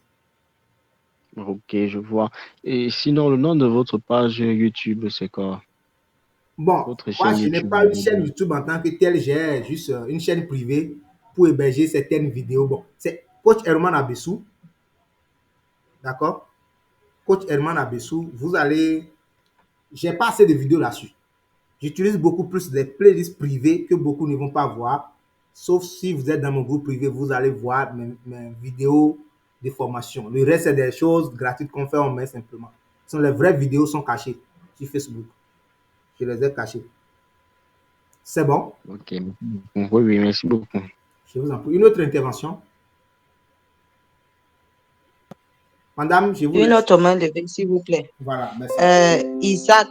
Ok, je vois. Et sinon, le nom de votre page YouTube, c'est quoi? Bon, Votre moi, chaîne je n'ai YouTube. pas une chaîne YouTube en tant que telle. J'ai juste une chaîne privée pour héberger certaines vidéos. Bon, c'est Coach Herman Abessou. D'accord? Coach Herman Abessou. Vous allez... J'ai pas assez de vidéos là-dessus. J'utilise beaucoup plus des playlists privées que beaucoup ne vont pas voir. Sauf si vous êtes dans mon groupe privé, vous allez voir mes vidéos de formation. Le reste, c'est des choses gratuites qu'on fait, on met simplement. Les vraies vidéos sont cachées sur Facebook. Je les ai cachées. C'est bon? Ok. Oui, merci beaucoup. Je vous en prie. Une autre intervention? Madame, je vous laisse. Une autre main levée, s'il vous plaît. Voilà, merci. Isaac,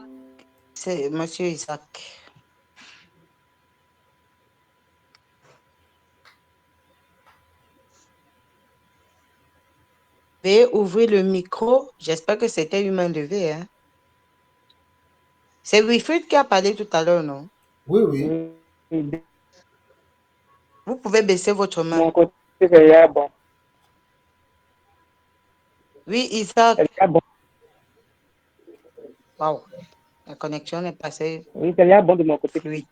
c'est monsieur Isaac. Veuillez ouvrir le micro. J'espère que c'était une main levée. Hein? C'est Wilfried qui a parlé tout à l'heure, non? Oui, oui. Vous pouvez baisser votre main. Mon côté, c'est bon. Oui, Isaac. C'est bon. Wow. La connexion est passée. Oui, c'est bon de mon côté. Fluide.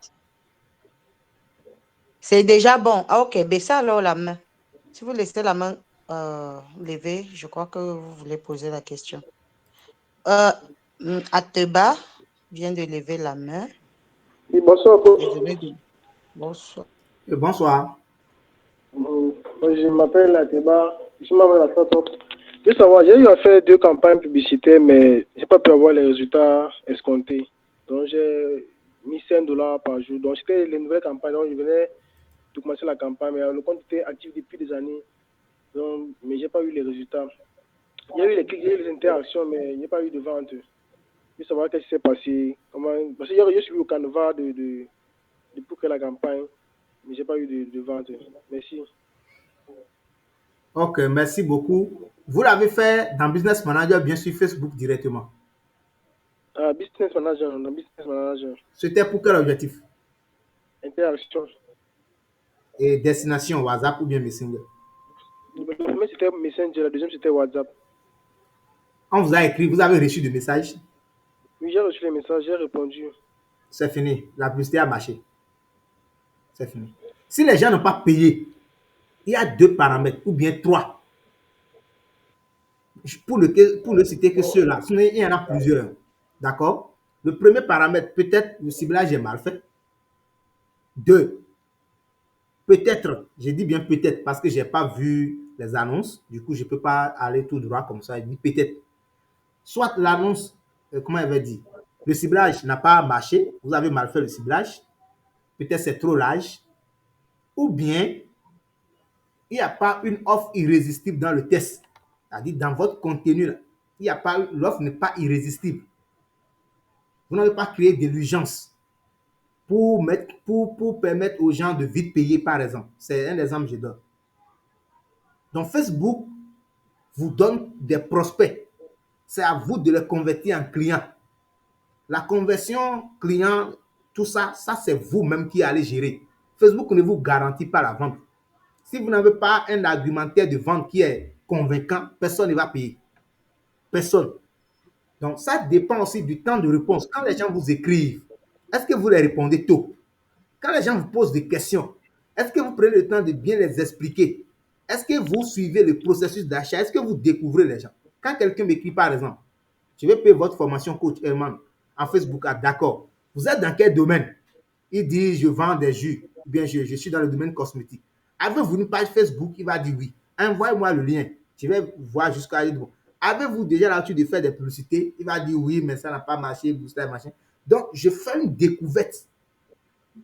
C'est déjà bon. Ah, ok. Baissez alors la main. Si vous laissez la main levée, je crois que vous voulez poser la question. Ateba vient de lever la main. Oui, bonsoir, coach. Bonsoir. Bonsoir. Je m'appelle Lateba, je m'appelle la Top. Je veux savoir, j'ai eu à faire 2 campagnes publicitaires, mais j'ai pas pu avoir les résultats escomptés. Donc j'ai mis $5 par jour. Donc c'était les nouvelles campagnes. Donc je venais de commencer la campagne, mais le compte était actif depuis des années. Donc, mais j'ai pas eu les résultats. Il y a eu les clics, il y a eu les interactions, mais il n'y a pas eu de vente. Je veux savoir qu'est-ce qui s'est passé. Parce que j'ai suivi au Canva pour créer la campagne, mais j'ai pas eu de vente. Merci. Ok, merci beaucoup. Vous l'avez fait dans Business Manager, bien sûr, Facebook directement. Business Manager, dans Business Manager. C'était pour quel objectif? Interaction. Et destination, WhatsApp ou bien Messenger? Le premier c'était Messenger, le deuxième c'était WhatsApp. On vous a écrit, vous avez reçu des messages? Oui, j'ai reçu les messages, j'ai répondu. C'est fini, la publicité a marché. C'est fini. Si les gens n'ont pas payé, il y a 2 paramètres ou bien 3. Pour ne citer que ceux-là, il y en a plusieurs. D'accord? Le premier paramètre, peut-être le ciblage est mal fait. 2, peut-être, je dis bien peut-être parce que je n'ai pas vu les annonces, du coup je ne peux pas aller tout droit comme ça, je dis peut-être. Soit l'annonce, comment elle va dire, le ciblage n'a pas marché, vous avez mal fait le ciblage, peut-être c'est trop large, ou bien il n'y a pas une offre irrésistible dans le test. C'est-à-dire dans votre contenu, l'offre n'est pas irrésistible. Vous n'avez pas créé de l'urgence pour permettre aux gens de vite payer, par exemple. C'est un exemple que je donne. Donc, Facebook vous donne des prospects. C'est à vous de les convertir en clients. La conversion client, tout ça, c'est vous-même qui allez gérer. Facebook ne vous garantit pas la vente. Si vous n'avez pas un argumentaire de vente qui est convaincant, personne ne va payer. Personne. Donc, ça dépend aussi du temps de réponse. Quand les gens vous écrivent, est-ce que vous les répondez tôt? Quand les gens vous posent des questions, est-ce que vous prenez le temps de bien les expliquer? Est-ce que vous suivez le processus d'achat? Est-ce que vous découvrez les gens? Quand quelqu'un m'écrit, par exemple, je vais payer votre formation coach Herman en Facebook, d'accord. Vous êtes dans quel domaine? Il dit, je vends des jus. Bien, je suis dans le domaine cosmétique. Avez-vous une page Facebook? Il va dire oui. Envoyez-moi le lien. Je vais voir jusqu'à dire bon. Avez-vous déjà l'habitude de faire des publicités? Il va dire oui, mais ça n'a pas marché, booster, machin. Donc, je fais une découverte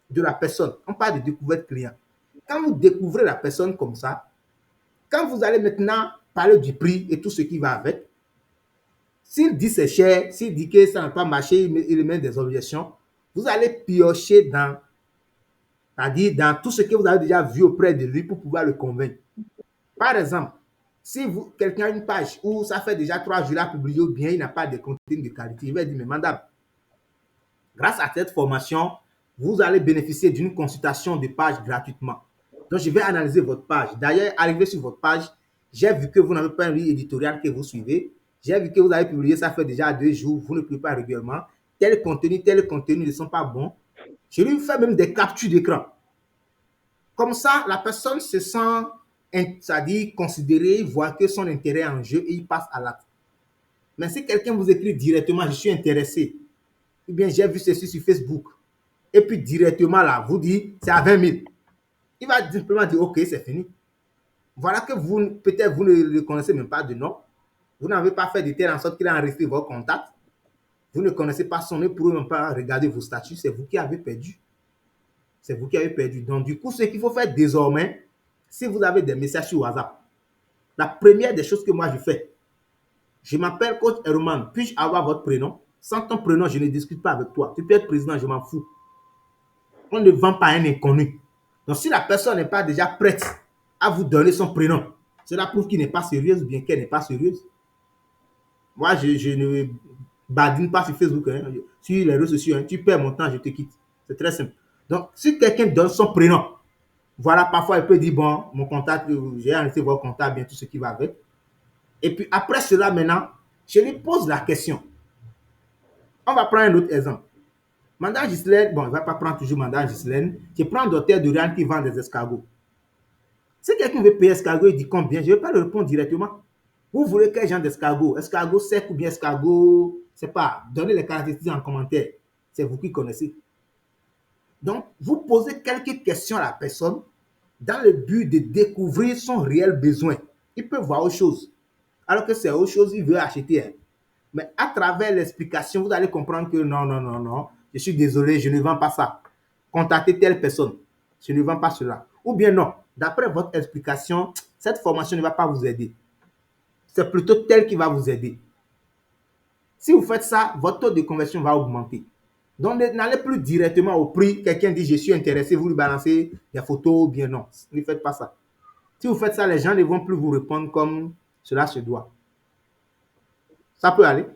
de la personne. On parle de découverte client. Quand vous découvrez la personne comme ça, quand vous allez maintenant parler du prix et tout ce qui va avec, s'il dit c'est cher, s'il dit que ça n'a pas marché, il met des objections, vous allez piocher c'est-à-dire dans tout ce que vous avez déjà vu auprès de lui pour pouvoir le convaincre. Par exemple, si quelqu'un a une page où ça fait déjà 3 jours à publier ou bien il n'a pas de contenu de qualité, il va dire, mais madame, grâce à cette formation, vous allez bénéficier d'une consultation de page gratuitement. Donc, je vais analyser votre page. D'ailleurs, arrivé sur votre page, j'ai vu que vous n'avez pas une ligne éditoriale que vous suivez. J'ai vu que vous avez publié, ça fait déjà 2 jours, vous ne publiez pas régulièrement. Tel contenu ne sont pas bons. Je lui fais même des captures d'écran. Comme ça, la personne se sent, c'est-à-dire considérée, voit que son intérêt est en jeu et il passe à l'acte. Mais si quelqu'un vous écrit directement, je suis intéressé, ou bien j'ai vu ceci sur Facebook, et puis directement là, vous dit, c'est à 20 000. Il va simplement dire, ok, c'est fini. Voilà que peut-être vous ne le connaissez même pas de nom. Vous n'avez pas fait de telle en sorte qu'il a enregistré vos contacts. Vous ne connaissez pas son nom, pour même pas regarder vos statuts. C'est vous qui avez perdu. C'est vous qui avez perdu. Donc, du coup, ce qu'il faut faire désormais, si vous avez des messages sur WhatsApp, la première des choses que moi je fais, je m'appelle Coach Herman. Puis-je avoir votre prénom? Sans ton prénom, je ne discute pas avec toi. Tu peux être président, je m'en fous. On ne vend pas un inconnu. Donc, si la personne n'est pas déjà prête à vous donner son prénom, cela prouve qu'il n'est pas sérieux ou bien qu'elle n'est pas sérieuse. Moi, je ne badine pas sur Facebook. Sur les réseaux sociaux, tu perds mon temps, je te quitte. C'est très simple. Donc, si quelqu'un donne son prénom, voilà, parfois, il peut dire, bon, mon contact, j'ai enregistré votre contact, bien tout ce qui va avec. Et puis, après cela, maintenant, je lui pose la question. On va prendre un autre exemple. Madame Ghislaine, bon, je ne vais pas prendre toujours Madame Ghislaine. Je prends Docteur Dorian qui vend des escargots. Si quelqu'un veut payer escargot, il dit combien? Je ne vais pas le répondre directement. Vous voulez quel genre d'escargot? Escargot sec ou bien escargot, je ne sais pas. Donnez les caractéristiques en commentaire. C'est vous qui connaissez. Donc, vous posez quelques questions à la personne. dans le but de découvrir son réel besoin. Il peut voir autre chose, alors que c'est autre chose il veut acheter. Hein. Mais à travers l'explication, vous allez comprendre que non, je suis désolé, je ne vends pas ça. Contactez telle personne, je ne vends pas cela. Ou bien non, d'après votre explication, cette formation ne va pas vous aider. C'est plutôt telle qui va vous aider. Si vous faites ça, votre taux de conversion va augmenter. Donc, n'allez plus directement au prix. Quelqu'un dit, je suis intéressé, vous lui balancez des photos, ou bien non. Ne faites pas ça. Si vous faites ça, les gens ne vont plus vous répondre comme cela se doit. Ça peut aller?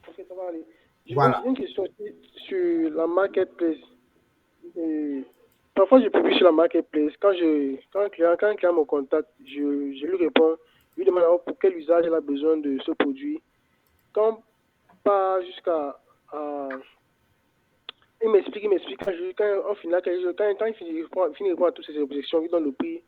Ok, ça va aller. Voilà. J'ai une question aussi sur la marketplace. Et parfois, je publie sur la marketplace. Quand un client me contacte, je lui réponds, je lui demande alors pour quel usage il a besoin de ce produit. Quand pas jusqu'à... il m'explique. Quand il finit de répondre à toutes ces objections, il donne le prix.